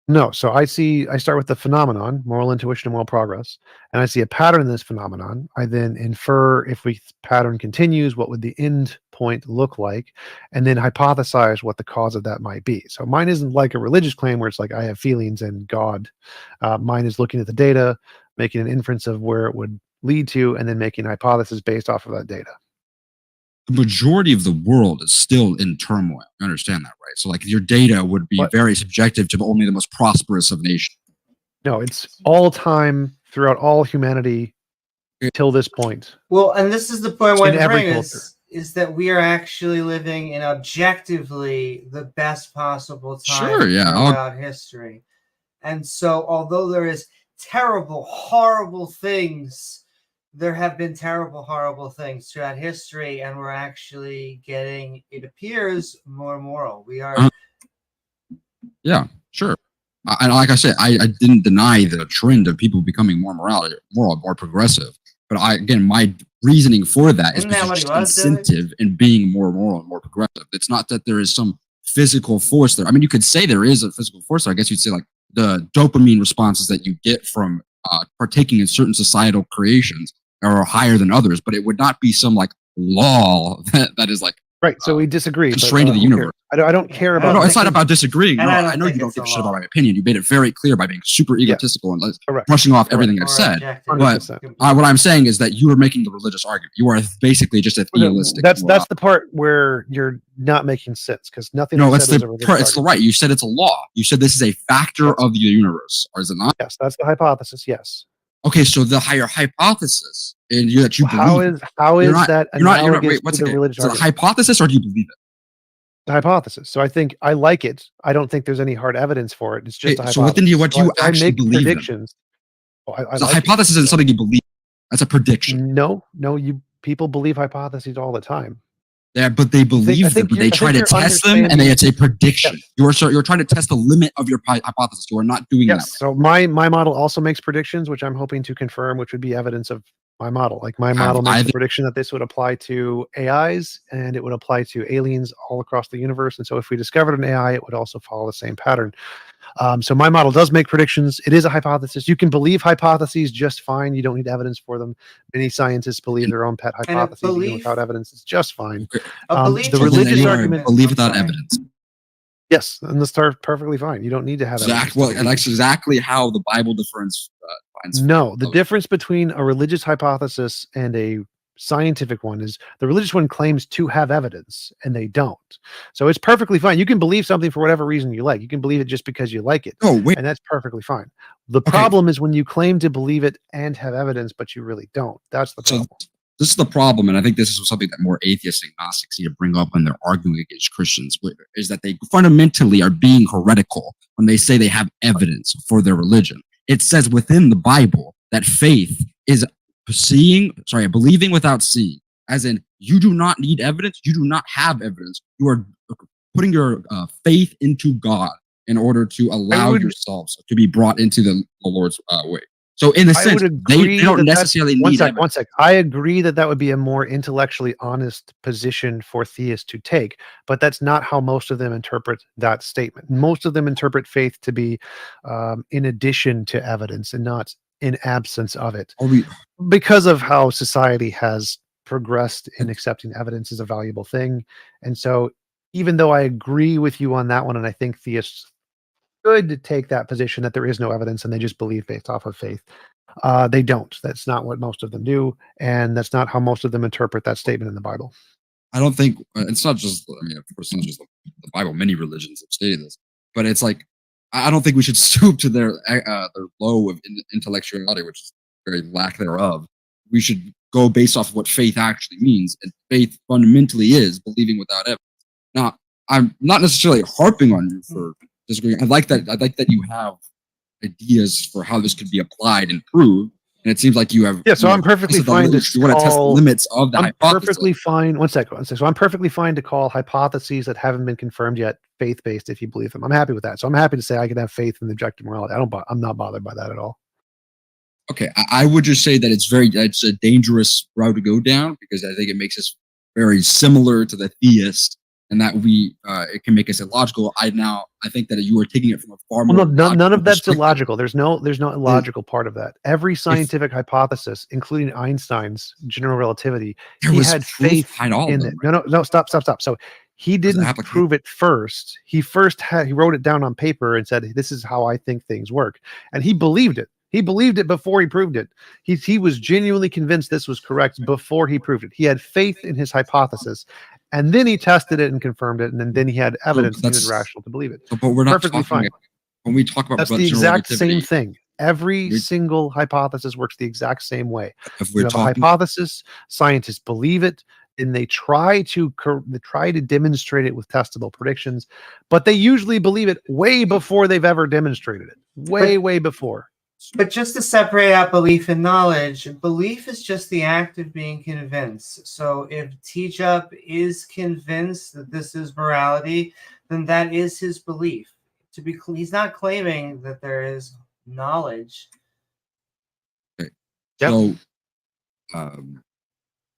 No, so I start with the phenomenon, moral intuition and moral progress, and I see a pattern in this phenomenon. I then infer, if pattern continues, what would the end point look like, and then hypothesize what the cause of that might be. So mine isn't like a religious claim where it's like I have feelings and God. Mine is looking at the data, making an inference of where it would lead to, and then making a hypothesis based off of that data. The majority of the world is still in turmoil. You understand that, right? So, your data would be very subjective to only the most prosperous of nations. No, it's all time throughout all humanity till this point. Well, and this is the point I want to bring culture. is that we are actually living in objectively the best possible time throughout history. And so, although there is terrible, horrible things, there have been terrible, horrible things throughout history, and we're actually getting, it appears, more moral. We are. Yeah, sure. And like I said, I didn't deny the trend of people becoming more moral, more progressive. But my reasoning for that is Isn't that because what it's he just was doing? incentive in being more moral and more progressive. It's not that there is some physical force there. I mean, you could say there is a physical force there. I guess you'd say like the dopamine responses that you get from partaking in certain societal creations are higher than others, but it would not be some like law that is like Right. So we disagree. constrained to the who cares? universe. I don't care I about. don't No, it's think not about disagreeing. and No, I don't I know think you don't it's give a a shit about law. my opinion. You made it very clear by being super egotistical and Correct. brushing off Correct. everything I've Or said. objective. But 100%. what I'm saying is that you are making the religious argument. You are basically just a theistic. That's moral. the part where you're not making sense because nothing. No, I it's said was a the religious it's the argument. right. You said it's a law. You said this is a factor of the universe, or is it not? Yes, that's the hypothesis. Yes. Okay, so the higher hypothesis and you that you How believe. is how You're is not- that You're not. analogous Wait, what's to the it? religious Is it a argument? hypothesis or do you believe it? The hypothesis. So I think I like it. I don't think there's any hard evidence for it. It's just a Okay, hypothesis. so what then do you actually make believe in? predictions. Oh, I The like it. hypothesis isn't something you believe. That's a prediction. No, you people believe hypotheses all the time. Yeah, but they believe them, but they try to test them, and it's a prediction. Yes. You're trying to test the limit of your hypothesis. You are not doing that. Yes. So my model also makes predictions, which I'm hoping to confirm, which would be evidence of my model. Like my model makes a prediction that this would apply to AIs and it would apply to aliens all across the universe. And so if we discovered an AI, it would also follow the same pattern. So my model does make predictions. It is a hypothesis. You can believe hypotheses just fine. You don't need evidence for them. Many scientists believe their own pet hypotheses even without evidence. It's just fine. The religious argument, believe without evidence. yes, and that's perfectly fine. You don't need to have evidence. Well, and that's exactly how the Bible defines. No, the difference between a religious hypothesis and a scientific one is the religious one claims to have evidence and they don't. So it's perfectly fine. You can believe something for whatever reason you like. You can believe it just because you like it. Oh, wait. And that's perfectly fine. The problem is when you claim to believe it and have evidence, but you really don't. That's the problem. So this is the problem, and I think this is something that more atheists and agnostics need to bring up when they're arguing against Christians, is that they fundamentally are being heretical when they say they have evidence for their religion. It says within the Bible that faith is believing without seeing. As in, you do not need evidence. You do not have evidence. You are putting your faith into God in order to allow yourselves to be brought into the Lord's way. So in a sense, they don't necessarily need evidence. One sec. I agree that would be a more intellectually honest position for theists to take, but that's not how most of them interpret that statement. Most of them interpret faith to be in addition to evidence and not in absence of it. Because of how society has progressed in accepting evidence as a valuable thing. And so even though I agree with you on that one, and I think theists should take that position that there is no evidence and they just believe based off of faith, they don't. That's not what most of them do, and that's not how most of them interpret that statement in the Bible. I don't think it's not just, I mean, of course, it's not just the Bible. Many religions have stated this, but it's like, I don't think we should stoop to their low of intellectuality, which is very lack thereof. We should go based off of what faith actually means, and faith fundamentally is believing without evidence. Now, I'm not necessarily harping on you for disagreeing. I like that you have ideas for how this could be applied and proved, and it seems like you have. Yeah, so I'm perfectly fine to you want to test the limits of the hypothesis. Perfectly fine. One second. So I'm perfectly fine to call hypotheses that haven't been confirmed yet faith-based if you believe them. I'm happy with that. So I'm happy to say I can have faith in the objective morality. I'm not bothered by that at all. Okay, I would just say that it's a dangerous route to go down, because I think it makes us very similar to the theist, and that it can make us illogical. I think that you are taking it from a far more. None of that's illogical. There's no illogical part of that. Every scientific hypothesis, including Einstein's general relativity, he had faith in it. No, stop. So he didn't prove it first. He wrote it down on paper and said, "This is how I think things work," and he believed it. He believed it before he proved it. He was genuinely convinced this was correct before he proved it. He had faith in his hypothesis, and then he tested it and confirmed it, and then he had evidence that was rational to believe it. But we're not perfectly fine. When we talk about that's the exact same thing. Every single hypothesis works the exact same way. You have a hypothesis, scientists believe it, and they try to demonstrate it with testable predictions, but they usually believe it way before they've ever demonstrated it. Way before. But just to separate out belief and knowledge, belief is just the act of being convinced. So if Teachup is convinced that this is morality, then that is his belief. He's not claiming that there is knowledge. Okay. So,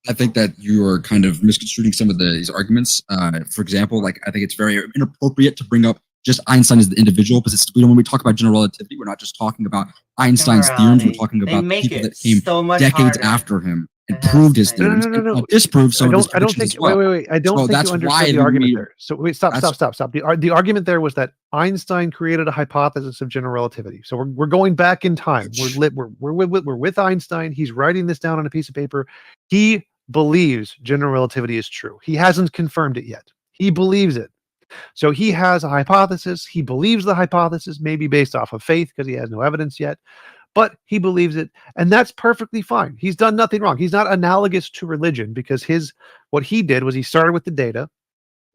I think that you are kind of misconstruing some of these arguments. For example, like I think it's very inappropriate to bring up just Einstein as the individual, because when we talk about general relativity, we're not just talking about Einstein's theorems. We're talking about people that came decades after him and proved his theorems and disproved some of his predictions as well. Wait. I don't think you understood the argument there. So wait, stop. The argument there was that Einstein created a hypothesis of general relativity. So we're going back in time. We're with Einstein. He's writing this down on a piece of paper. He believes general relativity is true. He hasn't confirmed it yet. He believes it. So he has a hypothesis. He believes the hypothesis, maybe based off of faith because he has no evidence yet, but he believes it, and that's perfectly fine. He's done nothing wrong. He's not analogous to religion, because what he did was he started with the data,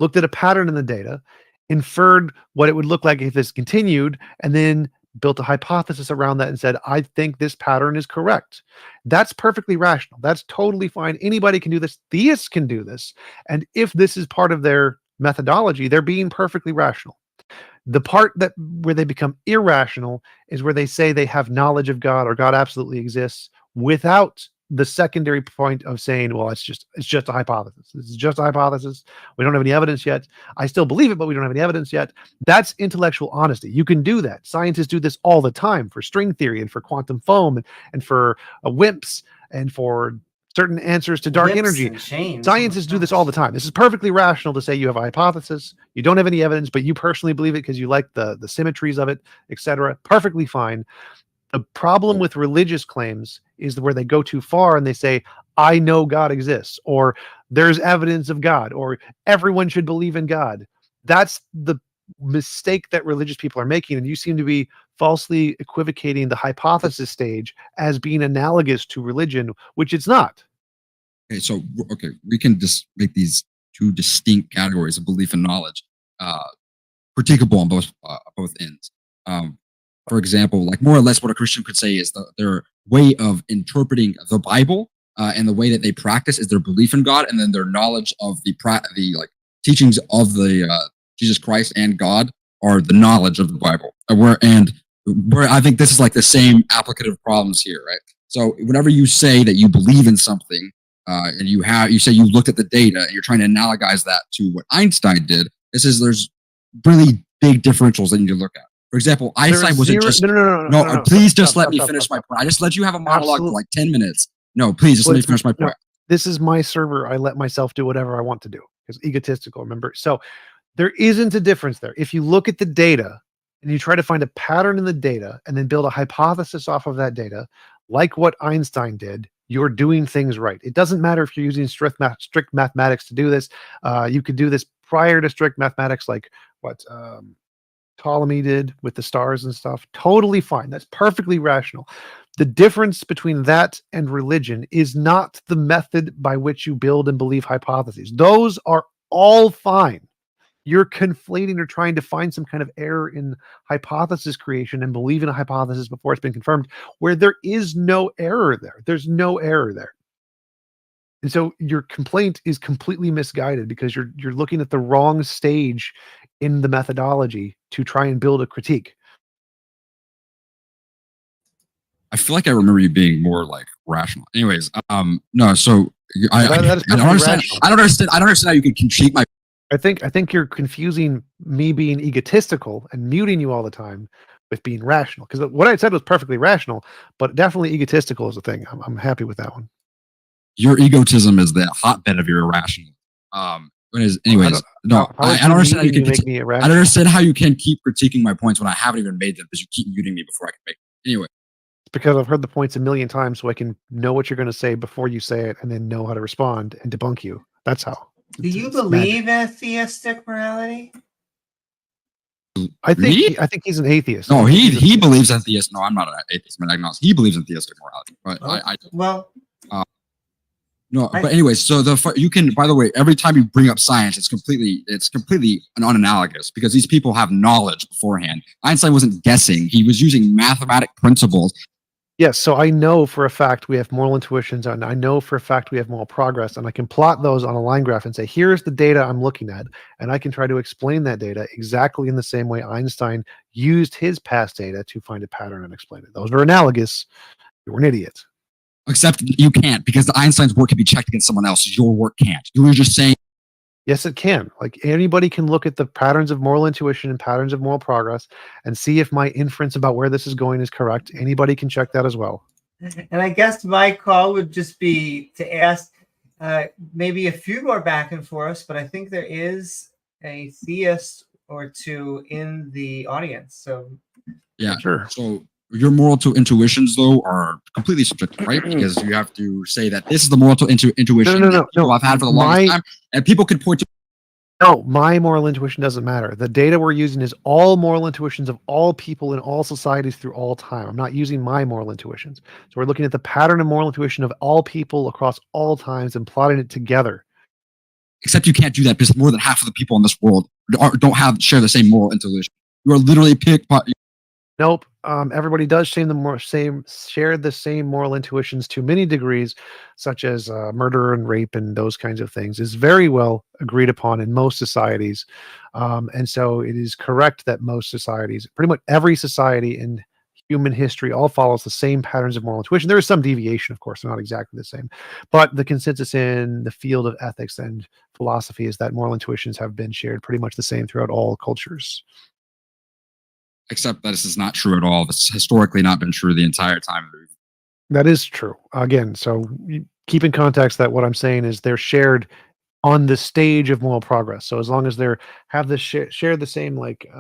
looked at a pattern in the data, inferred what it would look like if this continued, and then built a hypothesis around that and said, I think this pattern is correct. That's perfectly rational. That's totally fine. Anybody can do this. Theists can do this. And if this is part of their methodology, they're being perfectly rational. The part where they become irrational is where they say they have knowledge of God or God absolutely exists without the secondary point of saying, well, it's just a hypothesis. This is just a hypothesis. We don't have any evidence yet. I still believe it, but we don't have any evidence yet. That's intellectual honesty. You can do that. Scientists do this all the time for string theory and for quantum foam and for WIMPs and for certain answers to dark energy. Scientists do this all the time. This is perfectly rational to say you have a hypothesis, you don't have any evidence, but you personally believe it because you like the symmetries of it, etc. Perfectly fine. The problem with religious claims is where they go too far and they say, I know God exists, or there's evidence of God, or everyone should believe in God. That's the mistake that religious people are making, and you seem to be falsely equivocating the hypothesis stage as being analogous to religion, which it's not. Okay, we can just make these two distinct categories of belief and knowledge criticable on both ends. For example, like more or less what a Christian could say is their way of interpreting the Bible and the way that they practice is their belief in God, and then their knowledge of the teachings of the Jesus Christ and God are the knowledge of the Bible. Where I think this is like the same applicative problems here, right? So whenever you say that you believe in something, and you say you looked at the data and you're trying to analogize that to what Einstein did, there's really big differentials that you need to look at. For example, Einstein wasn't just no. Please just let me finish my point. I just let you have a monologue for like 10 minutes. No, please just let me finish my point. This is my server. I let myself do whatever I want to do. It's egotistical, remember? So there isn't a difference there. If you look at the data and you try to find a pattern in the data and then build a hypothesis off of that data, like what Einstein did, you're doing things right. It doesn't matter if you're using strict mathematics to do this. You could do this prior to strict mathematics, like what Ptolemy did with the stars and stuff. Totally fine. That's perfectly rational. The difference between that and religion is not the method by which you build and believe hypotheses. Those are all fine. You're conflating or trying to find some kind of error in hypothesis creation and believe in a hypothesis before it's been confirmed, where there is no error there. There's no error there. And so your complaint is completely misguided because you're looking at the wrong stage in the methodology to try and build a critique. I feel like I remember you being more like rational. Anyways, no, so I don't understand. I don't understand how you can critique my. I think you're confusing me being egotistical and muting you all the time with being rational. Because what I said was perfectly rational, but definitely egotistical is a thing. I'm happy with that one. Your egotism is the hotbed of your irrational. Anyways, no, I don't understand how you can make me irrational. I don't understand how you can keep critiquing my points when I haven't even made them because you keep muting me before I can make them. Anyway. It's because I've heard the points a million times, so I can know what you're going to say before you say it and then know how to respond and debunk you. That's how. Do you believe in theistic morality? I think he's an atheist. No, he believes in theist. No, I'm not an atheist. I'm an agnostic. He believes in theistic morality, but but anyways, so you can. By the way, every time you bring up science, it's completely unanalogous because these people have knowledge beforehand. Einstein wasn't guessing; he was using mathematic principles. Yes, so I know for a fact we have moral intuitions, and I know for a fact we have moral progress, and I can plot those on a line graph and say, here's the data I'm looking at, and I can try to explain that data exactly in the same way Einstein used his past data to find a pattern and explain it. Those are analogous. You're an idiot. Except you can't, because the Einstein's work can be checked against someone else's. Your work can't. You were just saying. Yes, it can. Like anybody can look at the patterns of moral intuition and patterns of moral progress and see if my inference about where this is going is correct. Anybody can check that as well. And I guess my call would just be to ask maybe a few more back and forths, but I think there is a theist or two in the audience. So Yeah, sure. So your moral intuitions, though, are completely subjective, right? Because you have to say that this is the moral intuition that people have had for the longest time, and people can point to. No, my moral intuition doesn't matter. The data we're using is all moral intuitions of all people in all societies through all time. I'm not using my moral intuitions. So we're looking at the pattern of moral intuition of all people across all times and plotting it together. Except you can't do that because more than half of the people in this world don't share the same moral intuition. You are literally Nope. Everybody does share the same moral intuitions to many degrees, such as murder and rape and those kinds of things. Is very well agreed upon in most societies, and so it is correct that most societies, pretty much every society in human history, all follows the same patterns of moral intuition. There is some deviation, of course, they're not exactly the same, but the consensus in the field of ethics and philosophy is that moral intuitions have been shared pretty much the same throughout all cultures. Except that this is not true at all. This has historically not been true the entire time. That is true. Again, so keep in context that what I'm saying is they're shared on the stage of moral progress. So as long as they're have the share the same like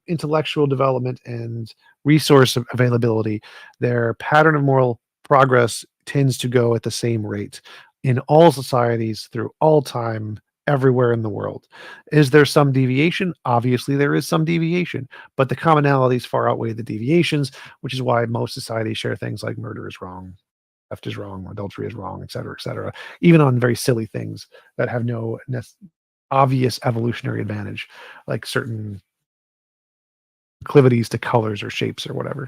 intellectual development and resource availability, their pattern of moral progress tends to go at the same rate in all societies through all time, everywhere in the world. Is there some deviation? Obviously, there is some deviation, but the commonalities far outweigh the deviations, which is why most societies share things like murder is wrong, theft is wrong, adultery is wrong, et cetera, even on very silly things that have no obvious evolutionary advantage, like certain proclivities to colors or shapes or whatever.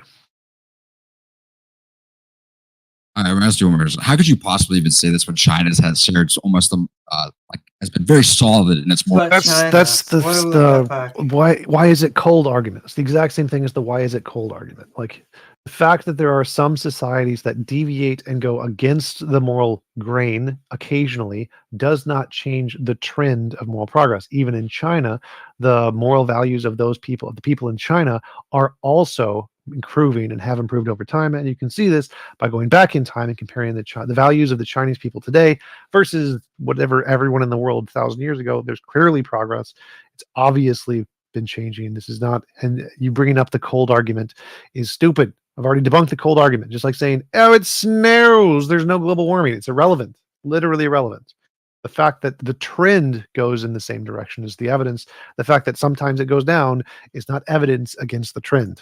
I'm asking you, how could you possibly even say this when China has shared almost has been very solid in its moral? That's the why is it cold argument? It's the exact same thing as the why is it cold argument. Like the fact that there are some societies that deviate and go against the moral grain occasionally does not change the trend of moral progress. Even in China, the moral values of the people in China are also improving and have improved over time. And you can see this by going back in time and comparing the values of the Chinese people today versus whatever everyone in the world 1,000 years ago. There's clearly progress. It's obviously been changing. This is not, and you bringing up the cold argument is stupid. I've already debunked the cold argument, just like saying, oh, it snows, there's no global warming. It's irrelevant, literally irrelevant. The fact that the trend goes in the same direction is the evidence. The fact that sometimes it goes down is not evidence against the trend.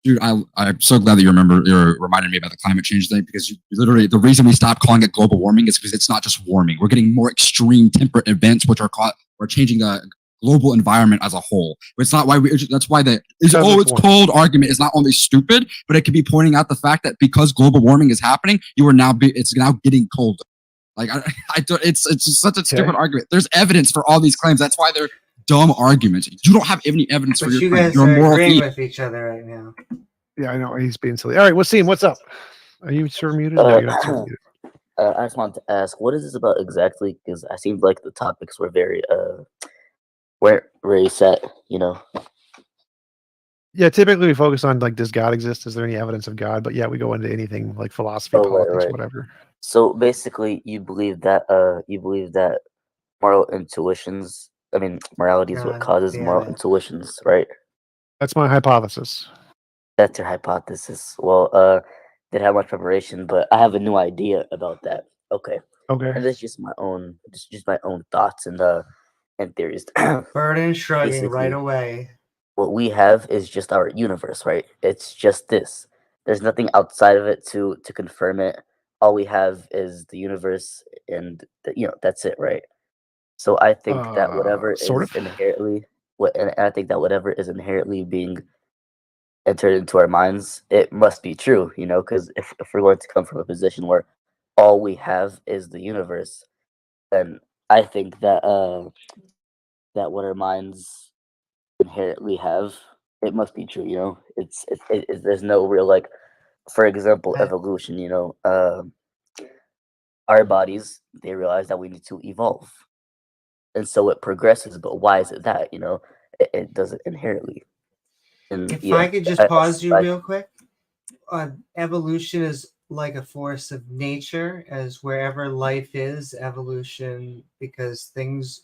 Dude, I'm so glad that you're reminding me about the climate change thing, because literally the reason we stopped calling it global warming is because it's not just warming. We're getting more extreme temperate events, which are changing the global environment as a whole. It's not why that's why it's cold argument is not only stupid, but it could be pointing out the fact that because global warming is happening, it's now getting colder. Like it's just such a stupid argument. There's evidence for all these claims. That's why they're dumb arguments. You don't have any evidence but for you your guys your are moral agreeing with each other right now. Yeah, I know he's being silly. All right, Wasim, what's up? Are you sure muted? No, you're not sure muted. I just wanted to ask, what is this about exactly? Because I seemed like the topics were very set, you know. Yeah, typically we focus on like, does God exist? Is there any evidence of God? But yeah, we go into anything like philosophy, politics, whatever. So basically, you believe that moral intuitions. I mean, morality is what causes moral intuitions, right? That's my hypothesis. That's your hypothesis. Well, didn't have much preparation, but I have a new idea about that. Okay. And that's just my own thoughts and theories. Vernon shrugging right away. What we have is just our universe, right? It's just this. There's nothing outside of it to confirm it. All we have is the universe, and that's it, right? So I think that whatever is inherently being entered into our minds, it must be true, because if we're going to come from a position where all we have is the universe, then I think that that what our minds inherently have, it must be true, it's there's no real for example, Uh, evolution. Our bodies, they realize that we need to evolve, and so it progresses. But why is it that? It does it inherently. And If yeah, I could just pause you real quick, evolution is like a force of nature, as wherever life is, evolution, because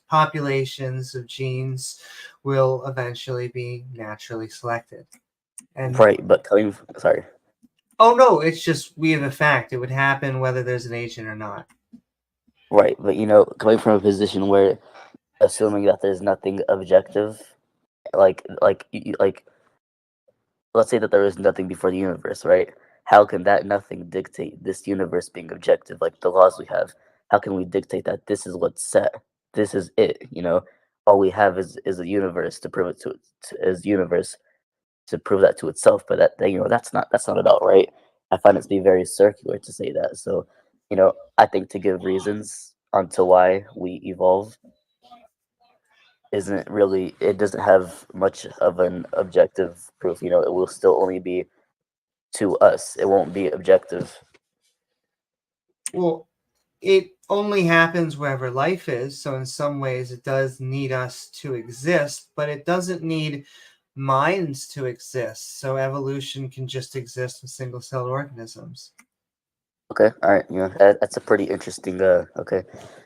populations of genes will eventually be naturally selected. And right, but sorry. oh no, it's just we have a fact. It would happen whether there's an agent or not. Right, but coming from a position where assuming that there's nothing objective, like let's say that there is nothing before the universe, right? How can that nothing dictate this universe being objective, like the laws we have? How can we dictate that this is what's set? This is it, All we have is a universe to prove it is universe to prove that to itself, but that's not at all right. I find it to be very circular to say that. So, I think to give reasons onto why we evolve it doesn't have much of an objective proof. It will still only be to us. It won't be objective. Well, it only happens wherever life is. So in some ways, it does need us to exist, but it doesn't need minds to exist. So evolution can just exist with single-celled organisms. Okay, all right. That's a pretty interesting. Okay,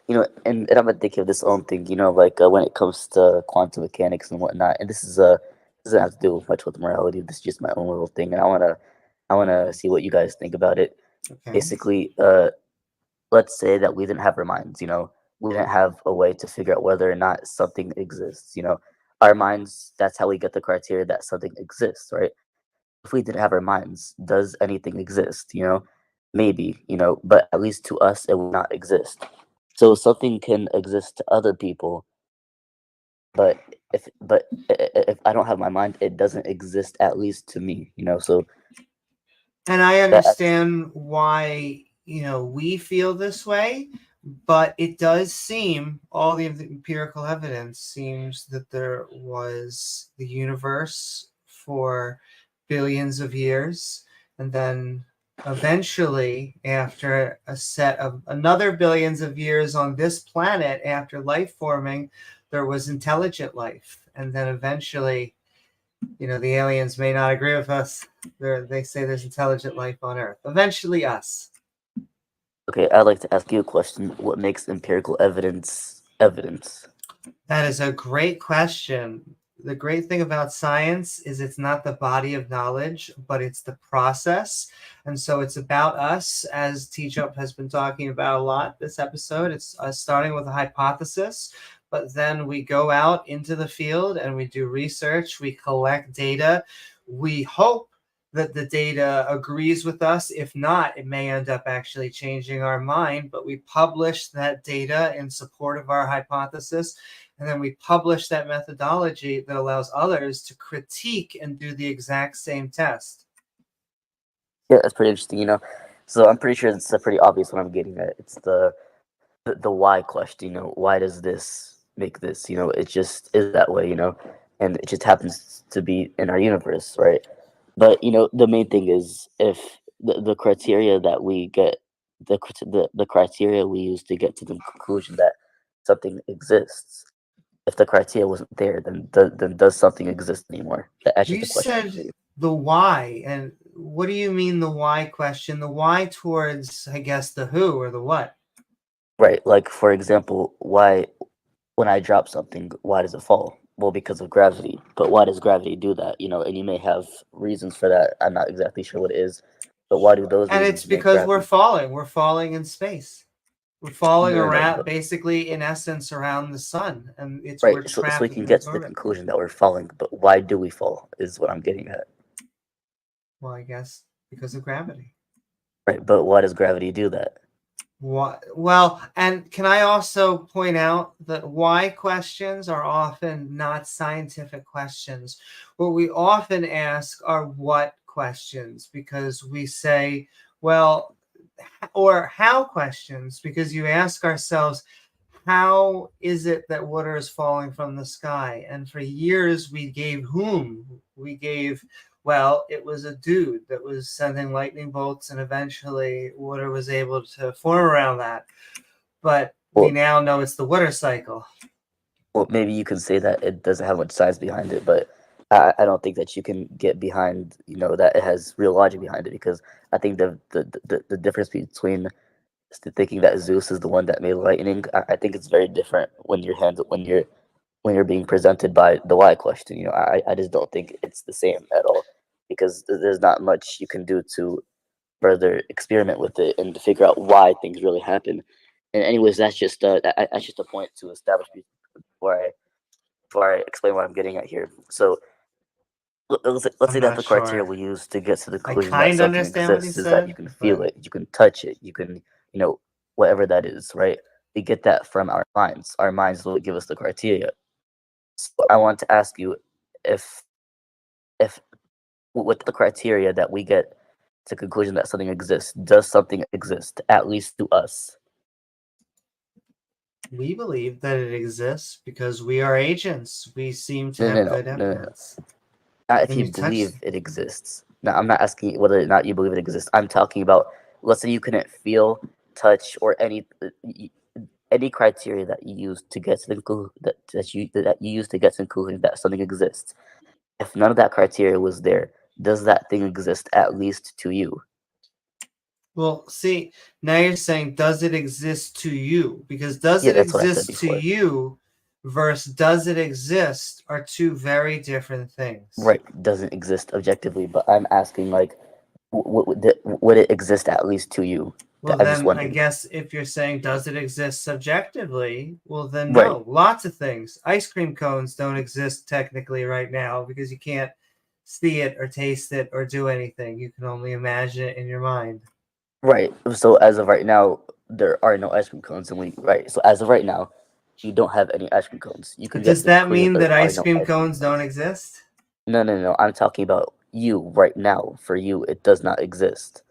and I'm gonna think of this own thing. Like when it comes to quantum mechanics and whatnot. And this doesn't have to do much with morality. This is just my own little thing, and I wanna see what you guys think about it. Okay. Basically, let's say that we didn't have our minds. We didn't have a way to figure out whether or not something exists. Our minds. That's how we get the criteria that something exists, right? If we didn't have our minds, does anything exist? Maybe, but at least to us, it will not exist. So something can exist to other people, but if I don't have my mind, it doesn't exist, at least to me. So, and I understand why we feel this way, but it does seem all the empirical evidence seems that there was the universe for billions of years, and then eventually, after a set of another billions of years on this planet, after life forming, there was intelligent life. And then eventually, the aliens may not agree with us. They say there's intelligent life on Earth. Eventually, us. Okay, I'd like to ask you a question. What makes empirical evidence evidence? That is a great question. The great thing about science is it's not the body of knowledge, but it's the process. And so it's about us, as T-Jump has been talking about a lot this episode. It's us starting with a hypothesis, but then we go out into the field and we do research, we collect data. We hope that the data agrees with us. If not, it may end up actually changing our mind, but we publish that data in support of our hypothesis. And then we publish that methodology that allows others to critique and do the exact same test. Yeah, that's pretty interesting, So I'm pretty sure it's pretty obvious what I'm getting at. It's the why question, why does this make this? It just is that way, and it just happens to be in our universe, right? But the main thing is if the criteria that we get, the criteria we use to get to the conclusion that something exists, if the criteria wasn't there, then does something exist anymore? That answers You the question. said the why, and what do you mean the why question? The why towards, I guess, the who or the what? Right, like for example, why when I drop something, why does it fall? Well, because of gravity. But why does gravity do that? And you may have reasons for that. I'm not exactly sure what it is, but why do those And reasons it's make because gravity? we're falling. We're falling in space. We're falling No, around, but- basically, in essence, around the sun, and we're Right, so trapped we can in get its to the orbit. conclusion that we're falling, but why do we fall is what I'm getting at. Well, I guess because of gravity. Right, but why does gravity do that? Well, and can I also point out that why questions are often not scientific questions? What we often ask are what questions, because we say, well, or how questions, because you ask ourselves, how is it that water is falling from the sky? And for years we gave whom? We gave Well, it was a dude that was sending lightning bolts, and eventually water was able to form around that. But we now know it's the water cycle. Well, maybe you can say that it doesn't have much science behind it, but I don't think that you can get behind, that it has real logic behind it, because I think the difference between thinking that Zeus is the one that made lightning, I think it's very different when you're being presented by the why question. I just don't think it's the same at all, because there's not much you can do to further experiment with it and to figure out why things really happen. And anyways, that's just a point to establish before I explain what I'm getting at here. So let's say that the criteria we use to get to the conclusion that kinda something understand what exists he is that said, you can feel but- it, you can touch it, you can, whatever that is, right? We get that from our minds. Our minds will give us the criteria. So I want to ask you if with the criteria that we get to conclusion that something exists, does something exist, at least to us? We believe that it exists because we are agents. We seem to No, have no, good no, no, no. evidence. Not if And you you touch believe it exists. No, I'm not asking you whether or not you believe it exists. I'm talking about, let's say you couldn't feel, touch, or any criteria that you use to get to the conclusion that you use to get to the conclusion that something exists. If none of that criteria was there, does that thing exist at least to you? Well, see, now you're saying, does it exist to you? Because does Yeah, it that's what I said exist to before. you versus does it exist are two very different things. Right, doesn't exist objectively, but I'm asking, like, would it exist at least to you? Well, I'm just then I wondering. guess if you're saying, does it exist subjectively? Well, then Right. no. Lots of things. Ice cream cones don't exist technically right now because you can't see it or taste it or do anything. You can only imagine it in your mind. Right. So as of right now, there are no ice cream cones, and So as of right now, you don't have any ice cream cones. You can get Does to the that conclusion mean there that are ice no cream ice cones don't exist? No. I'm talking about you right now. For you, it does not exist.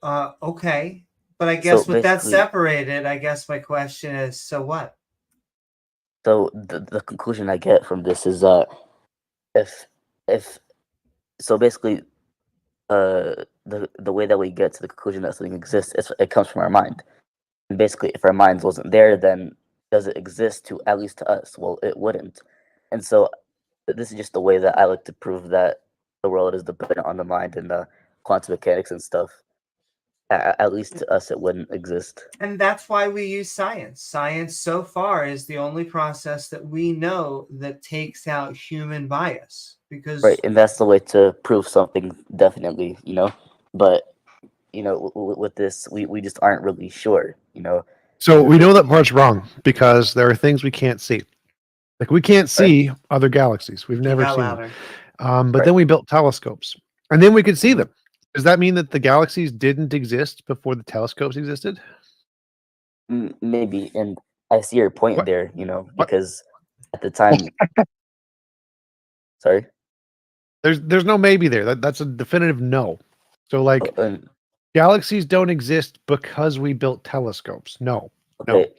Okay. But I So guess with that basically- separated, I guess my question is, so what? So the conclusion I get from this is if so basically the way that we get to the conclusion that something exists, it comes from our mind. And basically, if our minds wasn't there, then does it exist to at least to us? Well, it wouldn't. And so this is just the way that I like to prove that the world is dependent on the mind and the quantum mechanics and stuff. At least to us, it wouldn't exist. And that's why we use science. Science so far is the only process that we know that takes out human bias. Because Right, and that's the way to prove something, definitely, But, with this, we just aren't really sure, So we know that part's wrong because there are things we can't see. Like we can't see other galaxies. We've never got seen louder. them. But then we built telescopes, and then we could see them. Does that mean that the galaxies didn't exist before the telescopes existed? Maybe, and I see your point What? there, because at the time... Sorry? There's no maybe there. That's a definitive no. So like galaxies don't exist because we built telescopes. No. Okay.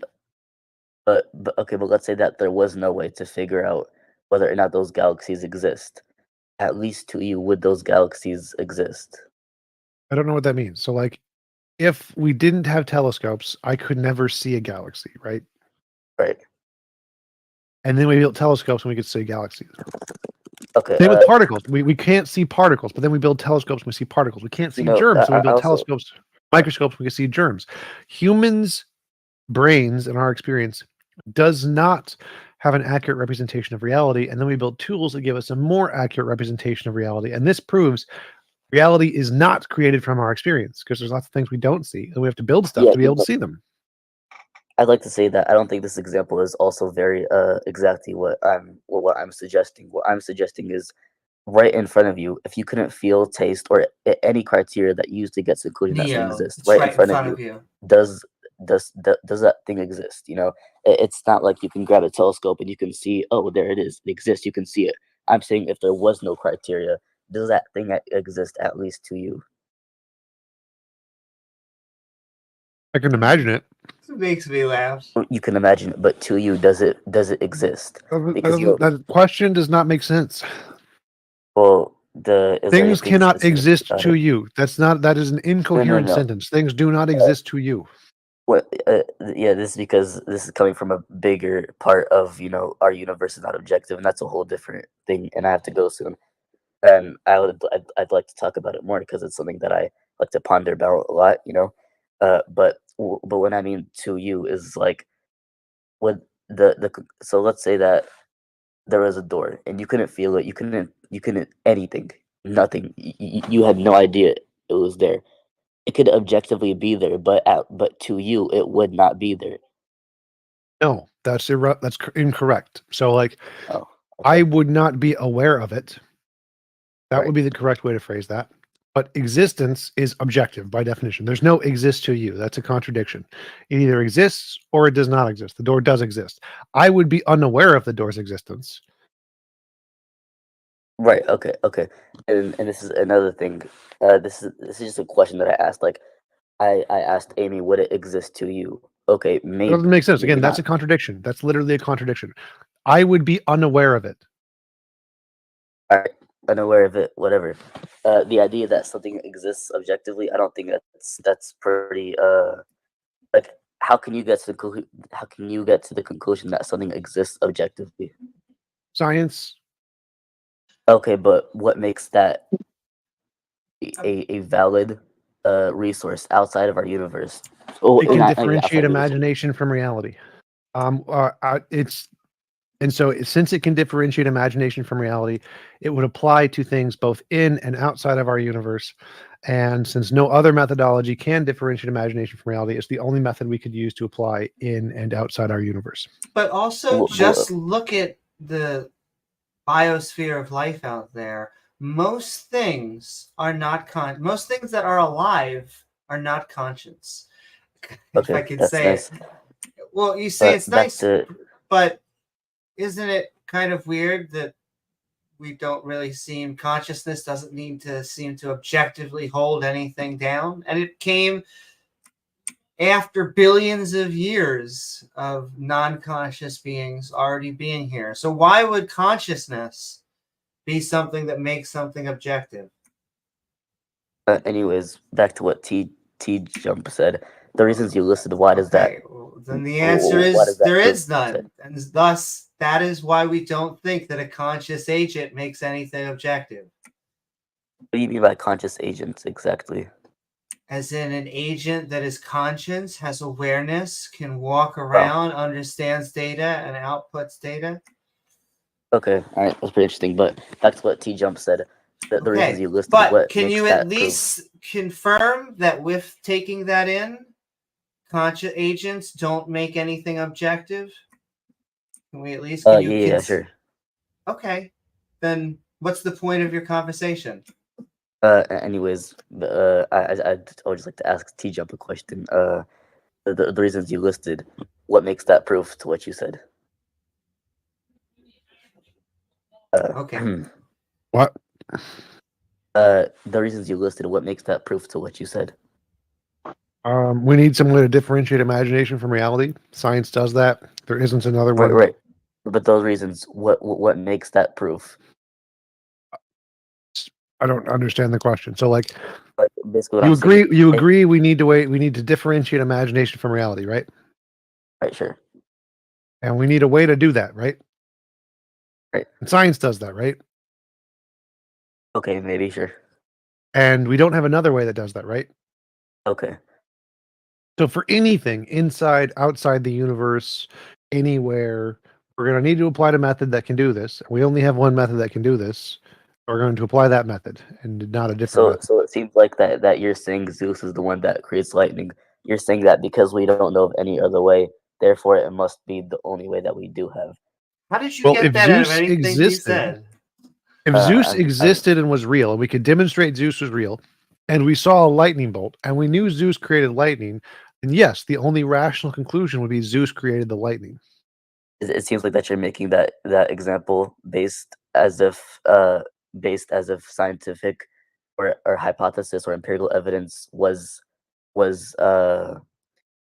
But let's say that there was no way to figure out whether or not those galaxies exist. At least to you, would those galaxies exist? I don't know what that means. So like if we didn't have telescopes, I could never see a galaxy, right? Right. And then we built telescopes and we could see galaxies. Okay. Same with particles. We can't see particles, but then we build telescopes and we see particles. We can't see germs, so we build telescopes, microscopes, we can see germs. Humans' brains, in our experience, does not have an accurate representation of reality, and then we build tools that give us a more accurate representation of reality. And this proves reality is not created from our experience, because there's lots of things we don't see, and we have to build stuff to be able to see them. I'd like to say that I don't think this example is also very exactly what I'm suggesting. What I'm suggesting is right in front of you. If you couldn't feel, taste, or any criteria that you use to get to the conclusion that something exists, right in front of you, does that thing exist? It's not like you can grab a telescope and you can see, oh, there it is, it exists, you can see it. I'm saying if there was no criteria, does that thing exist at least to you? I can imagine it. It makes me laugh. You can imagine it, but to you, does it exist? Because That question does not make sense. Well, Things cannot exist to you. you. That is an incoherent no. sentence. Things do not exist to you. What? Yeah, this is because this is coming from a bigger part of our universe is not objective, and that's a whole different thing. And I have to go soon, and I'd like to talk about it more because it's something that I like to ponder about a lot. But what I mean to you is like what so let's say that there was a door and you couldn't feel it, you couldn't anything, nothing. You had no idea it was there. It could objectively be there, but to you, it would not be there. No, that's incorrect. So, like, Oh, I would not be aware of it. That would Right. be the correct way to phrase that. But existence is objective by definition. There's no exist to you. That's a contradiction. It either exists or it does not exist. The door does exist. I would be unaware of the door's existence. Right. Okay. And this is another thing. This is just a question that I asked. Like, I asked Amy, would it exist to you? Okay, It maybe. doesn't make sense. Again, maybe that's not. a contradiction. That's literally a contradiction. I would be unaware of it. All right, unaware of it, whatever. The idea that something exists objectively, I don't think that's pretty. Like, how can you get to the conclusion that something exists objectively? Science. Okay, but what makes that a valid resource outside of our universe? Oh, It can outside differentiate of the universe. imagination from reality. Since it can differentiate imagination from reality, it would apply to things both in and outside of our universe. And since no other methodology can differentiate imagination from reality, it's the only method we could use to apply in and outside our universe. But also, just look at the biosphere of life out there. Most things are not most things that are alive are not conscious. If I could say nice. it. Well, you say it's nice, to, but isn't it kind of weird that we don't really consciousness doesn't need to seem to objectively hold anything down? And it came after billions of years of non-conscious beings already being here. So why would consciousness be something that makes something objective? anyways, back to what T Jump said. The reasons you listed, why does that? Well, then the answer is there is none. And thus, that is why we don't think that a conscious agent makes anything objective. What do you mean by conscious agents exactly? As in an agent that is conscious, has awareness, can walk around, understands data, and outputs data. Okay, all right, that's pretty interesting. But back to what T Jump said. The reasons you listed. But what can makes you that at least confirm that with taking that in, conscious agents don't make anything objective? Can we at least? Yeah, sure. Okay, then what's the point of your conversation? Anyways, I would just like to ask T Jump a question. The reasons you listed, what makes that proof to what you said? Okay. What? The reasons you listed, what makes that proof to what you said? We need some way to differentiate imagination from reality. Science does that. There isn't another one. Right. But those reasons, what makes that proof? I don't understand the question. So, like, basically, you agree we need to differentiate imagination from reality, right? Right, sure. And we need a way to do that, right? Right. And science does that, right? Okay, maybe, sure. And we don't have another way that does that, right? Okay. So for anything inside, outside the universe, anywhere, we're going to need to apply a method that can do this. We only have one method that can do this. We're going to apply that method and not a different method. So it seems like that you're saying Zeus is the one that creates lightning. You're saying that because we don't know of any other way, therefore it must be the only way that we do have. How did you get that out of anything you said? If Zeus existed and was real, and we could demonstrate Zeus was real, and we saw a lightning bolt, and we knew Zeus created lightning, then yes, the only rational conclusion would be Zeus created the lightning. It seems like that you're making that example based as if scientific or hypothesis or empirical evidence was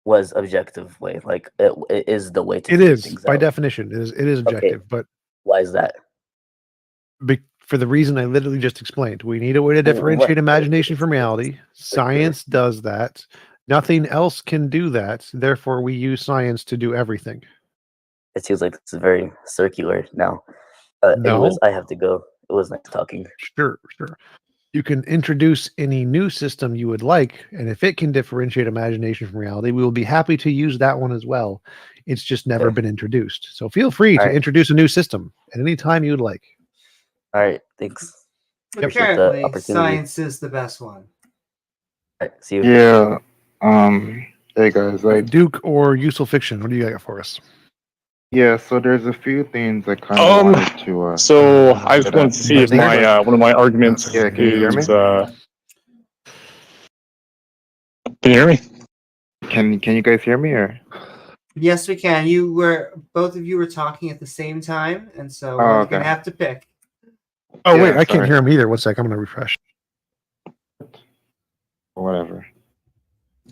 objective way. Like it is the way to. It is by definition. It is objective, okay. But why is that? for the reason I literally just explained. We need a way to differentiate imagination from reality. Science does that. Nothing else can do that. Therefore, we use science to do everything. It seems like it's very circular now. No. Anyways, I have to go. It was nice talking. Sure. You can introduce any new system you would like, and if it can differentiate imagination from reality, we will be happy to use that one as well. It's just never been introduced. So feel free to introduce a new system at any time you'd like. All right, thanks. But Appreciate the currently, opportunity. science is the best one. All right, see you. Yeah. Hey guys, like Duke or useful fiction, what do you got for us? yeah. So there's a few things I kind of wanted to. So I just wanted to see if my one of my arguments Yeah, can you hear me? is. Can you hear me? Can you guys hear me or? Yes, we can. Both of you were talking at the same time, and so Oh, we're okay. gonna have to pick. Oh, Yeah, wait, I can't sorry. hear him either. One sec, I'm going to refresh. Whatever.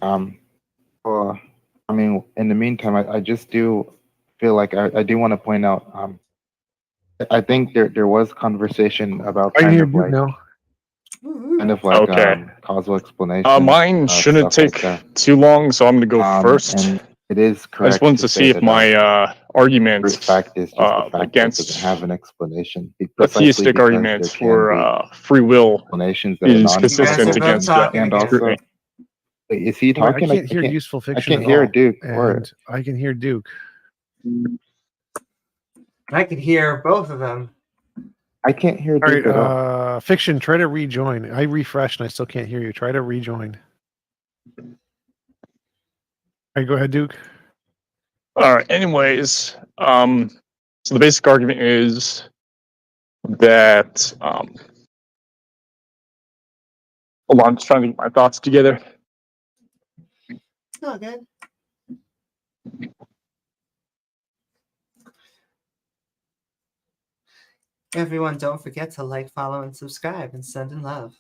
Well, I mean, in the meantime, I just do feel like I do want to point out. I think there was conversation about I can kind hear of Duke like now. Okay. causal explanation. Mine shouldn't stuff like take that. too long, so I'm going to go first. And it is I correct. just wanted to see if that, my argument brute fact is just the fact that it against doesn't have an explanation. the Precisely theistic because argument there can for be free will explanations that are is non- consistent You guys are both against talking and again. also, wait, is he Wait, talking? I can't hear useful fiction. I can't at hear all, Duke. Or and I can hear Duke. I could hear both of them. I can't hear All Duke at all. right, fiction, try to rejoin. I refreshed and I still can't hear you. Try to rejoin. All right, go ahead, Duke. All right. Anyways, so the basic argument is that hold on, I'm just trying to get my thoughts together. Oh, good. Everyone, don't forget to like, follow, and subscribe, and send in love.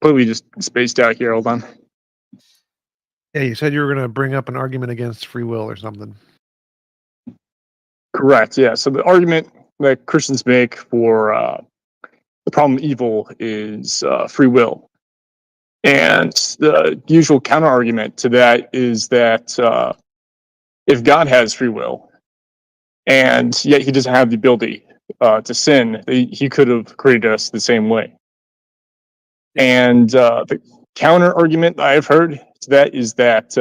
Completely just spaced out here. Hold on. Yeah, you said you were going to bring up an argument against free will or something. Correct. Yeah. So the argument that Christians make for the problem of evil is free will, and the usual counter argument to that is that if God has free will, and yet He doesn't have the ability to sin, He could have created us the same way. And the counter argument I've heard to that is that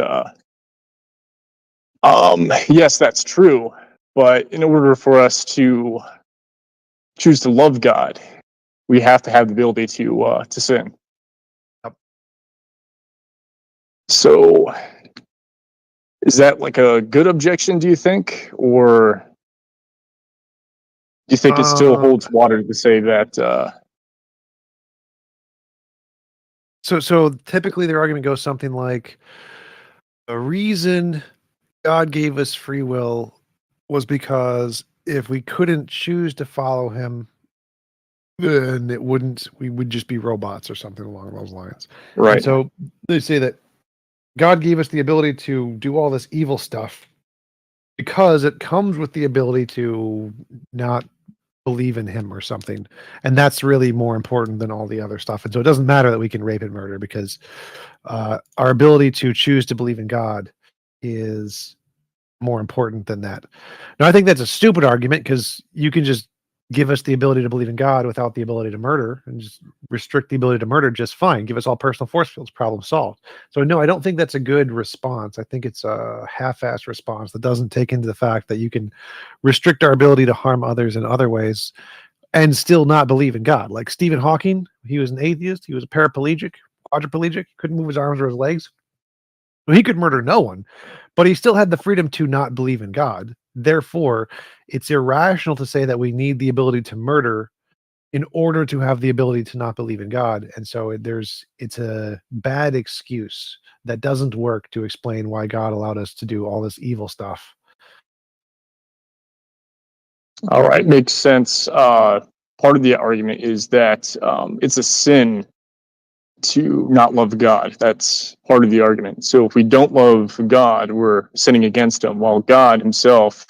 yes, that's true, but in order for us to choose to love God, we have to have the ability to sin. Yep. So, is that like a good objection? Do you think, or do you think it still holds water to say that? So typically their argument goes something like, the reason God gave us free will was because if we couldn't choose to follow him, then we would just be robots or something along those lines. Right. And so they say that God gave us the ability to do all this evil stuff because it comes with the ability to not believe in him or something. And that's really more important than all the other stuff. And so it doesn't matter that we can rape and murder because our ability to choose to believe in God is more important than that. Now, I think that's a stupid argument because you can just give us the ability to believe in God without the ability to murder and just restrict the ability to murder just fine. Give us all personal force fields, problem solved. So no, I don't think that's a good response. I think it's a half-assed response that doesn't take into the fact that you can restrict our ability to harm others in other ways and still not believe in God. Like Stephen Hawking, he was an atheist. He was a paraplegic, quadriplegic, couldn't move his arms or his legs. So he could murder no one, but he still had the freedom to not believe in God. Therefore, it's irrational to say that we need the ability to murder in order to have the ability to not believe in God. And so it's a bad excuse that doesn't work to explain why God allowed us to do all this evil stuff. All right, makes sense. Part of the argument is that it's a sin to not love God. That's part of the argument. So if we don't love God, we're sinning against him, while God himself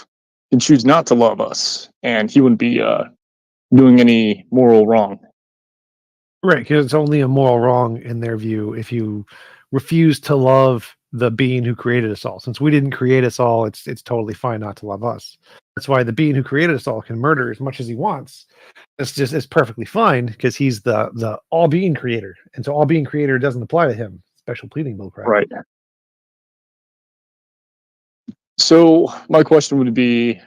can choose not to love us, and he wouldn't be doing any moral wrong. Right, because it's only a moral wrong in their view if you refuse to love the being who created us all. Since we didn't create us all, it's totally fine not to love us. That's why the being who created us all can murder as much as he wants. It's perfectly fine because he's the all being creator, and so all being creator doesn't apply to him. Special pleading bullcrap. Right. So my question would be,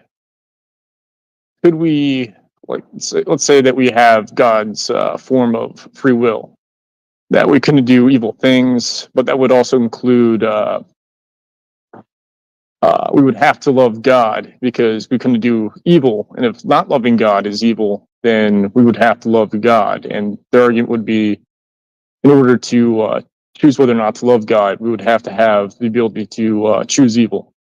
could we, like, let's say that we have God's form of free will, that we couldn't do evil things, but that would also include we would have to love God because we couldn't do evil. And if not loving God is evil, then we would have to love God. And the argument would be, in order to choose whether or not to love God, we would have to have the ability to choose evil.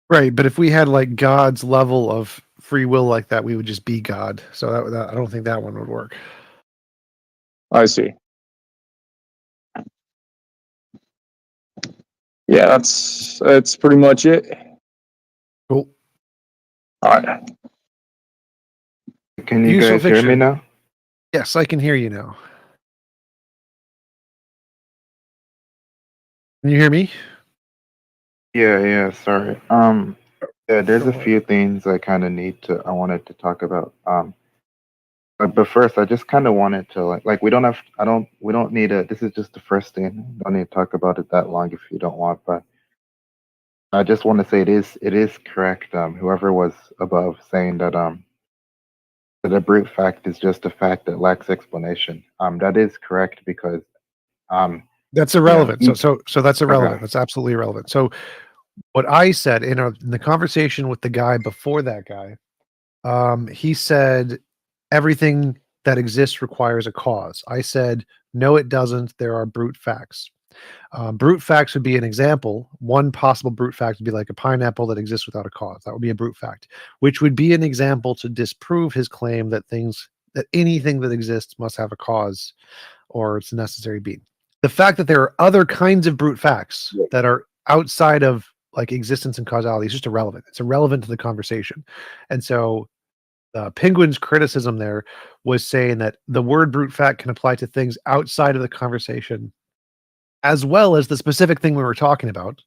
Right, but if we had like God's level of free will like that, we would just be God. So that I don't think that one would work. I see. Yeah, that's pretty much it. Cool. All right. Can you Useful guys hear me fiction. now? Yes, I can hear you now. Can you hear me? Yeah, sorry. Yeah, there's a Don't worry. few things I kind of I wanted to talk about. But first, I just kind of wanted to like we don't need this is just the first thing. Don't need to talk about it that long if you don't want, but I just want to say it is correct. Whoever was above saying that that a brute fact is just a fact that lacks explanation. That is correct because That's irrelevant. Yeah, So that's irrelevant. Okay. That's absolutely irrelevant. So what I said in the conversation with the guy before that guy, he said everything that exists requires a cause. I said no, it doesn't. There are brute facts. Brute facts would be an example. One possible brute fact would be like a pineapple that exists without a cause. That would be a brute fact, which would be an example to disprove his claim that anything that exists must have a cause or it's a necessary being. The fact that there are other kinds of brute facts that are outside of like existence and causality is just irrelevant. It's irrelevant to the conversation. And so Penguin's criticism there was saying that the word brute fact can apply to things outside of the conversation as well as the specific thing we were talking about.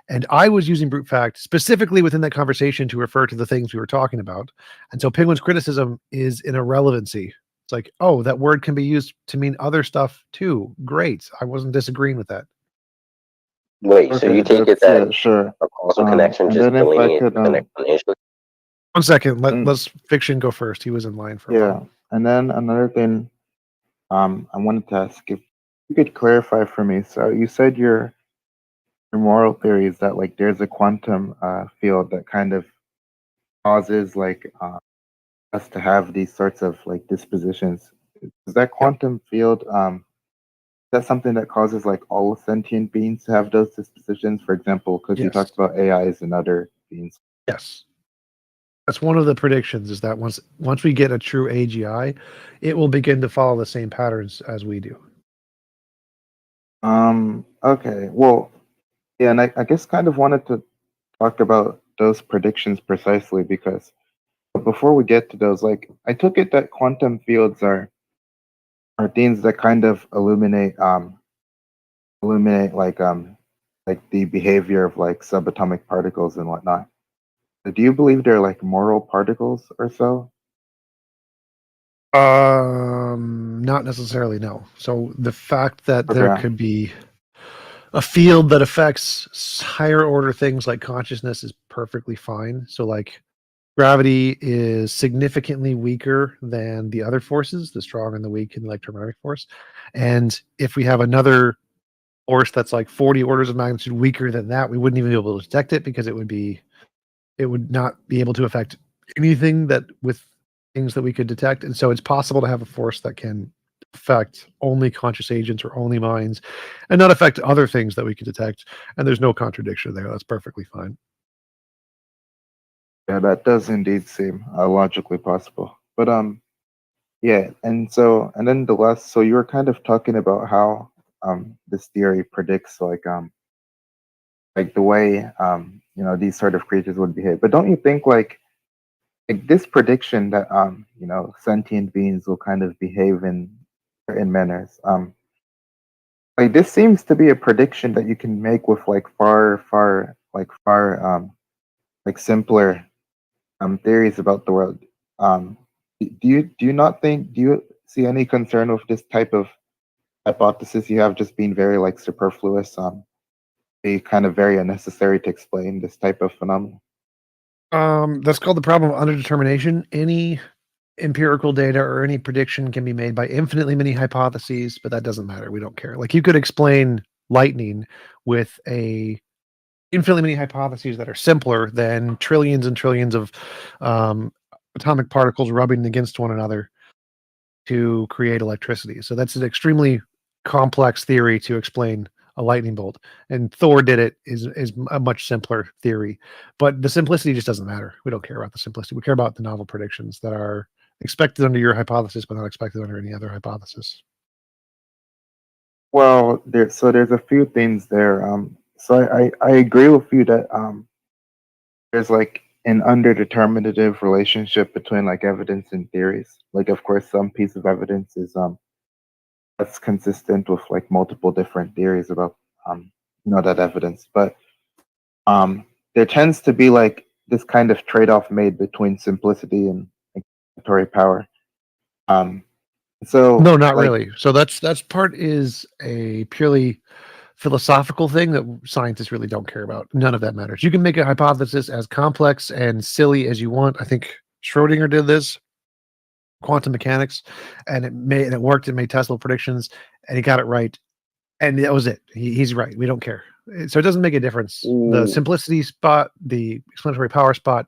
And I was using brute fact specifically within that conversation to refer to the things we were talking about. And so Penguin's criticism is an irrelevancy. It's like, oh, that word can be used to mean other stuff too. Great. I wasn't disagreeing with that. Wait, so you take it that sure. a causal connection And just then if I delineates could, an explanation? 1 second. Let's Fiction go first. He was in line for a Yeah, while. and then another thing, I wanted to ask if you could clarify for me. So you said your moral theory is that like there's a quantum field that kind of causes like us to have these sorts of like dispositions. Is that quantum field is that something that causes like all sentient beings to have those dispositions? For example, because you Yes. talked about AIs and other beings. Yes. That's one of the predictions is that once we get a true AGI, it will begin to follow the same patterns as we do. Okay. Well, yeah, and I guess kind of wanted to talk about those predictions precisely because before we get to those, like I took it that quantum fields are things that kind of illuminate like the behavior of like subatomic particles and whatnot. Do you believe they're like moral particles or so? Not necessarily, no. So the fact that there Okay. could be a field that affects higher order things like consciousness is perfectly fine. So like gravity is significantly weaker than the other forces, the strong and the weak in the electromagnetic force. And if we have another force that's like 40 orders of magnitude weaker than that, we wouldn't even be able to detect it because it would not be able to affect anything that with things that we could detect. And so it's possible to have a force that can affect only conscious agents or only minds and not affect other things that we can detect. And there's no contradiction there. That's perfectly fine. Yeah, that does indeed seem logically possible. But yeah, and then the last, so you were kind of talking about how this theory predicts like like the way these sort of creatures would behave. But don't you think like this prediction that sentient beings will kind of behave in certain manners, like this seems to be a prediction that you can make with like far like simpler theories about the world. Do you not think, do you see any concern with this type of hypothesis you have just being very like superfluous, be kind of very unnecessary to explain this type of phenomenon? That's called the problem of underdetermination. Any empirical data or any prediction can be made by infinitely many hypotheses, but that doesn't matter. We don't care. Like you could explain lightning with a infinitely many hypotheses that are simpler than trillions and trillions of atomic particles rubbing against one another to create electricity. So that's an extremely complex theory to explain a lightning bolt, and Thor did it is a much simpler theory, but the simplicity just doesn't matter. We don't care about the simplicity. We care about the novel predictions that are expected under your hypothesis but not expected under any other hypothesis. Well, there's a few things there. So I agree with you that there's like an underdeterminative relationship between like evidence and theories. Like, of course, some piece of evidence is that's consistent with like multiple different theories about that evidence. But there tends to be like this kind of trade-off made between simplicity and explanatory power. So No, not like, really. So that's part is a purely philosophical thing that scientists really don't care about. None of that matters. You can make a hypothesis as complex and silly as you want. I think Schrodinger did this, quantum mechanics, and it worked. It made Tesla predictions, and he got it right, and that was it. He's right. We don't care. So it doesn't make a difference. The simplicity spot, the explanatory power spot,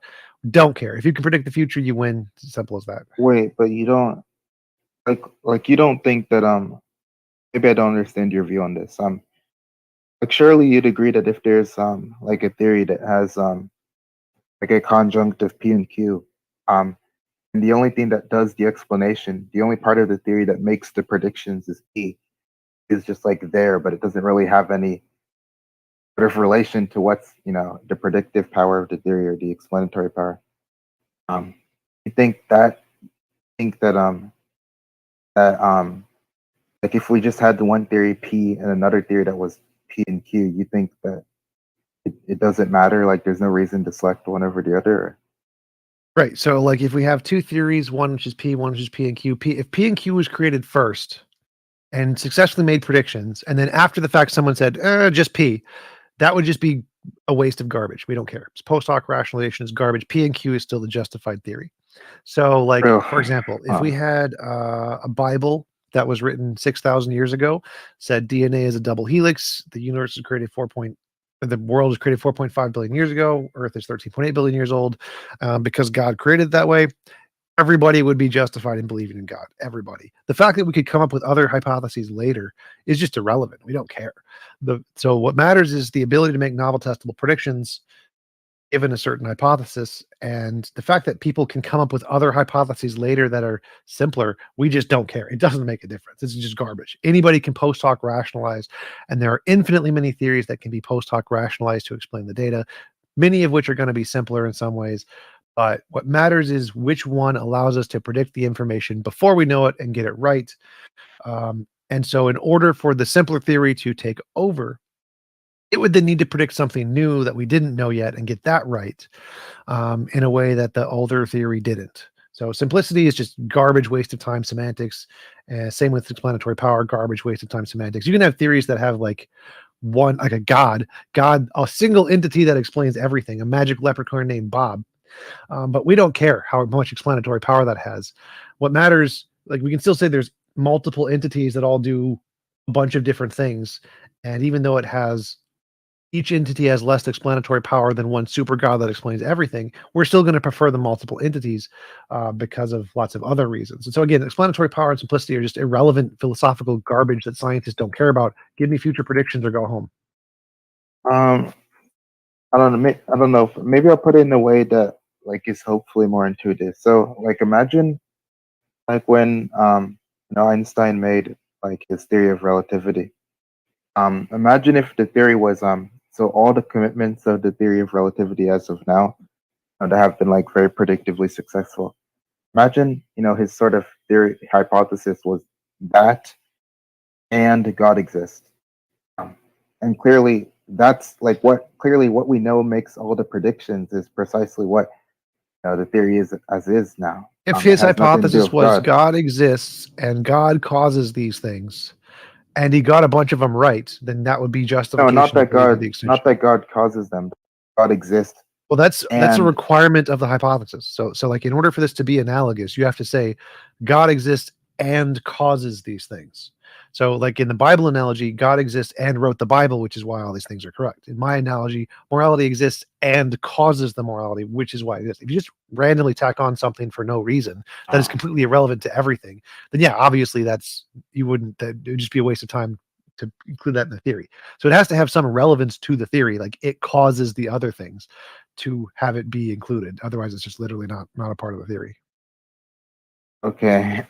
don't care. If you can predict the future, you win. It's as simple as that. wait, but you don't like you don't think that maybe I don't understand your view on this. Like surely you'd agree that if there's like a theory that has like a conjunct of P and Q, and the only thing that does the explanation, the only part of the theory that makes the predictions is P, is just like there, but it doesn't really have any sort of relation to what's the predictive power of the theory or the explanatory power. You think that like if we just had the one theory P and another theory that was P and Q, you think that it doesn't matter? Like there's no reason to select one over the other? Right. So like if we have two theories, one which is P, one which is P and Q, if P and Q was created first and successfully made predictions, and then after the fact someone said, just P, that would just be a waste of garbage. We don't care. It's post hoc rationalization is garbage. P and Q is still the justified theory. So like, for example, if we had a Bible that was written 6,000 years ago, said DNA is a double helix, the universe was created the world was created 4.5 billion years ago, Earth is 13.8 billion years old, because God created it that way, everybody would be justified in believing in God. Everybody. The fact that we could come up with other hypotheses later is just irrelevant. We don't care. So what matters is the ability to make novel testable predictions given a certain hypothesis, and the fact that people can come up with other hypotheses later that are simpler, we just don't care. It doesn't make a difference. It's just garbage. Anybody can post hoc rationalize, and there are infinitely many theories that can be post hoc rationalized to explain the data, many of which are going to be simpler in some ways. But what matters is which one allows us to predict the information before we know it and get it right. And so in order for the simpler theory to take over, it would then need to predict something new that we didn't know yet and get that right, in a way that the older theory didn't. So simplicity is just garbage, waste of time, semantics. Same with explanatory power, garbage, waste of time, semantics. You can have theories that have like a god, a single entity that explains everything, a magic leprechaun named Bob. But we don't care how much explanatory power that has. What matters, like we can still say there's multiple entities that all do a bunch of different things. And even though each entity has less explanatory power than one super god that explains everything, we're still going to prefer the multiple entities because of lots of other reasons. And so again, explanatory power and simplicity are just irrelevant philosophical garbage that scientists don't care about. Give me future predictions or go home. I don't know. Maybe I'll put it in a way that like is hopefully more intuitive. So like imagine like when Einstein made like his theory of relativity. Imagine if the theory was so all the commitments of the theory of relativity as of now that have been like very predictably successful. Imagine, his sort of theory hypothesis was that and God exists. And clearly that's like what we know makes all the predictions is precisely what the theory is as is now. If It his has nothing to do hypothesis with was God. God exists and God causes these things, and he got a bunch of them right, then that would be No, justification. not that to believe in God, the extinction. not that God causes them. God exists. Well, that's a And- requirement of the hypothesis. So like in order for this to be analogous, you have to say God exists and causes these things. So like in the Bible analogy, God exists and wrote the Bible, which is why all these things are correct. In my analogy, morality exists and causes the morality, which is why it is. If you just randomly tack on something for no reason that is completely irrelevant to everything, then yeah, obviously that would just be a waste of time to include that in the theory. So it has to have some relevance to the theory, like it causes the other things to have it be included. Otherwise, it's just literally not a part of the theory. Okay.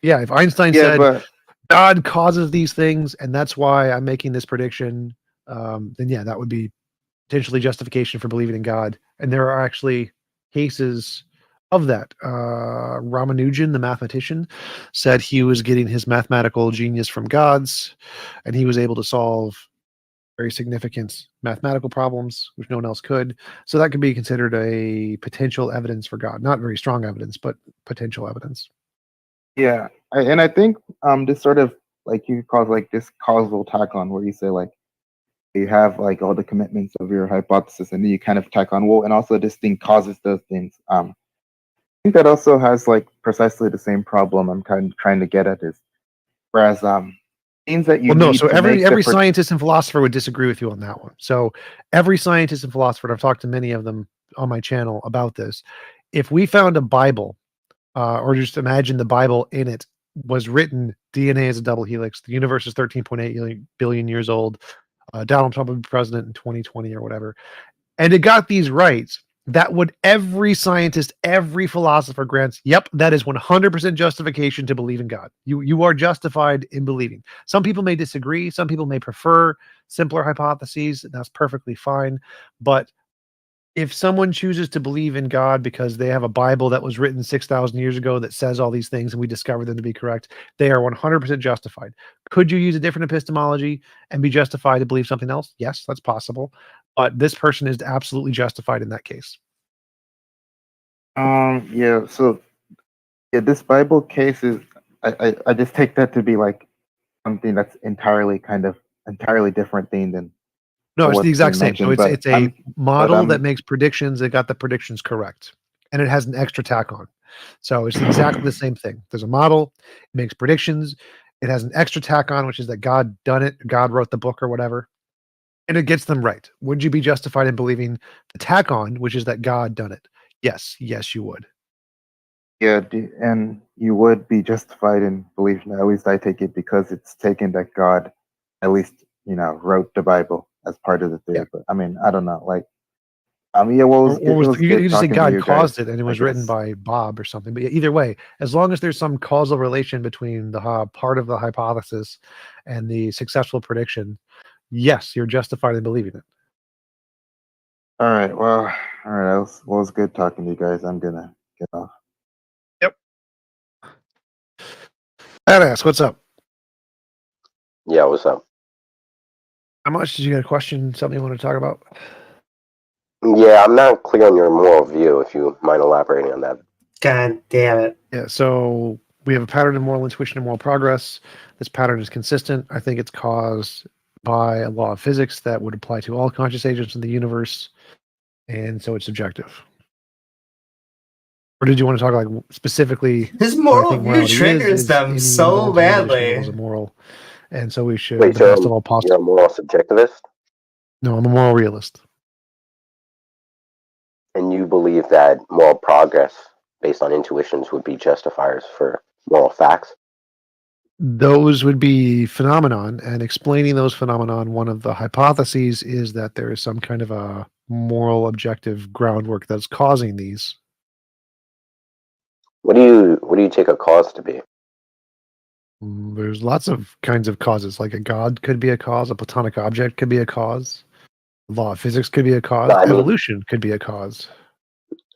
Yeah, if Einstein Yeah, said but God causes these things, and that's why I'm making this prediction, then yeah, that would be potentially justification for believing in God. And there are actually cases of that. Ramanujan, the mathematician, said he was getting his mathematical genius from gods, and he was able to solve very significant mathematical problems, which no one else could. So that could be considered a potential evidence for God. Not very strong evidence, but potential evidence. yeah, and I think this sort of like you could call it like this causal tack on, where you say like you have like all the commitments of your hypothesis, and then you kind of tack on, well, and also this thing causes those things. I think that also has like precisely the same problem I'm kind of trying to get at is, whereas things that you need so to every make the scientist and philosopher would disagree with you on that one. So every scientist and philosopher, and I've talked to many of them on my channel about this. If we found a Bible, or just imagine the Bible in it was written, DNA is a double helix, the universe is 13.8 billion years old, Donald Trump would be president in 2020 or whatever, and it got these right, that would every scientist, every philosopher grants, yep, that is 100% justification to believe in God. You are justified in believing. Some people may disagree. Some people may prefer simpler hypotheses. That's perfectly fine. But if someone chooses to believe in God because they have a Bible that was written 6,000 years ago that says all these things and we discover them to be correct, they are 100% justified. Could you use a different epistemology and be justified to believe something else? Yes, that's possible. But this person is absolutely justified in that case. Yeah, so yeah, this Bible case is I just take that to be like something that's entirely different thing than No, it's what's the exact being same. So mentioned, but it's a model I'm- that makes predictions that got the predictions correct, and it has an extra tack on. So it's exactly the same thing. There's a model, it makes predictions, it has an extra tack on, which is that God done it, God wrote the book or whatever, and it gets them right. Would you be justified in believing the tack on, which is that God done it? Yes, you would. Yeah, and you would be justified in believing, at least I take it, because it's taken that God at least, wrote the Bible as part of the theory. Yeah. But I mean, I don't know. Like, yeah, well, it was you good could just say talking to God you caused guys, it and it I was written guess. by Bob or something. But either way, as long as there's some causal relation between the part of the hypothesis and the successful prediction, yes, you're justified in believing it. All right. Well, it was good talking to you guys. I'm gonna get off. Badass, what's up? Yeah, what's up? How much did you get a question? Something you want to talk about? Yeah, I'm not clear on your moral view, if you mind elaborating on that. God damn it. Yeah, so we have a pattern of moral intuition and moral progress. This pattern is consistent. I think it's caused by a law of physics that would apply to all conscious agents in the universe, and so it's subjective. Or did you want to talk like specifically? His what I moral think view morality triggers them any so involved manipulation badly. levels of moral, and so we should Wait, the so best of all possible. you're a moral subjectivist? No, I'm a moral realist. And you believe that moral progress based on intuitions would be justifiers for moral facts? Those would be phenomenon, and explaining those phenomenon, one of the hypotheses is that there is some kind of a moral objective groundwork that's causing these. What do you take a cause to be? There's lots of kinds of causes, like a god could be a cause, a platonic object could be a cause. Law of physics could be a cause. No, I mean, Evolution could be a cause.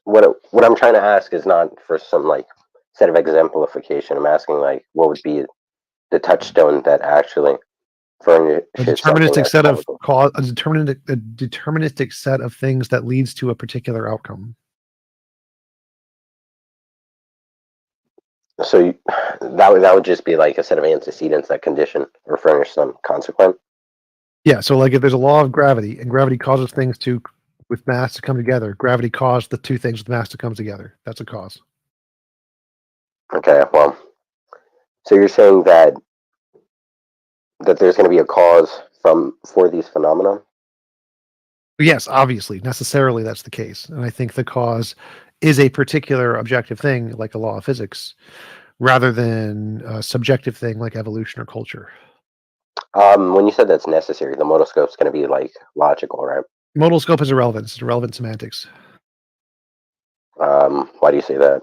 what I'm trying to ask is not for some like set of exemplification. I'm asking like what would be the touchstone that actually furnishes A something deterministic that's set of causal. a deterministic set of things that leads to a particular outcome. So that would just be like a set of antecedents that condition or furnish some consequent. Yeah, so like if there's a law of gravity and gravity causes things to with mass to come together, gravity caused the two things with mass to come together. That's a cause. Okay, well, so you're saying that there's going to be a cause for these phenomena? Yes, obviously, necessarily that's the case. And I think the cause is a particular objective thing like a law of physics rather than a subjective thing like evolution or culture. When you said that's necessary, the modoscope's going to be like logical, right? Modal scope is irrelevant. It's irrelevant semantics. Why do you say that?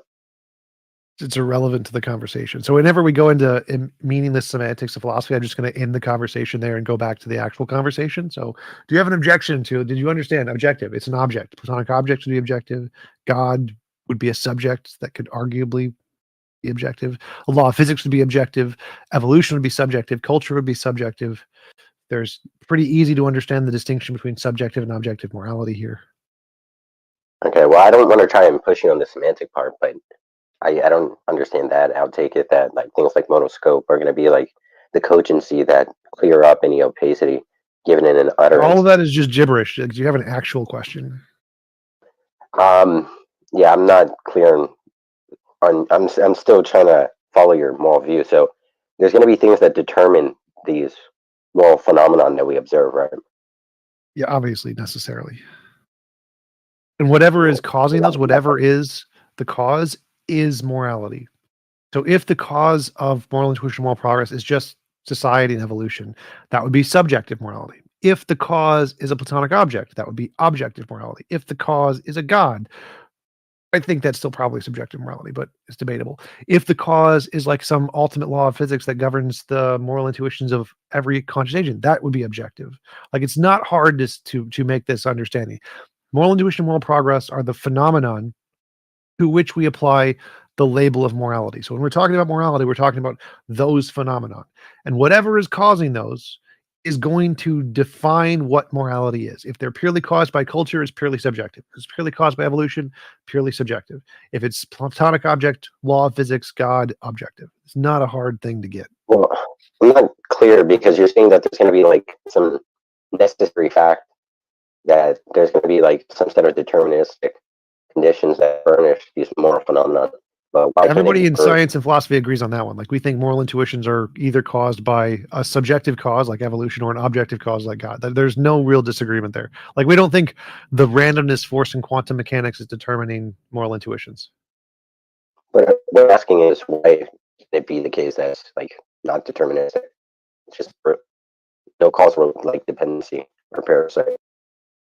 It's irrelevant to the conversation. So whenever we go into meaningless semantics of philosophy, I'm just going to end the conversation there and go back to the actual conversation. So do you have an objection to, did you understand objective? It's an object. Platonic object would be objective. God would be a subject that could arguably be objective. A law of physics would be objective. Evolution would be subjective. Culture would be subjective. There's pretty easy to understand the distinction between subjective and objective morality here. Okay, well, I don't want to try and push you on the semantic part, but I don't understand that. I'll take it that like things like modoscope are going to be like the cogency that clear up any opacity given in an utterance. All of that is just gibberish. Do you have an actual question? Yeah, I'm not clear on. I'm still trying to follow your moral view. So there's going to be things that determine these moral phenomenon that we observe, right? Yeah, obviously, necessarily. And whatever is causing those, whatever is the cause, is morality. So if the cause of moral intuition, moral progress is just society and evolution, that would be subjective morality. If the cause is a platonic object, that would be objective morality. If the cause is a god, I think that's still probably subjective morality, but it's debatable. If the cause is like some ultimate law of physics that governs the moral intuitions of every conscious agent, that would be objective. Like it's not hard to make this understanding. Moral intuition, moral progress are the phenomenon to which we apply the label of morality. So when we're talking about morality, we're talking about those phenomena. And whatever is causing those is going to define what morality is. If they're purely caused by culture, it's purely subjective. If it's purely caused by evolution, purely subjective. If it's platonic object, law of physics, God, objective. It's not a hard thing to get. Well, I'm not clear because you're saying that there's going to be like some necessary fact that there's going to be like some set of deterministic conditions that furnish these moral phenomena. But why Everybody in science and philosophy agrees on that one. Like we think moral intuitions are either caused by a subjective cause like evolution or an objective cause like God. There's no real disagreement there. Like we don't think the randomness force in quantum mechanics is determining moral intuitions. But what I'm asking is why can it be the case that it's like not deterministic? It's just no causal like dependency or parasite.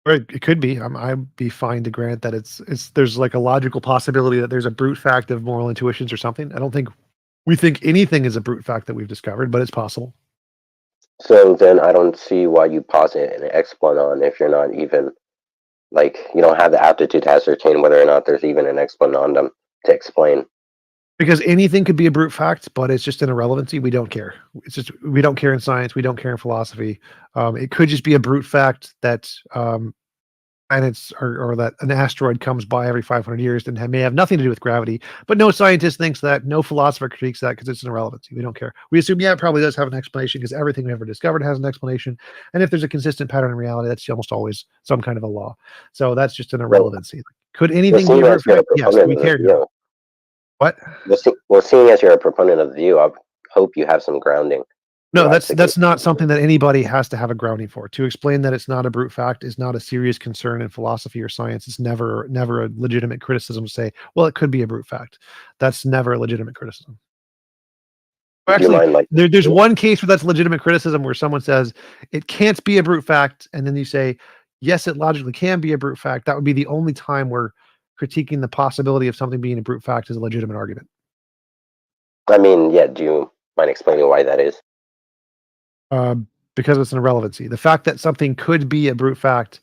It could be. I'd be fine to grant that it's there's like a logical possibility that there's a brute fact of moral intuitions or something. I don't think we think anything is a brute fact that we've discovered, but it's possible. So then I don't see why you posit an explanon if you're not even like you don't have the aptitude to ascertain whether or not there's even an explanandum to explain. Because anything could be a brute fact, but it's just an irrelevancy. We don't care. It's just we don't care in science. We don't care in philosophy. It could just be a brute fact that planets or that an asteroid comes by every 500 years and may have nothing to do with gravity. But no scientist thinks that. No philosopher critiques that because it's an irrelevancy. We don't care. We assume, yeah, it probably does have an explanation because everything we ever discovered has an explanation. And if there's a consistent pattern in reality, that's almost always some kind of a law. So that's just an irrelevancy. Could anything be a brute fact? Yes, we care. What? Well, seeing as you're a proponent of the view, I hope you have some grounding. No, that's not something that anybody has to have a grounding for. To explain that it's not a brute fact is not a serious concern in philosophy or science. It's never a legitimate criticism to say, well, it could be a brute fact. That's never a legitimate criticism. Actually, there's one case where that's legitimate criticism where someone says it can't be a brute fact, and then you say, yes, it logically can be a brute fact. That would be the only time where critiquing the possibility of something being a brute fact is a legitimate argument. I mean, yeah, do you mind explaining why that is? because it's an irrelevancy. The fact that something could be a brute fact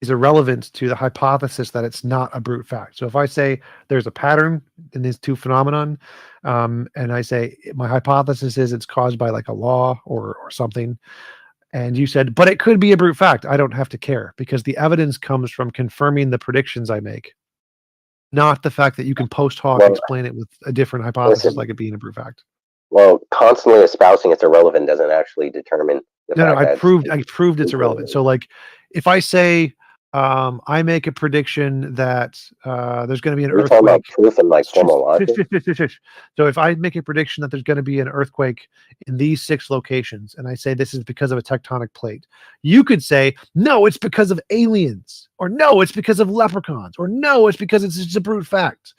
is irrelevant to the hypothesis that it's not a brute fact. So if I say there's a pattern in these two phenomenon, and I say my hypothesis is it's caused by like a law or something, and you said, but it could be a brute fact, I don't have to care because the evidence comes from confirming the predictions I make, not the fact that you can post hoc explain it with a different hypothesis like it being a brute fact. Well, constantly espousing it's irrelevant doesn't actually determine the No, fact I that proved it's irrelevant. So like if I say I make a prediction that there's going to be an you're talking about earthquake. proof and like formal logic. So if I make a prediction that there's going to be an earthquake in these 6 locations, and I say this is because of a tectonic plate, you could say, no, it's because of aliens, or no, it's because of leprechauns, or no, it's because it's just a brute fact.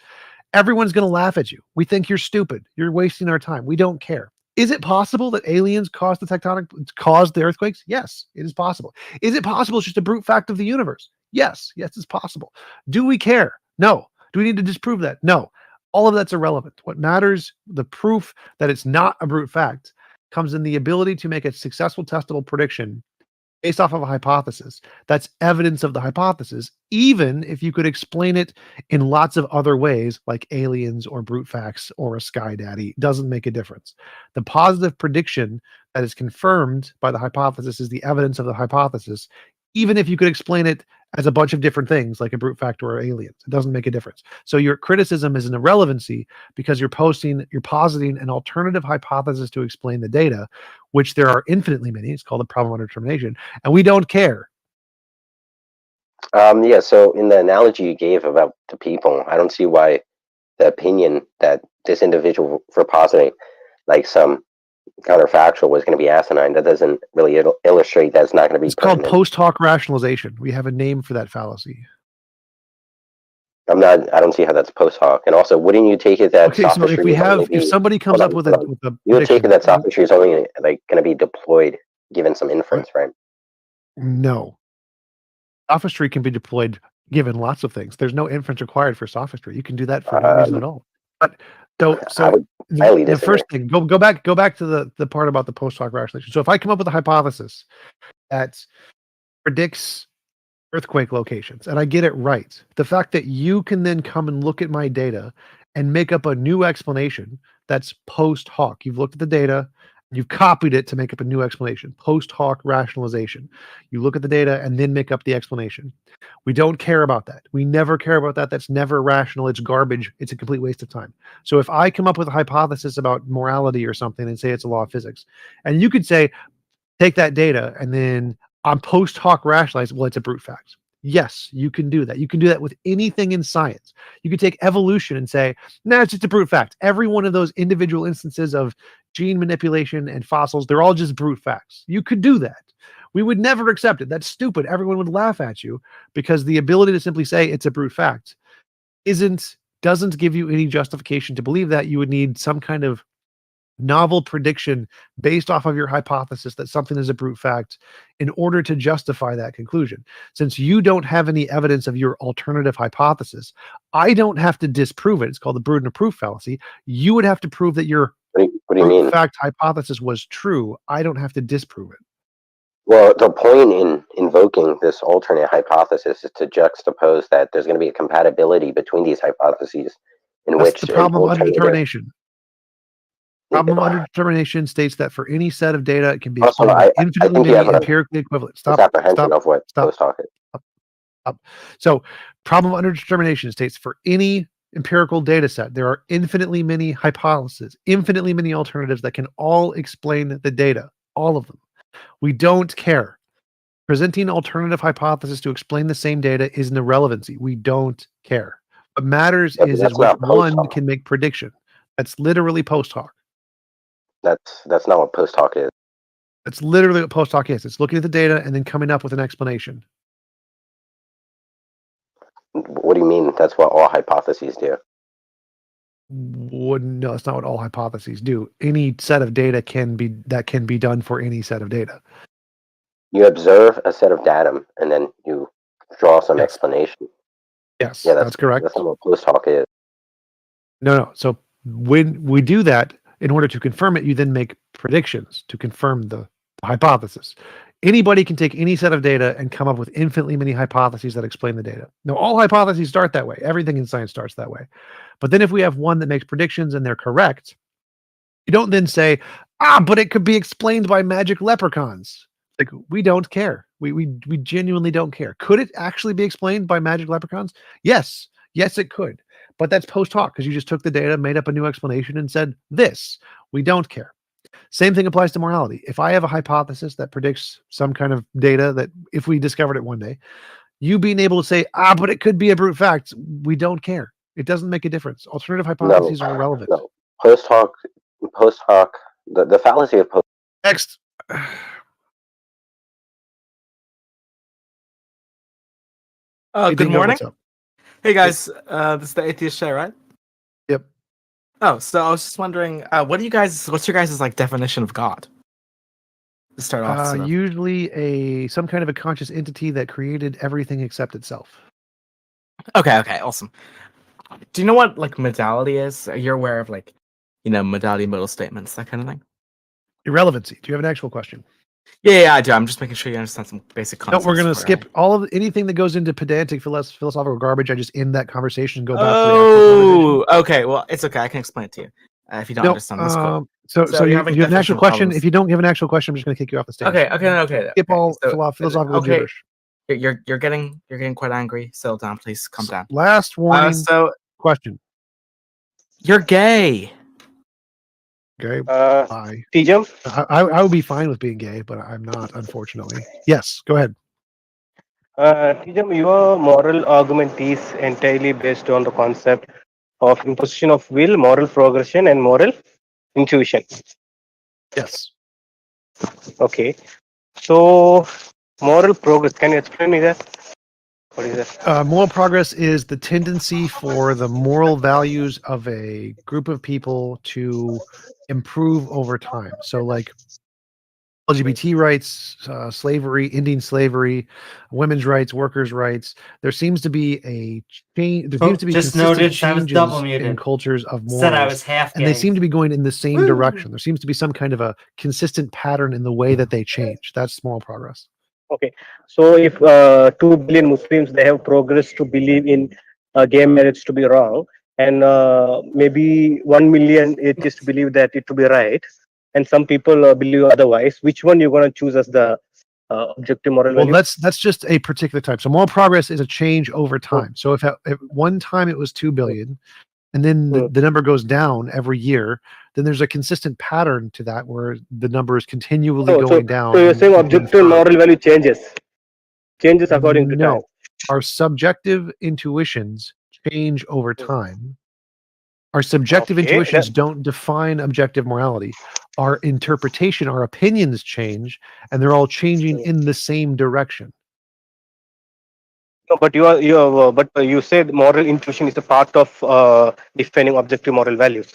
Everyone's going to laugh at you. We think you're stupid. You're wasting our time. We don't care. Is it possible that aliens caused the earthquakes? Yes, it is possible. Is it possible it's just a brute fact of the universe? Yes, it's possible. Do we care? No. Do we need to disprove that? No. All of that's irrelevant. What matters, the proof that it's not a brute fact, comes in the ability to make a successful testable prediction based off of a hypothesis. That's evidence of the hypothesis, even if you could explain it in lots of other ways, like aliens or brute facts or a sky daddy. Doesn't make a difference. The positive prediction that is confirmed by the hypothesis is the evidence of the hypothesis, even if you could explain it as a bunch of different things, like a brute fact or aliens. It doesn't make a difference. So your criticism is an irrelevancy because you're positing an alternative hypothesis to explain the data, which there are infinitely many. It's called the problem under determination, and we don't care. Yeah, so in the analogy you gave about the people, I don't see why the opinion that this individual for positing like some counterfactual was going to be asinine. That doesn't really illustrate that it's not going to be. It's called post hoc rationalization. We have a name for that fallacy. I don't see how that's post hoc. And also, wouldn't you take it that sophistry if somebody comes up with a you would take it that sophistry is only like going to be deployed given some inference, right? No. Sophistry can be deployed given lots of things. There's no inference required for sophistry. You can do that for no reason at all. But so the first thing, go back to the part about the post hoc rationalization. So if I come up with a hypothesis that predicts earthquake locations and I get it right, the fact that you can then come and look at my data and make up a new explanation that's post hoc. You've looked at the data, you've copied it to make up a new explanation. Post hoc rationalization. You look at the data and then make up the explanation. We don't care about that. We never care about that. That's never rational. It's garbage. It's a complete waste of time. So if I come up with a hypothesis about morality or something and say it's a law of physics, and you could say, take that data and then on post hoc rationalize, well, it's a brute fact. Yes, you can do that. You can do that with anything in science. You could take evolution and say, no, it's just a brute fact. Every one of those individual instances of gene manipulation and fossils, they're all just brute facts. You could do that. We would never accept it. That's stupid. Everyone would laugh at you because the ability to simply say it's a brute fact doesn't give you any justification to believe that. You would need some kind of novel prediction based off of your hypothesis that something is a brute fact in order to justify that conclusion. Since you don't have any evidence of your alternative hypothesis, I don't have to disprove it. It's called the burden of proof fallacy. You would have to prove that your brute fact hypothesis was true. I don't have to disprove it. Well, the point in invoking this alternate hypothesis is to juxtapose that there's going to be a compatibility between these hypotheses in which the problem under determination. Problem under determination states that for any set of data, it can be infinitely many empirically equivalent. Stop. Of what post-hoc is. So, problem under determination states for any empirical data set, there are infinitely many hypotheses, infinitely many alternatives that can all explain the data, all of them. We don't care. Presenting alternative hypothesis to explain the same data is an irrelevancy. We don't care. What matters is which one can make prediction. That's literally post hoc. That's not what post hoc is. That's literally what post hoc is. It's looking at the data and then coming up with an explanation. What do you mean? That's what all hypotheses do. No, that's not what all hypotheses do. Any set of data can be done for any set of data. You observe a set of datum and then you draw some explanation. Yes, that's correct. That's not what post hoc is. No. So when we do that, in order to confirm it, you then make predictions to confirm the hypothesis. Anybody can take any set of data and come up with infinitely many hypotheses that explain the data. Now, all hypotheses start that way. Everything in science starts that way. But then if we have one that makes predictions and they're correct, you don't then say, but it could be explained by magic leprechauns. Like, we don't care. We genuinely don't care. Could it actually be explained by magic leprechauns? Yes. Yes, it could. But that's post hoc because you just took the data, made up a new explanation, and said this. We don't care. Same thing applies to morality. If I have a hypothesis that predicts some kind of data that if we discovered it one day, you being able to say, but it could be a brute fact, we don't care. It doesn't make a difference. Alternative hypotheses are irrelevant. No. Post hoc, the fallacy of post. Next. Good morning. What's up? Hey guys, this is the Atheist Show, right? Yep. Oh, so I was just wondering, what's your guys' like definition of God? To start off, sort of. Usually some kind of a conscious entity that created everything except itself. Okay, awesome. Do you know what like modality is? Are you aware of like, modality modal statements, that kind of thing? Irrelevancy. Do you have an actual question? Yeah, I do. I'm just making sure you understand some basic No, concepts. we're going to skip all of anything that goes into pedantic philosophical garbage. I just end that conversation and go back to the Oh, okay. Well, it's okay. I can explain it to you if you don't understand this. Cool. So you have an actual question. If you don't give an actual question, I'm just going to kick you off the stage. Okay. Skip all philosophical gibberish. You're getting quite angry. Settle down, please. Calm down. Last warning. Question. You're gay. Okay. Bye. T-Jump? I would be fine with being gay, but I'm not, unfortunately. Yes, go ahead. T-Jump, your moral argument is entirely based on the concept of imposition of will, moral progression, and moral intuition. Yes. Okay. So, moral progress, can you explain me that? What is that? Moral progress is the tendency for the moral values of a group of people to improve over time. So, like LGBT rights, slavery, ending slavery, women's rights, workers' rights. There seems to be a change. There seems to be just consistent noted I was changes double muted. in cultures of morals, Said I was half and they gay. seem to be going in the same direction. There seems to be some kind of a consistent pattern in the way that they change. That's moral progress. Okay, so if 2 billion Muslims, they have progressed to believe in gay marriage to be wrong, and maybe 1 million atheists believe that it to be right, and some people believe otherwise, which one you're going to choose as the objective moral value? Well, that's just a particular type. So moral progress is a change over time. So if at one time it was 2 billion, and then the number goes down every year, then there's a consistent pattern to that where the number is continually going down. So you're saying objective moral value changes according to time. No, our subjective intuitions change over time. Our subjective intuitions don't define objective morality. Our interpretation, our opinions change, and they're all changing in the same direction. No, but you said moral intuition is a part of defining objective moral values.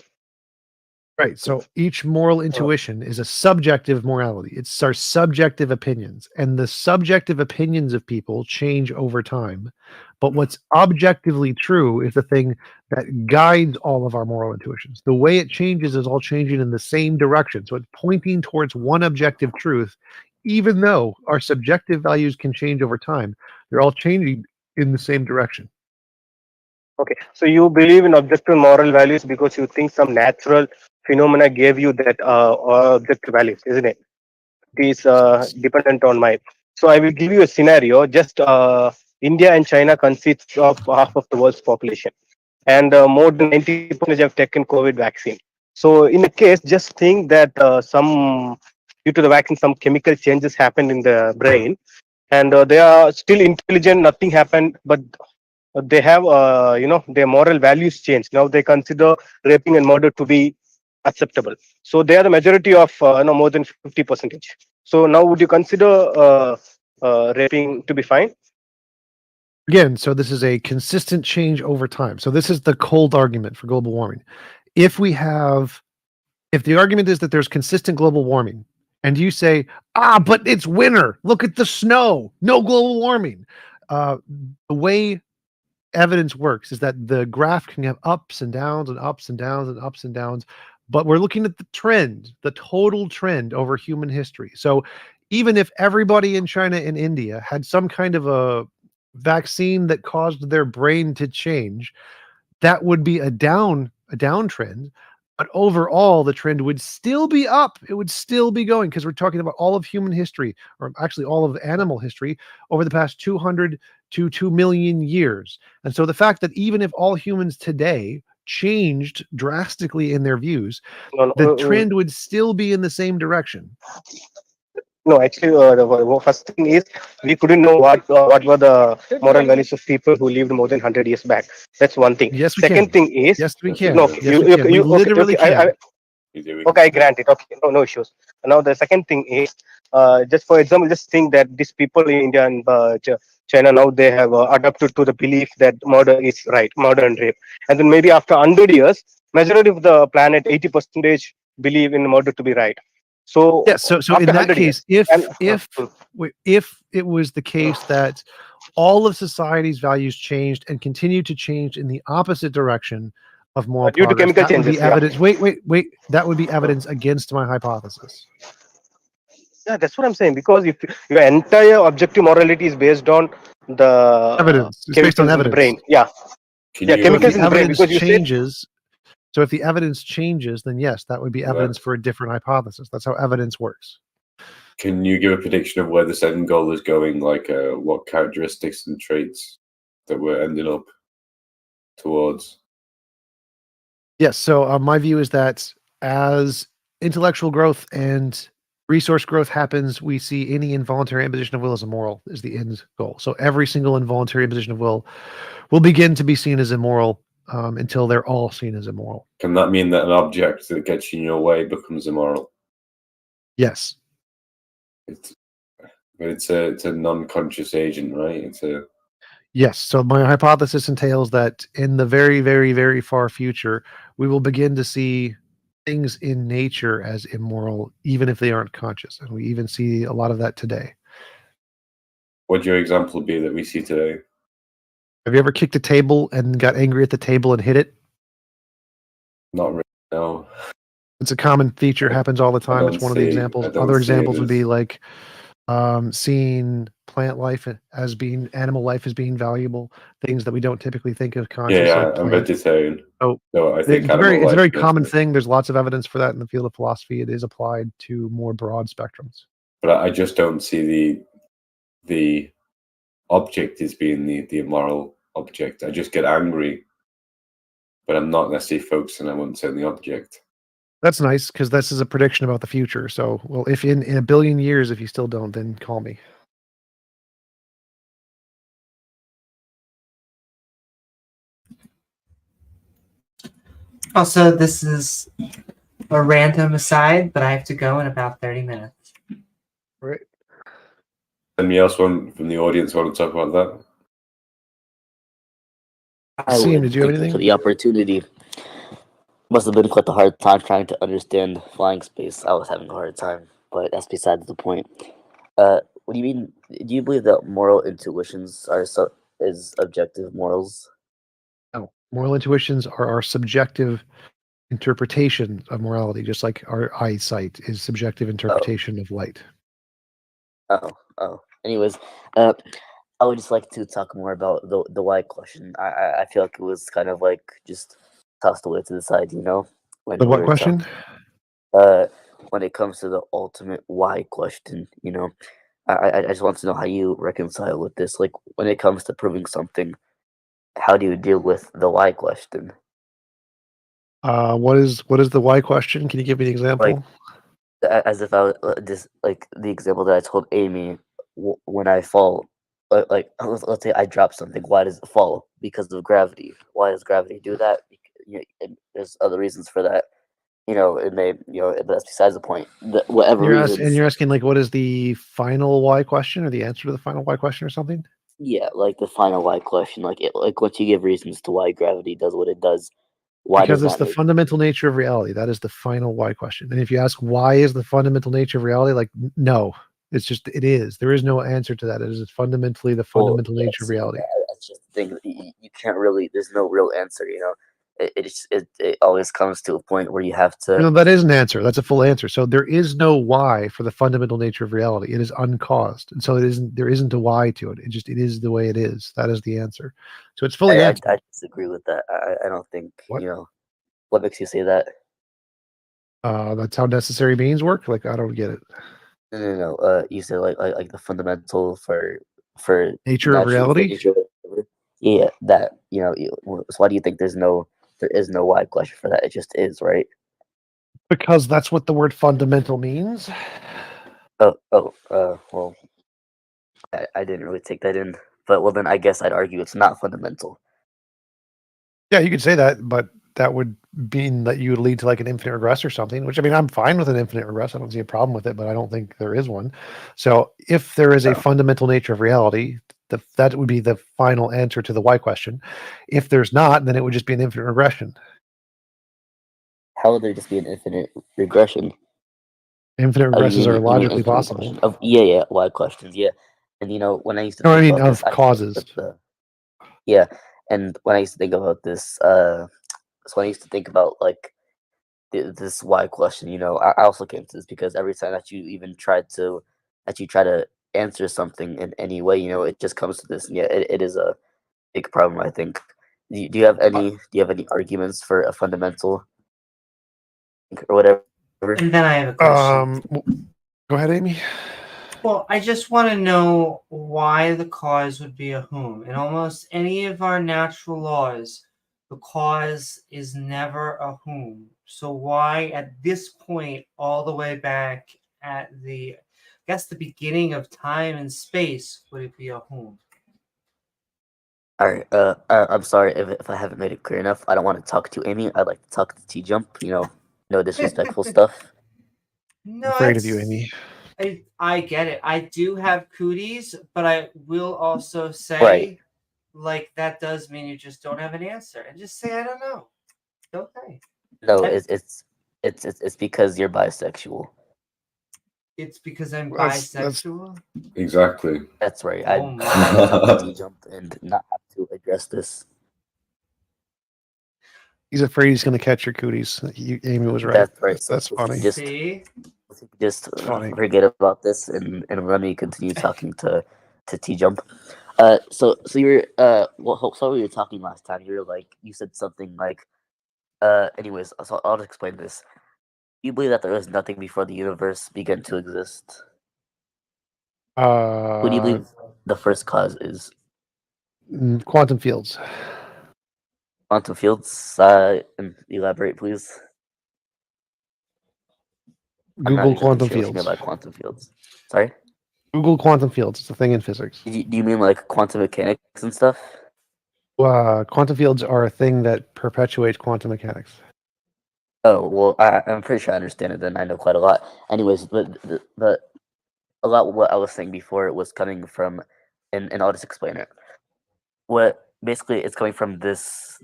Right. So each moral intuition is a subjective morality. It's our subjective opinions, and the subjective opinions of people change over time. But what's objectively true is the thing that guides all of our moral intuitions. The way it changes is all changing in the same direction. So it's pointing towards one objective truth, even though our subjective values can change over time. They're all changing in the same direction. Okay, so you believe in objective moral values because you think some natural phenomena gave you that objective values, isn't it? It is dependent on my. So I will give you a scenario. Just India and China consists of half of the world's population, and more than 90% have taken COVID vaccine. So in a case, just think that some due to the vaccine, some chemical changes happened in the brain, and they are still intelligent. Nothing happened, but they have their moral values changed. Now they consider raping and murder to be acceptable. So they are the majority of more than 50%. So now would you consider raping to be fine? Again, so this is a consistent change over time. So this is the cold argument for global warming. If the argument is that there's consistent global warming, and you say, but it's winter, look at the snow, no global warming. The way evidence works is that the graph can have ups and downs and ups and downs and ups and downs, but we're looking at the trend, the total trend over human history. So even if everybody in China and India had some kind of a vaccine that caused their brain to change, that would be a downtrend. But overall, the trend would still be up. It would still be going, because we're talking about all of human history, or actually all of animal history, over the past 200 to 2 million years. And so the fact that even if all humans today changed drastically in their views, the trend would still be in the same direction. No, actually, the first thing is we couldn't know what were the moral values of people who lived more than 100 years back. That's one thing. Yes, we Second can. thing is Yes, we can. no. Yes, we can. We literally can. Okay, I grant it. Okay, no issues. Now the second thing is, just for example, just think that these people in India and China now they have adapted to the belief that murder is right, murder and rape, and then maybe after 100 years, majority of the planet, 80% believe in murder to be right. So yeah, so in that case, if it was the case that all of society's values changed and continue to change in the opposite direction of moral due to progress, chemical that would be changes, yeah. evidence. Wait. That would be evidence against my hypothesis. Yeah, that's what I'm saying. Because if your entire objective morality is based on the Evidence. It's based on chemicals in the evidence. brain, yeah, chemicals in the brain. Because you said So if the evidence changes, then yes, that would be evidence for a different hypothesis. That's how evidence works. Can you give a prediction of where the second goal is going? Like what characteristics and traits that we're ending up towards? Yes. So my view is that as intellectual growth and resource growth happens, we see any involuntary imposition of will as immoral is the end goal. So every single involuntary imposition of will begin to be seen as immoral until they're all seen as immoral. Can that mean that an object that gets in your way becomes immoral? Yes. It's a non-conscious agent, right? Yes. So my hypothesis entails that in the very, very, very far future, we will begin to see things in nature as immoral, even if they aren't conscious. And we even see a lot of that today. What'd your example be that we see today? Have you ever kicked a table and got angry at the table and hit it? Not really, no. It's a common feature, happens all the time. It's one of the examples. Other examples would be like seeing plant life as being, animal life as being valuable, things that we don't typically think of conscious. Yeah, like I'm plants. vegetarian. Oh, so I think it's a very common thing. There's lots of evidence for that in the field of philosophy. It is applied to more broad spectrums. But I just don't see the object as being the immoral object. I just get angry, but I'm not necessarily focusing, I wouldn't say, on the object. That's nice, because this is a prediction about the future. So, well, if in a billion years, if you still don't, then call me. Also, this is a random aside, but I have to go in about 30 minutes. Right. Anybody else from the audience want to talk about that? Did you have anything? For the opportunity. Must have been quite a hard time trying to understand flying space. I was having a hard time, but that's besides the point. What do you mean? Do you believe that moral intuitions are is objective morals? No, moral intuitions are our subjective interpretation of morality, just like our eyesight is subjective interpretation of light. Anyways, I would just like to talk more about the why question. I feel like it was kind of like just tossed away to the side, you know. The what question? When it comes to the ultimate why question, you know, I just want to know how you reconcile with this. Like when it comes to proving something, how do you deal with the why question? What is the why question? Can you give me an example? Like, as if I was just like the example that I told Amy when I fall. Like let's say I drop something. Why does it fall? Because of gravity. Why does gravity do that? There's other reasons for that. You know, it may. You know, but that's besides the point. Whatever reasons. You're asking like, what is the final why question, or the answer to the final why question, or something? Yeah, like the final why question. Like once you give reasons to why gravity does what it does. Why because does it's the fundamental nature of reality. That is the final why question. And if you ask why is the fundamental nature of reality, like no, it's just it is. There is no answer to that. It is fundamentally the fundamental nature of reality. That's just the thing. You can't really. There's no real answer. You know, it always comes to a point where you have to. No, that is an answer. That's a full answer. So there is no why for the fundamental nature of reality. It is uncaused, and so there isn't a why to it. It is the way it is. That is the answer. So it's fully answered. I disagree with that. I don't think what makes you say that. That's how necessary means work. Like, I don't get it. No. You said like the fundamental for Nature of reality. nature, yeah, that so why do you think there is no why question for that? It just is, right? Because that's what the word fundamental means. Well, I didn't really take that in, but then I guess I'd argue it's not fundamental. Yeah, you could say that, but that would mean that you would lead to like an infinite regress or something, which, I mean, I'm fine with an infinite regress. I don't see a problem with it, but I don't think there is one. So if there is a fundamental nature of reality, that would be the final answer to the why question. If there's not, then it would just be an infinite regression. How would there just be an infinite regression? Infinite regressions are logically infinite possible. question? Yeah, why questions? Yeah, and when I used to No, I think mean about of this, I causes. thought that yeah, and when I used to think about this, so when I used to think about like this why question, I also came to this because every time that you even try to answer something in any way, it just comes to this. And yeah, it is a big problem, I think. Do you have any arguments for a fundamental or whatever? And then I have a question. Go ahead, Amy. Well, I just want to know why the cause would be a whom. In almost any of our natural laws, the cause is never a whom. So why at this point, all the way back at the beginning of time and space, would it be a whom? All right. I'm sorry if I haven't made it clear enough. I don't want to talk to Amy. I'd like to talk to T-Jump. No disrespectful stuff. No, Afraid of you, Amy. I get it. I do have cooties, but I will also say, Right. like, that does mean you just don't have an answer. And just say, I don't know. Okay. No, it's because you're bisexual. It's because I'm That's- bisexual? Exactly. That's right. Oh I'd my. talk to T-Jump and not have to address this. He's afraid he's going to catch your cooties. Amy was right. That's right. That's funny. Just funny. forget about this and let me continue talking to T-Jump. So you were we were talking last time. You were like, you said something like, anyways. So I'll just explain this. You believe that there was nothing before the universe began to exist. Who do you believe the first cause is? Quantum fields. Quantum fields. Elaborate, please. Google quantum Sure what you mean fields. by quantum fields. Sorry. Google quantum fields. It's a thing in physics. Do you mean like quantum mechanics and stuff? Quantum fields are a thing that perpetuates quantum mechanics. Oh well, I'm pretty sure I understand it. Then I know quite a lot. Anyways, but a lot of what I was saying before was coming from, and I'll just explain it. What basically it's coming from this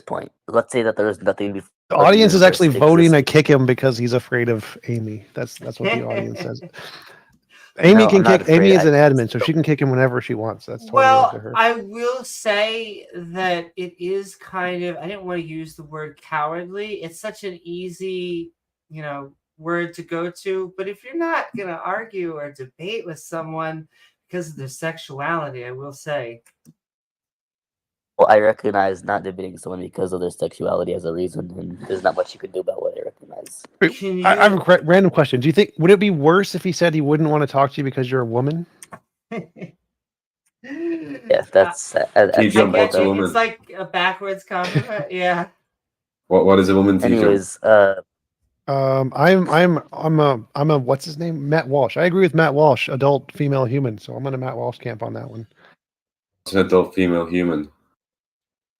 point. Let's say that there is nothing before. The audience is actually voting existed. to kick him because he's afraid of Amy. That's what the audience says. Amy No, can I'm not kick. Amy afraid. is an admin, so she can kick him whenever she wants. That's totally up to Well, her. I will say that it is kind of, I didn't want to use the word cowardly. It's such an easy, word to go to. But if you're not going to argue or debate with someone because of their sexuality, I will say. Well, I recognize not debating someone because of their sexuality as a reason, and there's not much you can do about what I recognize. Wait, I have a random question. Do you think would it be worse if he said he wouldn't want to talk to you because you're a woman? Yeah, that's. T-Jump, what's a woman? It's like a backwards compliment. Yeah. What is a woman, T-Jump? Anyways, I'm a what's his name? Matt Walsh. I agree with Matt Walsh, adult female human. So I'm in a Matt Walsh camp on that one. It's an adult female human.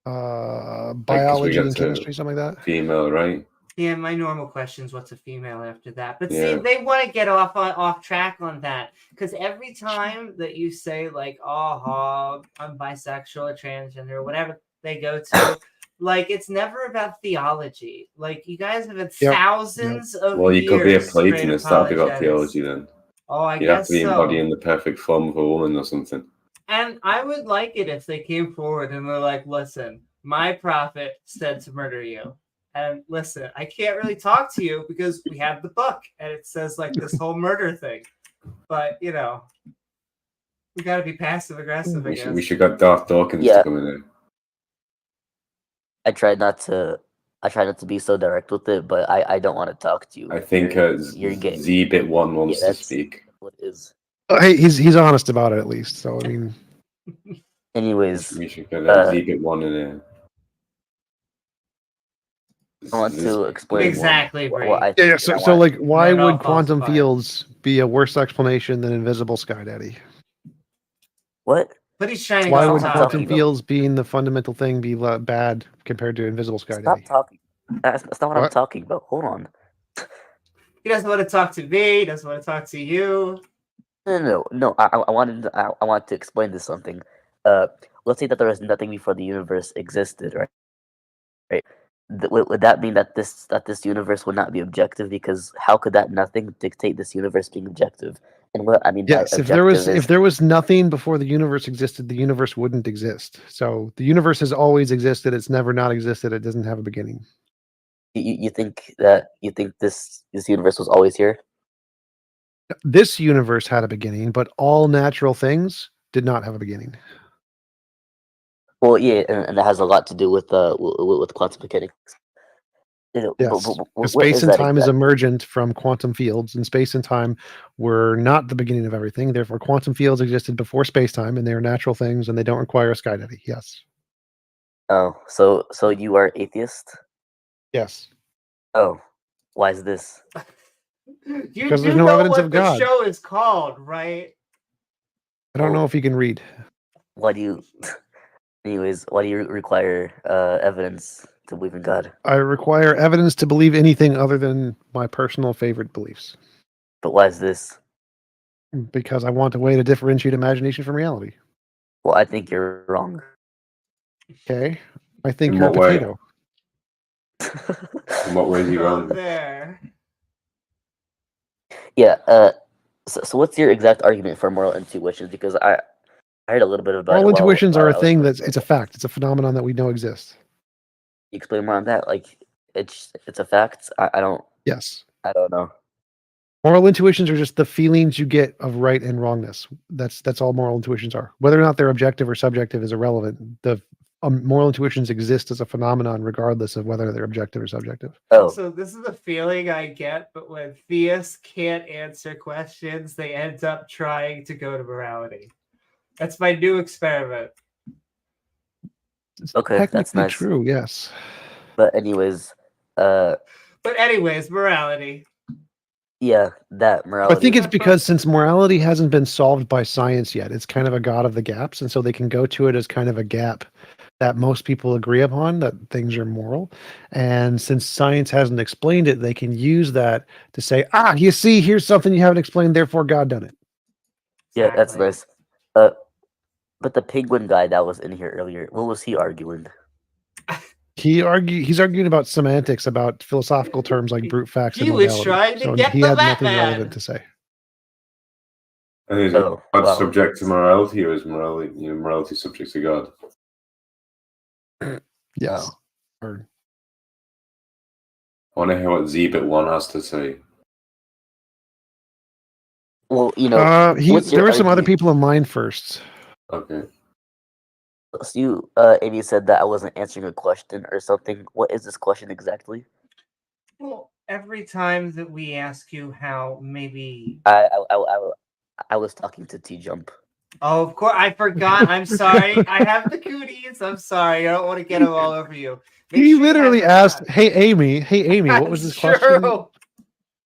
Biology and chemistry, something like that. Female, right? Yeah, my normal question is what's a female after that. But Yeah. see, they want to get off track on that because every time that you say like, "Oh, I'm bisexual or transgender," or whatever they go to, like it's never about theology. Like you guys have had thousands of Well, you could be a years to read Platonist. That'd be about apologetics. theology then. Oh, I You'd have guess to be so. embodying the perfect form of a woman or something. And I would like it if they came forward and they're like, listen, my prophet said to murder you. And listen, I can't really talk to you because we have the book and it says like this whole murder thing. But you know, we got to be passive aggressive. We should get Darth Dawkins to come in there. I try not to be so direct with it, but I don't want to talk to you. I think You're gay. Z-Bit1 wants to that's speak. what it is. Hey, he's honest about it at least. So I mean, anyways, We should get Z-Bit1 in there. I want to explain exactly. what I yeah. So like, why No, would quantum falsified. fields be a worse explanation than invisible sky daddy? What? But he's shining Why on would top. quantum fields being the fundamental thing be bad compared to invisible sky Stop daddy? talking. That's not what I'm What? talking about. Hold on. He doesn't want to talk to me. He doesn't want to talk to you. No. I wanted to explain this something. Let's say that there was nothing before the universe existed, right? Right. Would that mean that this universe would not be objective? Because how could that nothing dictate this universe being objective? And what I mean by Yes, if objective there was nothing before the universe existed, the universe wouldn't exist. So the universe has always existed. It's never not existed. It doesn't have a beginning. you think this universe was always here? This universe had a beginning, but all natural things did not have a beginning. Well, yeah, and that has a lot to do with quantum mechanics. Yes, What because space is and that time is exactly? emergent from quantum fields, and space and time were not the beginning of everything. Therefore, quantum fields existed before space time, and they are natural things, and they don't require a sky daddy. Yes. Oh, so you are atheist? Yes. Oh, why is this? You Because do there's no know evidence what of the God. show is called, right? I don't know if you can read. Why do you? Anyways, why do you require evidence to believe in God? I require evidence to believe anything other than my personal favorite beliefs. But why is this? Because I want a way to differentiate imagination from reality. Well, I think you're wrong. Okay. I think In you're a what way? potato. In what way is he Go wrong? there. Yeah. So what's your exact argument for moral intuition? Because I heard a little bit about All it. intuitions are a I was thing going that's through it's a it. fact. It's a phenomenon that we know exists. You explain more on that? Like, it's a fact. I don't Yes. know. Moral intuitions are just the feelings you get of right and wrongness. That's all moral intuitions are. Whether or not they're objective or subjective is irrelevant. The moral intuitions exist as a phenomenon regardless of whether they're objective or subjective. Oh, So this is a feeling I get, but when theists can't answer questions, they end up trying to go to morality. That's my new experiment. It's okay, that's technically nice. true, yes. But anyways, But anyways, morality. yeah, that I morality. think it's because since morality hasn't been solved by science yet, it's kind of a god of the gaps, and so they can go to it as kind of a gap that most people agree upon, that things are moral. And since science hasn't explained it, they can use that to say, you see, here's something you haven't explained, therefore God done it. Yeah, that's nice. But the penguin guy that was in here earlier, what was he arguing? He's arguing about semantics, about philosophical terms like brute facts and He was modality. trying to So get he the had nothing Batman. relevant to say. And is Oh, God wow. subject to morality, or is morality subject to God? Yes. Oh. Or I want to hear what Z-Bit1 has to say. Well, there were some other people in line first. Okay. So you, Amy said that I wasn't answering a question or something. What is this question exactly? Well, every time that we ask you how maybe... I was talking to T-Jump. Oh, of course. I forgot. I'm sorry. I have the cooties. I'm sorry. I don't want to get them all over you. He literally asked, Hey, Amy, what was this question?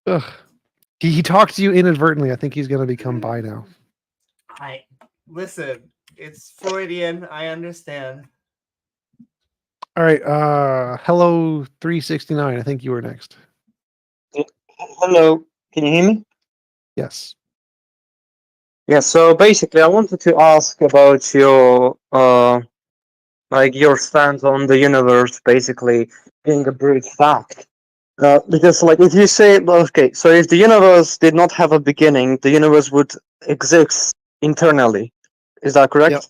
Ugh. He talked to you inadvertently. I think he's going to become bi now. Listen, it's Freudian. I understand. All right. Hello, 369. I think you were next. Hello, can you hear me? Yes. Yeah, so basically I wanted to ask about your your stance on the universe basically being a brute fact. Because if you say, okay, so if the universe did not have a beginning, the universe would exist internally. Is that correct? Yep.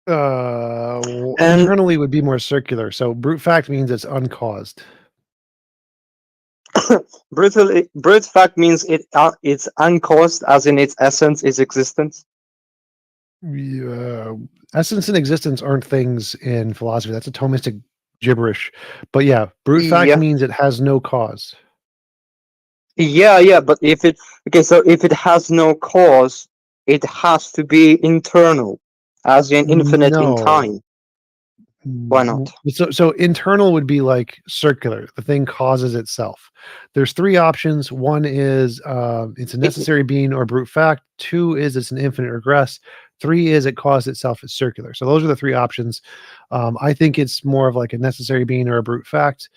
And- Internally would be more circular. So brute fact means it's uncaused. Brute fact means it's uncaused, as in its essence, its existence. Essence and existence aren't things in philosophy. That's a Thomistic gibberish. But yeah, brute fact Yeah. means it has no cause. Yeah, but if it has no cause, it has to be internal, as in infinite in No. time. Why not? So internal would be like circular. The thing causes itself. There's three options. One is it's a necessary being or brute fact. Two is it's an infinite regress. Three is it caused itself as circular. So those are the three options. I think it's more of like a necessary being or a brute fact.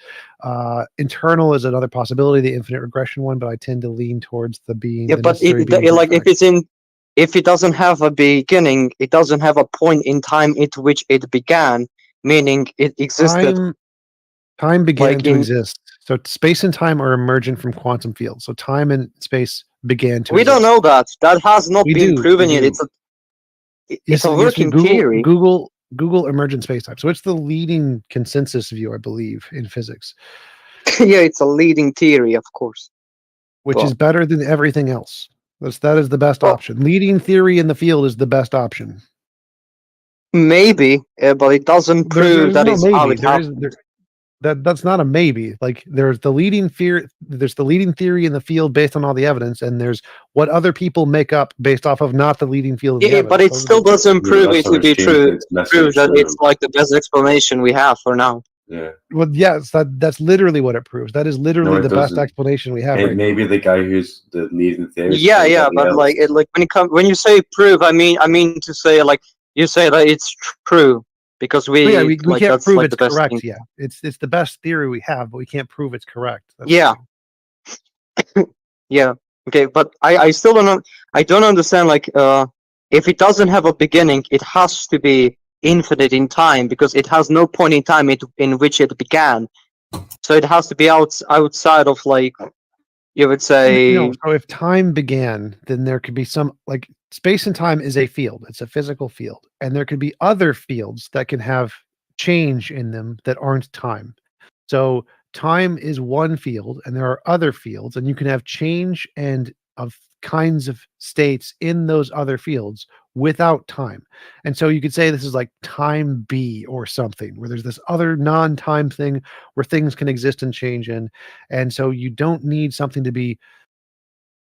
Internal is another possibility, the infinite regression one, but I tend to lean towards the being. Yeah, the but necessary being brute like fact. if it doesn't have a beginning, it doesn't have a point in time at which it began, meaning it existed. Time began like to in- exist. So space and time are emergent from quantum fields. So time and space began to We exist. don't know that. That has not We been do, proven we yet. do. It's a working theory. Google emergent spacetime. So it's the leading consensus view, I believe, in physics, Yeah, it's a leading theory, of course. which Well- is better than everything else. That is the best option. Leading theory in the field is the best option. Maybe, but it doesn't prove that it's how it happened. That's not a maybe. Like there's the leading theory in the field based on all the evidence, and there's what other people make up based off of not the leading field. Of the Yeah, but evidence. it still doesn't prove it to be true. Prove that true. it's like the best explanation we have for now. Yeah. Well, yes, that's literally what it proves. That is literally it the best doesn't. explanation we have. Hey, right now. maybe the guy who's the leading theorist. Yeah, but like when you say prove, I mean to say like you say that it's true because we We like can't that's prove like it's the best correct. thing. Yeah, it's the best theory we have, but we can't prove it's correct. That's Yeah. Yeah. Okay, but I still don't understand like if it doesn't have a beginning, it has to be infinite in time because it has no point in time in which it began. So it has to be outside of like you would say So if time began, then there could be some like space and time is a field. It's a physical field, and there could be other fields that can have change in them that aren't time. So time is one field, and there are other fields, and you can have change and of kinds of states in those other fields without time. And so you could say this is like time B or something, where there's this other non-time thing where things can exist and change in. And so you don't need something to be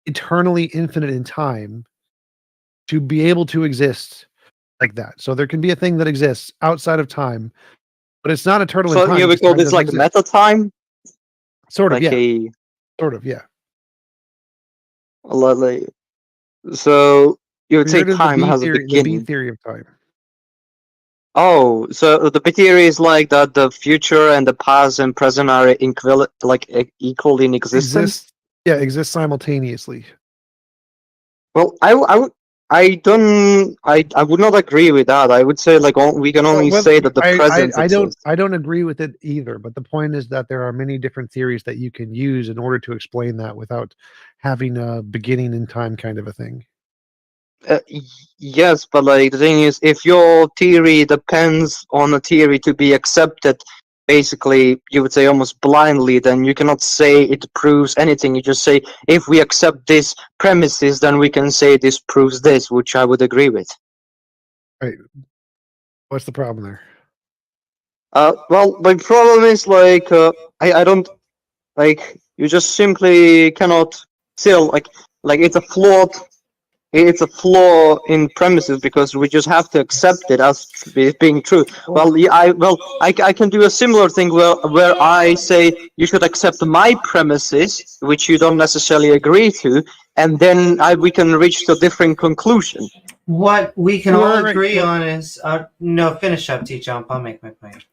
eternally infinite in time to be able to exist like that. So there can be a thing that exists outside of time, but it's not eternal in so time. you would because call time this doesn't like exist. meta time? Sort of, like yeah. Sort of, yeah. Like, so you would say Weird is the time B has a theory, the B beginning. theory of time. Oh, so the B theory is like that the future and the past and present are equal in existence. Exists simultaneously. Well, I would not agree with that. I would say like we can only say that the present exists. I don't agree with it either, but the point is that there are many different theories that you can use in order to explain that without having a beginning in time kind of a thing. Yes, but like the thing is, if your theory depends on a theory to be accepted, basically you would say almost blindly, then you cannot say it proves anything. You just say if we accept this premises, then we can say this proves this, which I would agree with. Right. What's the problem there? Well, my problem is like I don't like you just simply cannot still like it's a flawed. It's a flaw in premises because we just have to accept it as being true. Well, yeah, I can do a similar thing where I say you should accept my premises, which you don't necessarily agree to, and then we can reach to a different conclusion. What we can all Right, agree right. on is no. Finish up, T-Jump. I'll make my point.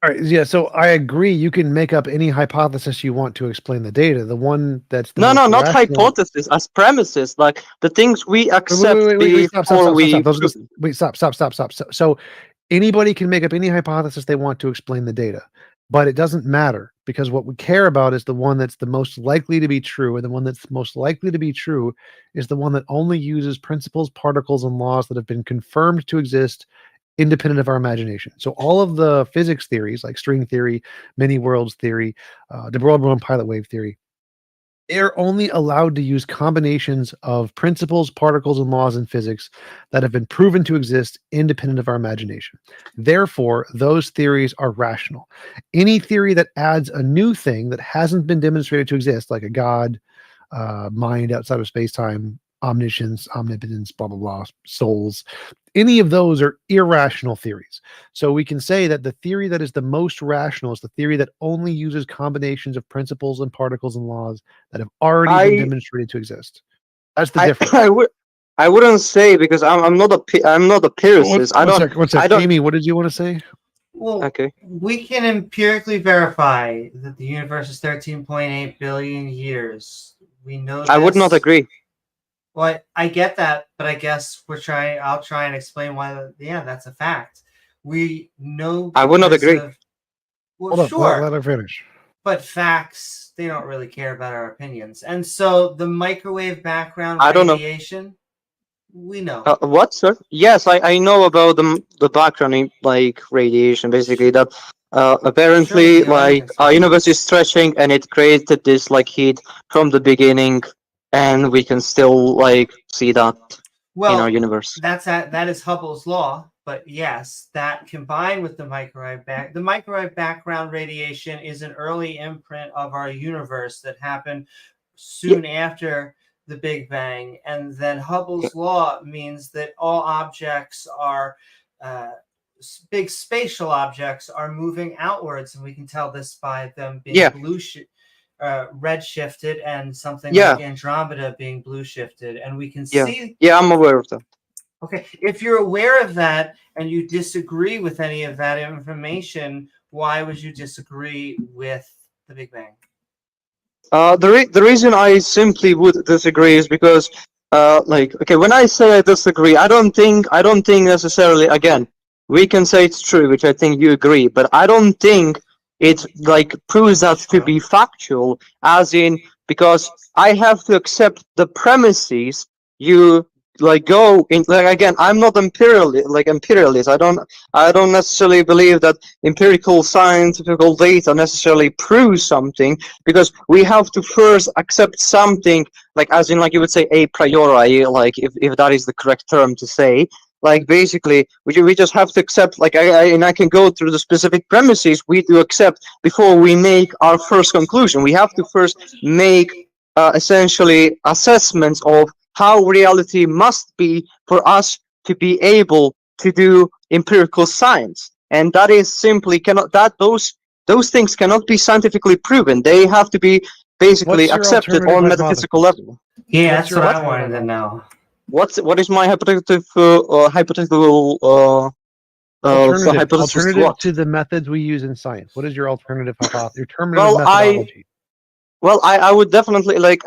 All right, yeah, so I agree you can make up any hypothesis you want to explain the data. The one that's the No, most not rational- hypothesis, as premises, like the things we accept Stop. we Those are just, stop. So anybody can make up any hypothesis they want to explain the data, but it doesn't matter because what we care about is the one that's the most likely to be true, and the one that's most likely to be true is the one that only uses principles, particles, and laws that have been confirmed to exist independent of our imagination. So all of the physics theories, like string theory, many worlds theory, de Broglie pilot wave theory, they're only allowed to use combinations of principles, particles, and laws in physics that have been proven to exist independent of our imagination. Therefore, those theories are rational. Any theory that adds a new thing that hasn't been demonstrated to exist, like a god, mind outside of space-time, omniscience, omnipotence, blah, blah, blah, souls, any of those are irrational theories. So we can say that the theory that is the most rational is the theory that only uses combinations of principles and particles and laws that have already been demonstrated to exist. That's the difference. I wouldn't say, because I'm not a empiricist. One sec. Amy, what did you want to say? Well, okay. We can empirically verify that the universe is 13.8 billion years. We know I would not agree. Well, I get that, but I guess I'll try and explain why. Yeah, that's a fact. We know. I would not agree. Well, Hold sure. on, let her finish. But facts, they don't really care about our opinions. And so the microwave background I don't know. radiation, we know. What, sir? Yes, I know about the background like radiation, basically that apparently like our universe is stretching and it created this like heat from the beginning, and we can still like see that in our universe. That is Hubble's law. But yes, that combined with the microwave background radiation is an early imprint of our universe that happened soon after the Big Bang. And then Hubble's law means that all objects are big spatial objects are moving outwards, and we can tell this by them being red shifted, and something like Andromeda being blue shifted, and we can see. Yeah, I'm aware of that. Okay, if you're aware of that and you disagree with any of that information, why would you disagree with the Big Bang? The reason I simply would disagree is because, when I say I disagree, I don't think necessarily. Again, we can say it's true, which I think you agree, but I don't think it like proves that to be factual. As in, because I have to accept the premises you go in. Again, I'm not imperialist. I don't necessarily believe that empirical scientific data necessarily proves something, because we have to first accept something, as in you would say a priori, if that is the correct term to say. Basically, we just have to accept, I can go through the specific premises we do accept before we make our first conclusion. We have to first make essentially assessments of how reality must be for us to be able to do empirical science, and that is simply those things cannot be scientifically proven. They have to be basically accepted on metaphysical level. Yeah, that's what I wanted to know. What is my hypothetical alternative to the methods we use in science? What is your alternative hypothesis? Your terminative methodology? I would definitely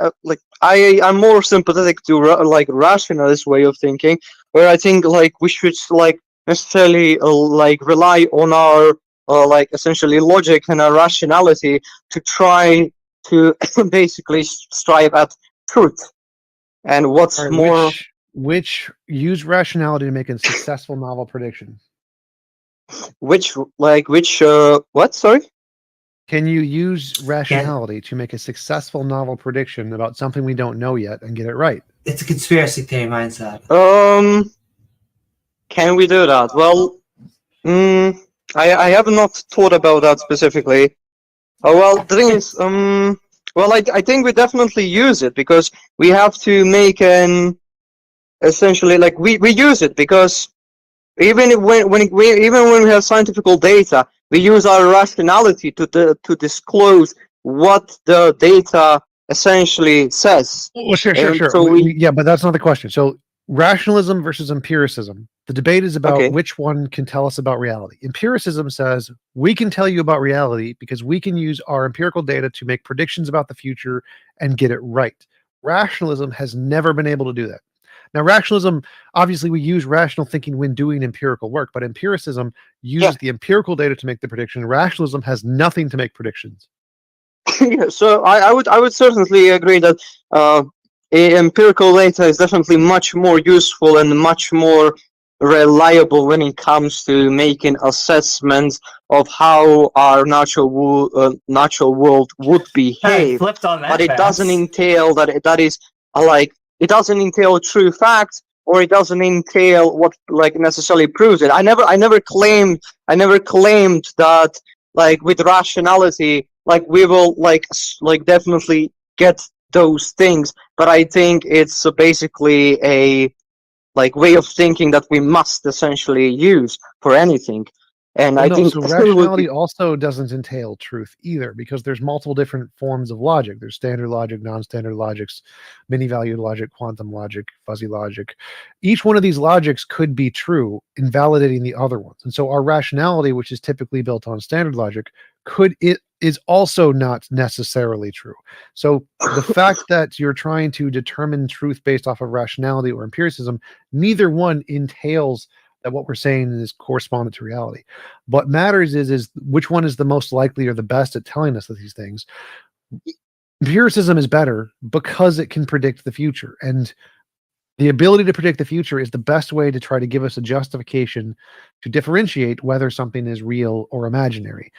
I'm more sympathetic to rationalist way of thinking, where I think we should necessarily rely on our essentially logic and our rationality to try to basically strive at truth. And what's more, which use rationality to make a successful novel prediction? What? Sorry. Can you use rationality to make a successful novel prediction about something we don't know yet and get it right? It's a conspiracy theory mindset. Can we do that? Well, I have not thought about that specifically. The thing is, I think we definitely use it, because we have to make an essentially we use it because even when we have scientific data, we use our rationality to disclose what the data essentially says. Well, sure. So but that's not the question. So rationalism versus empiricism. The debate is about which one can tell us about reality. Empiricism says we can tell you about reality because we can use our empirical data to make predictions about the future and get it right. Rationalism has never been able to do that. Now, rationalism, obviously, we use rational thinking when doing empirical work, but empiricism uses the empirical data to make the prediction. Rationalism has nothing to make predictions. So I would certainly agree that empirical data is definitely much more useful and much more reliable when it comes to making assessments of how our natural world would behave. Flipped on that But it doesn't fast. entail that is like it doesn't entail true facts, or it doesn't entail what like necessarily proves it. I never claimed that like with rationality like we will like definitely get those things, but I think it's basically a like way of thinking that we must essentially use for anything. And Well, I no, think so it would rationality be, also doesn't entail truth either, because there's multiple different forms of logic. There's standard logic, non-standard logics, many-valued logic, quantum logic, fuzzy logic. Each one of these logics could be true, invalidating the other ones. And so our rationality, which is typically built on standard logic, is also not necessarily true. So the fact that you're trying to determine truth based off of rationality or empiricism, neither one entails that what we're saying is correspondent to reality. What matters is which one is the most likely or the best at telling us these things. Empiricism is better because it can predict the future, and the ability to predict the future is the best way to try to give us a justification to differentiate whether something is real or imaginary.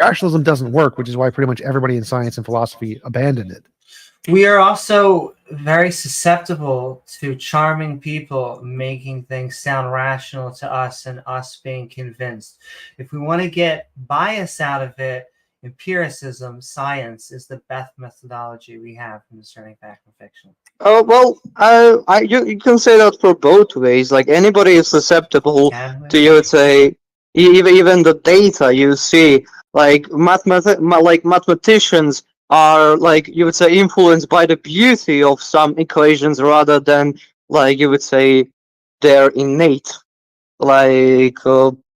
Rationalism doesn't work, which is why pretty much everybody in science and philosophy abandoned it. We are also very susceptible to charming people making things sound rational to us and us being convinced. If we want to get bias out of it, empiricism, science is the best methodology we have in discerning fact from fiction. oh well, you can say that for both ways. Like anybody is susceptible to, you would say, even the data you see, like mathematicians are like you would say influenced by the beauty of some equations rather than like you would say their innate like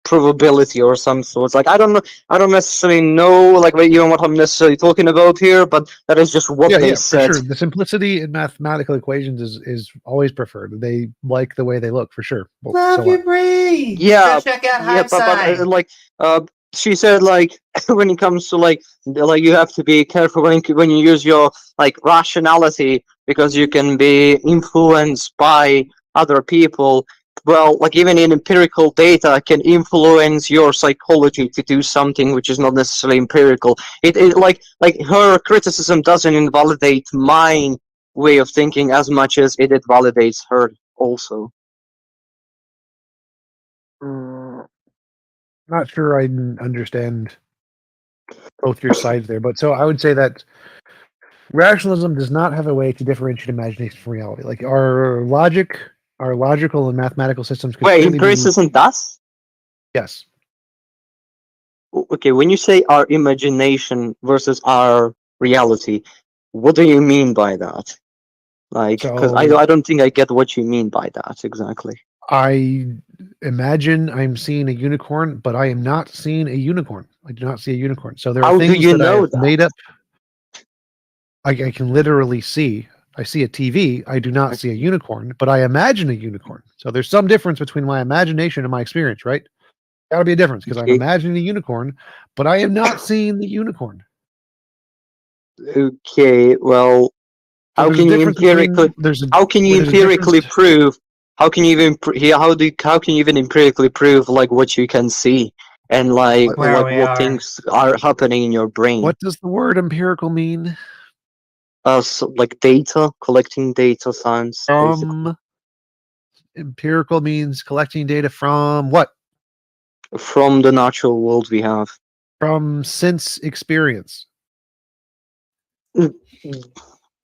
probability or some sorts. Like I don't necessarily know like even what I'm necessarily talking about here, but that is just what they said. For sure. The simplicity in mathematical equations is always preferred. They like the way they look, for sure. Well, Love so you, what? Bree. Yeah, Go check out yeah, Hindsight. but like she said like when it comes to like you have to be careful when you use your like rationality because you can be influenced by other people. Well, like even in empirical data can influence your psychology to do something which is not necessarily empirical. It like her criticism doesn't invalidate my way of thinking as much as it validates her also. Not sure I understand both your sides there, but so I would say that rationalism does not have a way to differentiate imagination from reality. Like our logical and mathematical systems could Wait, clearly be used. empiricism does? Yes. Okay, when you say our imagination versus our reality, what do you mean by that? Like, because So I don't think I get what you mean by that exactly. I imagine I'm seeing a unicorn, but I am not seeing a unicorn. I do not see a unicorn. So there are How do things you that I know have that? made up. I can literally see. I see a TV. I do not see a unicorn, but I imagine a unicorn. So there's some difference between my imagination and my experience, right? Got to be a difference because I'm imagining a unicorn, but I am not seeing the unicorn. Okay, well, So how there's a can you difference between- empirically? How can you there's a empirically difference- prove? How can you even how can you even empirically prove like what you can see and like Where like we what are. things are happening in your brain? What does the word empirical mean? So, like data, collecting data science. Basically. Empirical means collecting data from what? From the natural world we have. From sense experience.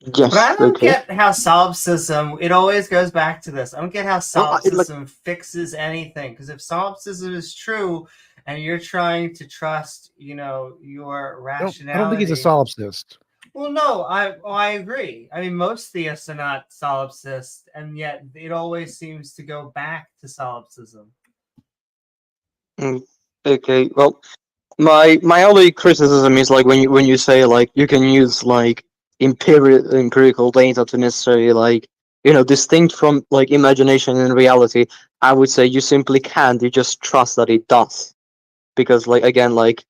Yes. But I don't Okay. get how solipsism, it always goes back to this. I don't get how like- solipsism fixes anything. Because if solipsism is true and you're trying to trust, your rationality. I don't think he's a solipsist. Well, no, I agree. I mean, most theists are not solipsists, and yet it always seems to go back to solipsism. Okay. Well, my only criticism is like when you say like you can use like empirical data to necessarily like distinct from like imagination and reality. I would say you simply can't. You just trust that it does, because like again like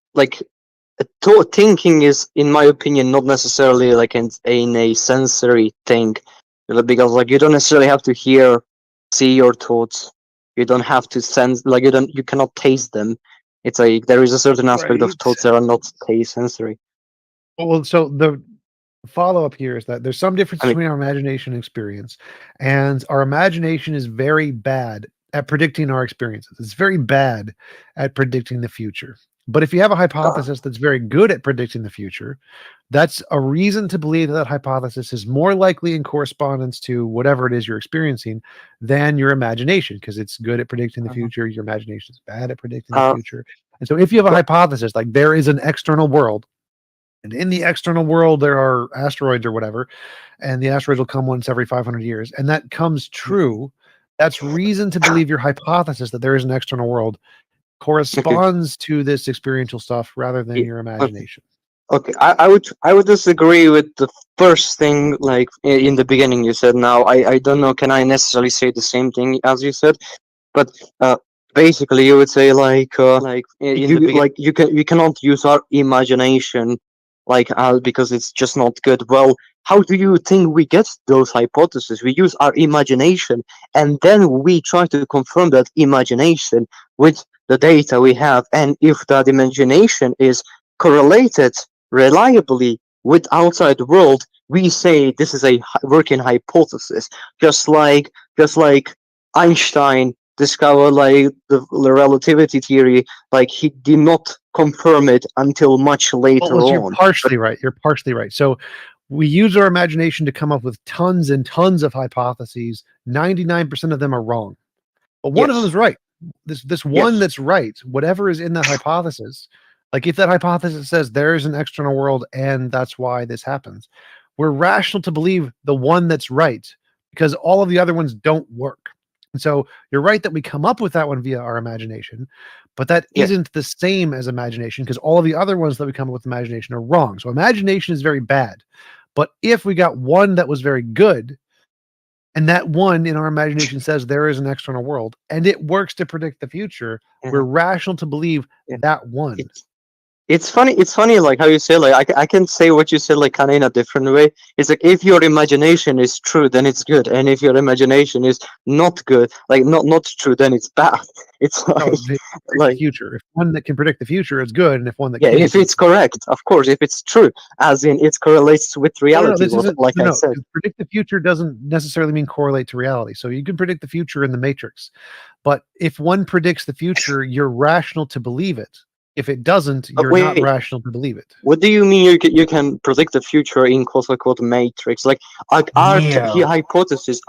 thinking is, in my opinion, not necessarily like in a sensory thing, because like you don't necessarily have to see your thoughts. You don't have to sense, like you cannot taste them. It's like there is a certain aspect of Right. thoughts that are not taste sensory. Well, so the follow-up here is that there's some difference I mean- between our imagination and experience, and our imagination is very bad at predicting our experiences. It's very bad at predicting the future. But if you have a hypothesis that's very good at predicting the future, that's a reason to believe that hypothesis is more likely in correspondence to whatever it is you're experiencing than your imagination, because it's good at predicting the future. Your imagination is bad at predicting the future. And so if you have a hypothesis, like there is an external world, and in the external world, there are asteroids or whatever, and the asteroids will come once every 500 years, and that comes true, that's reason to believe your hypothesis that there is an external world corresponds to this experiential stuff rather than your imagination. Okay, I would disagree with the first thing, like in the beginning you said. Now I don't know, can I necessarily say the same thing as you said? But basically you would say like you cannot use our imagination because it's just not good. Well, how do you think we get those hypotheses? We use our imagination, and then we try to confirm that imagination with the data we have. And if that imagination is correlated reliably with outside world, we say this is a working hypothesis. Just like Einstein discovered like the relativity theory, like he did not confirm it until much later on. You're partially right. You're partially right. So we use our imagination to come up with tons and tons of hypotheses. 99% of them are wrong, but one of them is right. This one that's right, whatever is in that hypothesis, like if that hypothesis says there is an external world and that's why this happens, we're rational to believe the one that's right because all of the other ones don't work. And so you're right that we come up with that one via our imagination, but that isn't the same as imagination because all of the other ones that we come up with imagination are wrong. So imagination is very bad. But if we got one that was very good, and that one in our imagination says there is an external world, and it works to predict the future, we're rational to believe that one. It's funny like how you say, like I can say what you said like kind of in a different way. It's like if your imagination is true, then it's good, and if your imagination is not good, like not true, then it's bad. It's like future. If one that can predict the future is good, and if one that if it's correct, of course, if it's true, as in it correlates with reality. I said, predict the future doesn't necessarily mean correlate to reality. So you can predict the future in the Matrix, but if one predicts the future, you're rational to believe it. If it doesn't, you're not rational to believe it. What do you mean you can predict the future in quote unquote Matrix? Like our hypothesis,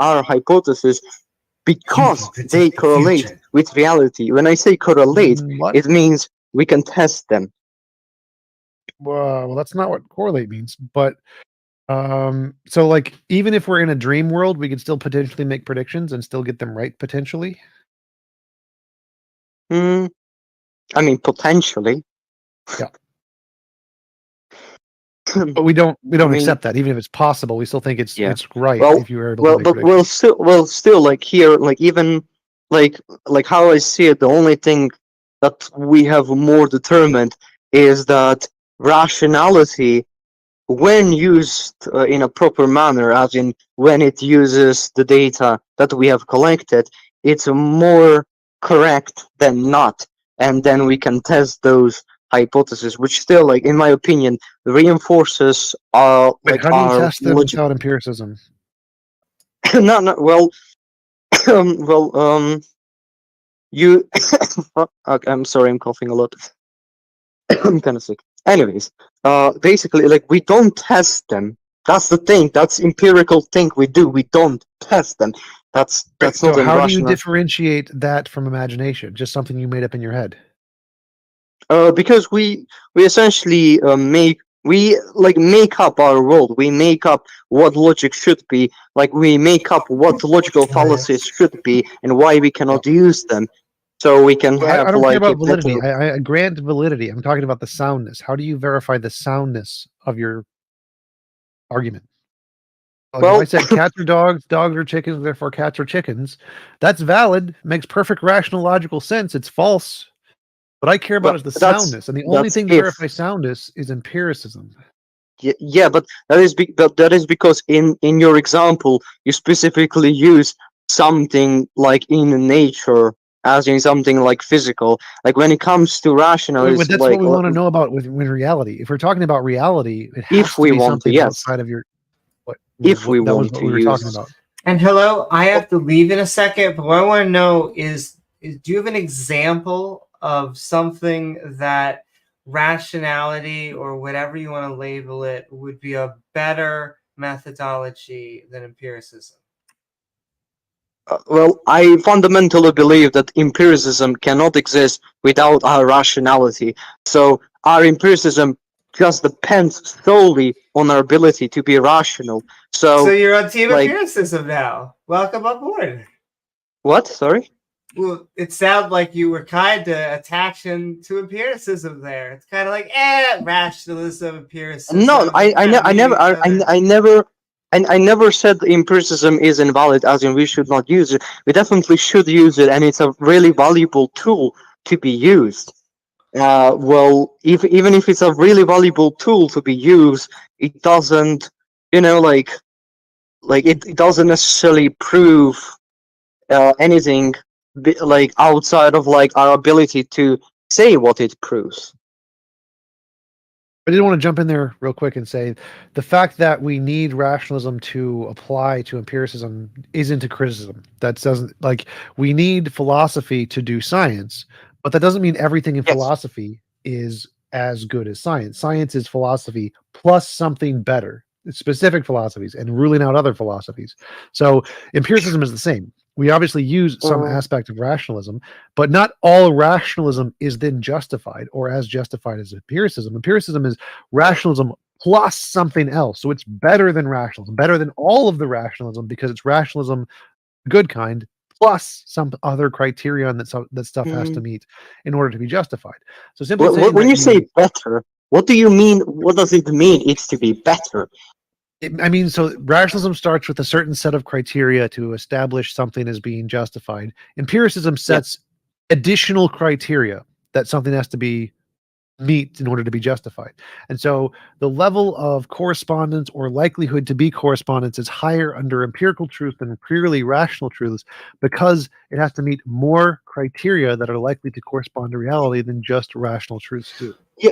because they correlate with reality. When I say correlate, it means we can test them. Well, that's not what correlate means. But so like even if we're in a dream world, we could still potentially make predictions and still get them right potentially. I mean, potentially. Yeah. But we don't accept that. Even if it's possible, we still think it's right if you were able to make still like here, like even like how I see it, the only thing that we have more determined is that rationality, when used in a proper manner, as in when it uses the data that we have collected, it's more correct than not. And then we can test those hypotheses, which still, like in my opinion, reinforces our how do you test them without empiricism? You. Okay, I'm sorry, I'm coughing a lot. I'm kind of sick. Anyways, basically, like we don't test them. That's the thing. That's empirical thing we do. We don't test them. That's so not how irrational. do you differentiate that from imagination? Just something you made up in your head? Because we essentially make up our world. We make up what logic should be. Like we make up what logical fallacies should be and why we cannot use them. So we can have I don't care like about validity. I grant validity. I'm talking about the soundness. How do you verify the soundness of your argument? Like if I said cats are dogs, dogs are chickens, therefore cats are chickens, that's valid, makes perfect rational logical sense. It's false. What I care about is the soundness, and the only thing to verify soundness is empiricism. Yeah, but that is because in your example you specifically use something like in nature, as in something like physical. Like when it comes to rational, But it's that's like what we want to know about with reality. If we're talking about reality, it has if to we be want to, something yes. outside of your. If we that was want what to we were use. talking about. And hello, I have to leave in a second, but what I want to know is do you have an example of something that rationality or whatever you want to label it would be a better methodology than empiricism? Well, I fundamentally believe that empiricism cannot exist without our rationality. So our empiricism just depends solely on our ability to be rational. So So you're on team like empiricism now. Welcome aboard. what? Sorry? Well, it sounded like you were kind of attaching to empiricism there. It's kind of like, rationalism, empiricism. No, I never said empiricism is invalid, as in we should not use it. We definitely should use it, and it's a really valuable tool to be used. Well, even if it's a really valuable tool to be used, it doesn't, like it doesn't necessarily prove anything like outside of like our ability to say what it proves. I did want to jump in there real quick and say the fact that we need rationalism to apply to empiricism isn't a criticism. That doesn't like we need philosophy to do science, but that doesn't mean everything in philosophy is as good as science. Science is philosophy plus something better. It's specific philosophies and ruling out other philosophies. So empiricism is the same. We obviously use some aspect of rationalism, but not all rationalism is then justified or as justified as empiricism. Empiricism is rationalism plus something else. So it's better than rationalism, better than all of the rationalism because it's rationalism, good kind, plus some other criterion that stuff has to meet in order to be justified. So simply saying When you say better, what do you mean? What does it mean? It's to be better. I mean, so rationalism starts with a certain set of criteria to establish something as being justified. Empiricism sets additional criteria that something has to be meet in order to be justified. And so the level of correspondence or likelihood to be correspondence is higher under empirical truth than purely rational truths because it has to meet more criteria that are likely to correspond to reality than just rational truths do. Yeah,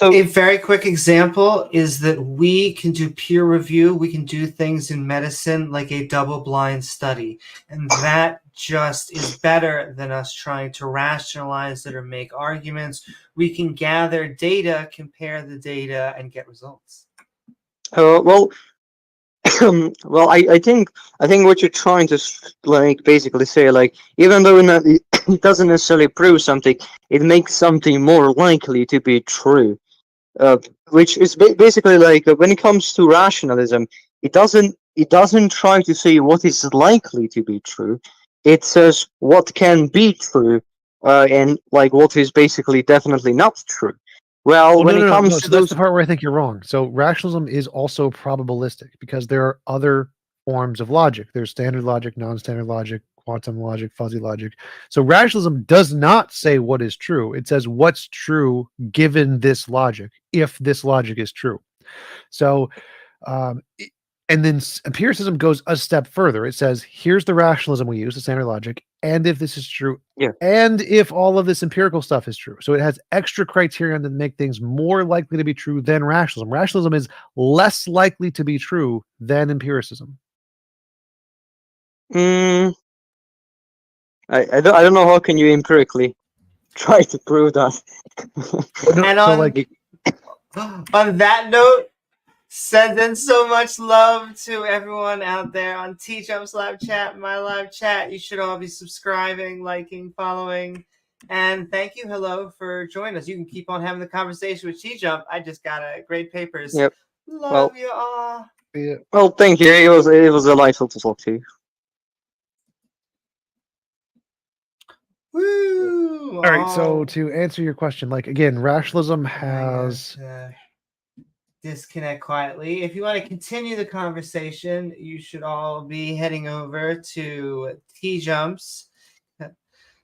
a very quick example is that we can do peer review. We can do things in medicine like a double-blind study, and that just is better than us trying to rationalize it or make arguments. We can gather data, compare the data, and get results. Well, well, I think what you're trying to like basically say, like, even though it doesn't necessarily prove something, it makes something more likely to be true. Which is basically like when it comes to rationalism, it doesn't try to say what is likely to be true. It says what can be true, and like what is basically definitely not true. Well, when it comes to so that's the part where I think you're wrong. So rationalism is also probabilistic because there are other forms of logic. There's standard logic, non-standard logic, quantum logic, fuzzy logic. So rationalism does not say what is true. It says what's true given this logic, if this logic is true. So, and then empiricism goes a step further. It says, here's the rationalism we use, the standard logic, and if this is true, and if all of this empirical stuff is true. So it has extra criterion that make things more likely to be true than rationalism. Rationalism is less likely to be true than empiricism. I don't know how can you empirically try to prove that. And on that note, sending so much love to everyone out there on T-Jump's live chat, my live chat. You should all be subscribing, liking, following. And thank you, hello, for joining us. You can keep on having the conversation with T-Jump. I just got great papers. Yep. Love you all. Yeah. Well, thank you. It was delightful to talk to you. Woo! All right. So to answer your question, like again, rationalism has. Disconnect quietly. If you want to continue the conversation, you should all be heading over to T-Jump's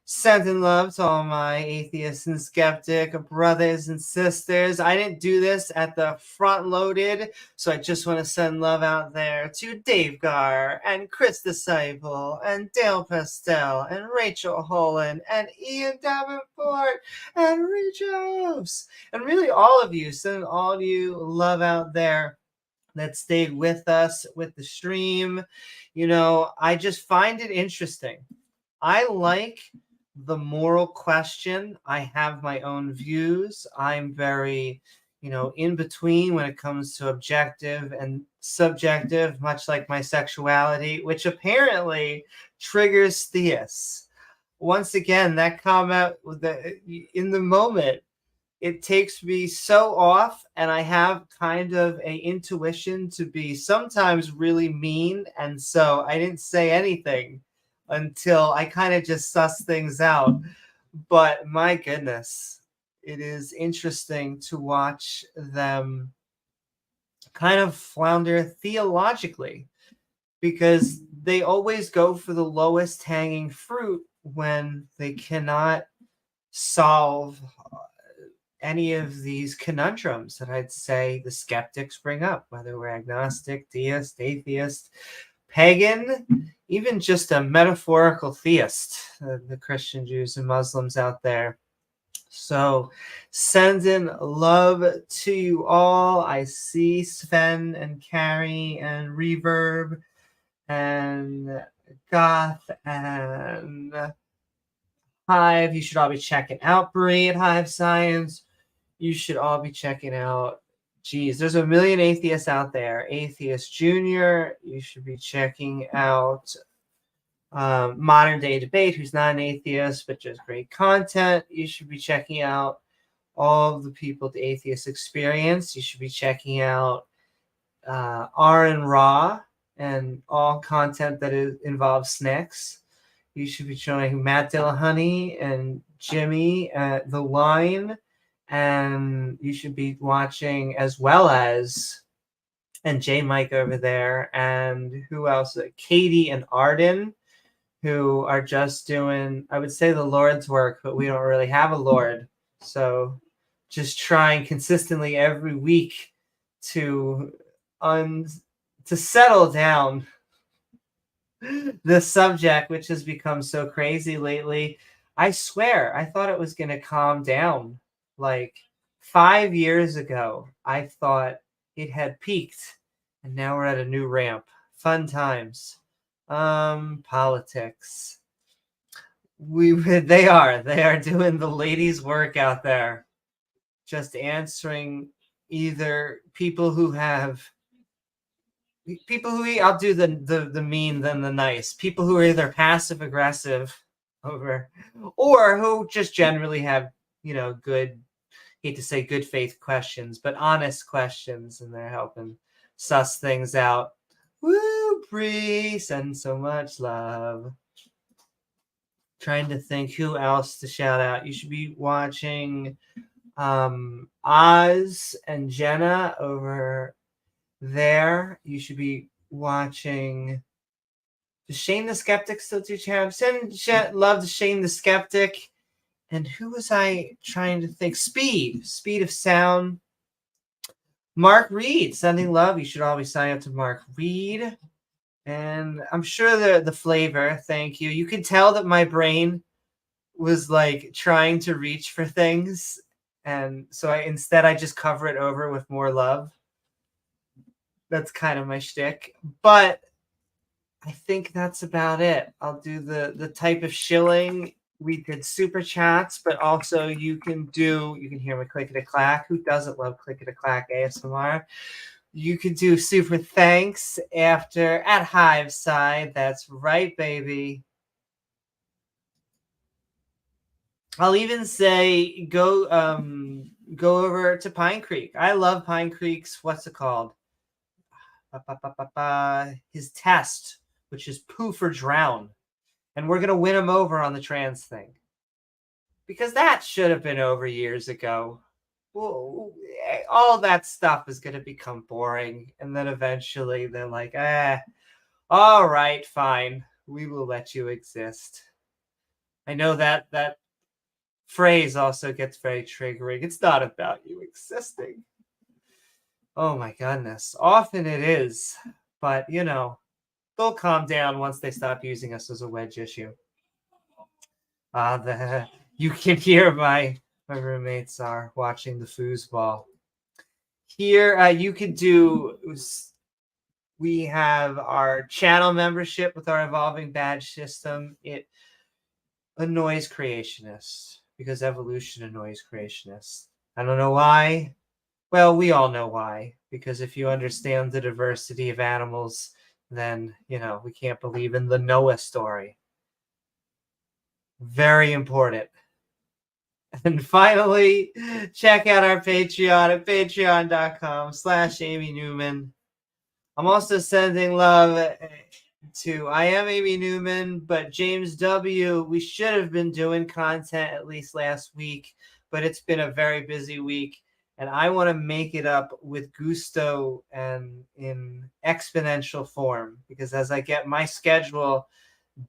Sending love to all my atheists and skeptic brothers and sisters. I didn't do this at the front loaded, so I just want to send love out there to davegar and Chris Disciple and Dale Pastel and Rachel Holen and Ian Davenport and Rejos. And really all of you, send all you love out there that stayed with us with the stream. You know, I just find it interesting. I like the moral question. I have my own views. I'm very, in between when it comes to objective and subjective, much like my sexuality, which apparently triggers theists. Once again, that comment in the moment, it takes me so off, and I have kind of a intuition to be sometimes really mean, and so I didn't say anything until I kind of just suss things out. But my goodness, it is interesting to watch them kind of flounder theologically, because they always go for the lowest hanging fruit when they cannot solve any of these conundrums that I'd say the skeptics bring up, whether we're agnostic, deist, atheist, pagan, even just a metaphorical theist, the Christian Jews and Muslims out there. So sending love to you all. I see Sven and Carrie and Reverb and Goth and Hive. You should all be checking out Brie at Hive Science. You should all be checking out, there's a million atheists out there. Atheist Junior, you should be checking out Modern Day Debate, who's not an atheist, but just great content. You should be checking out all of the people at the Atheist Experience. You should be checking out R and Raw and all content that involves snacks. You should be showing Matt Dillahunty and Jimmy at The Line. And you should be watching, as well as, and J Mike over there, and who else? Katie and Arden, who are just doing, I would say, the Lord's work, but we don't really have a Lord. So just trying consistently every week to settle down the subject, which has become so crazy lately. I swear, I thought it was going to calm down. Like 5 years ago, I thought it had peaked, and now we're at a new ramp. Fun times. Politics. They are doing the ladies' work out there, just answering either people who I'll do the mean then the nice. People who are either passive aggressive or who just generally have, good, hate to say good faith questions, but honest questions, and they're helping suss things out. Woo, Bree, send so much love. Trying to think who else to shout out. You should be watching Oz and Jenna over there. You should be watching. Does Shane the Skeptic still do channel? Send love to Shane the Skeptic. And who was I trying to think? SpeedOfSound. Mark Reid, sending love. You should always sign up to Mark Reid. And I'm sure the flavor, thank you. You can tell that my brain was like trying to reach for things. And so instead I just cover it over with more love. That's kind of my shtick. But I think that's about it. I'll do the type of shilling. We did super chats, but also you can hear me click-a-clack. Who doesn't love click-a-clack ASMR? You can do super thanks after at Hive side. That's right, baby. I'll even say go over to Pine Creek. I love Pine Creek's, what's it called? His test, which is poo for drown. And we're going to win him over on the trans thing. Because that should have been over years ago. Well, all that stuff is going to become boring. And then eventually they're like, all right, fine. We will let you exist. I know that that phrase also gets very triggering. It's not about you existing. Oh my goodness. Often it is, but you know, they'll calm down once they stop using us as a wedge issue. You can hear my roommates are watching the foosball. Here, you could do. We have our channel membership with our evolving badge system. It annoys creationists because evolution annoys creationists. I don't know why. Well, we all know why. Because if you understand the diversity of animals, then, you know, we can't believe in the Noah story. Very important. And finally, check out our Patreon at patreon.com/Amy Newman. I'm also sending love to I am Amy Newman, but James W. We should have been doing content at least last week, but it's been a very busy week. And I want to make it up with gusto and in exponential form, because as I get my schedule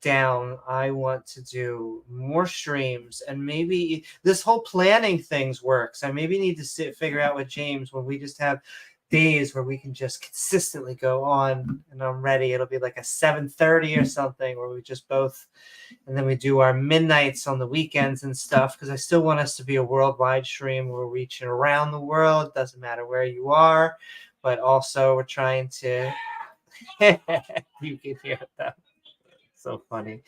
down, I want to do more streams, and maybe this whole planning things works. I maybe need to figure out with James when we just have days where we can just consistently go on, and I'm ready. It'll be like a 7:30 or something where we just both, and then we do our midnights on the weekends and stuff, because I still want us to be a worldwide stream. We're reaching around the world. Doesn't matter where you are, but also we're trying to you can hear that. So funny.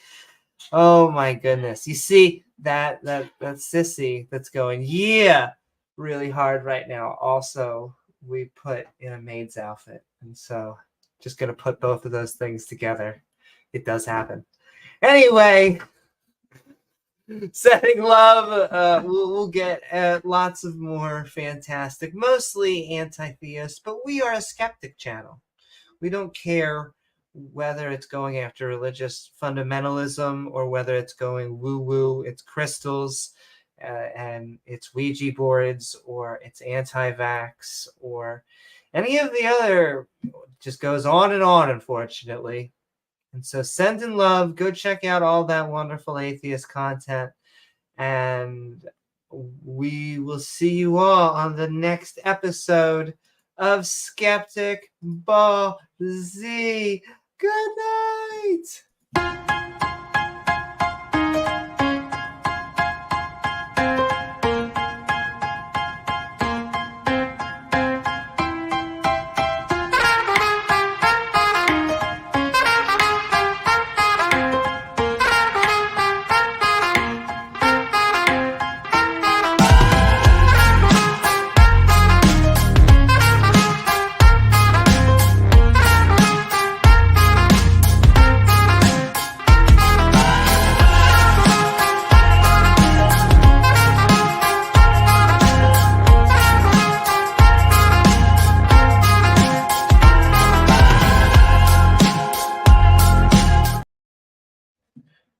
Oh my goodness. You see that sissy that's going, yeah, really hard right now. Also, we put in a maid's outfit. And so just gonna put both of those things together. It does happen. Anyway, sending love. We'll get lots of more fantastic, mostly anti-theist, but we are a skeptic channel. We don't care whether it's going after religious fundamentalism or whether it's going woo-woo, it's crystals, and it's Ouija boards, or it's anti-vax, or any of the other, just goes on and on, unfortunately. And so send in love, go check out all that wonderful atheist content, and we will see you all on the next episode of Skeptic Ball Z. Good night.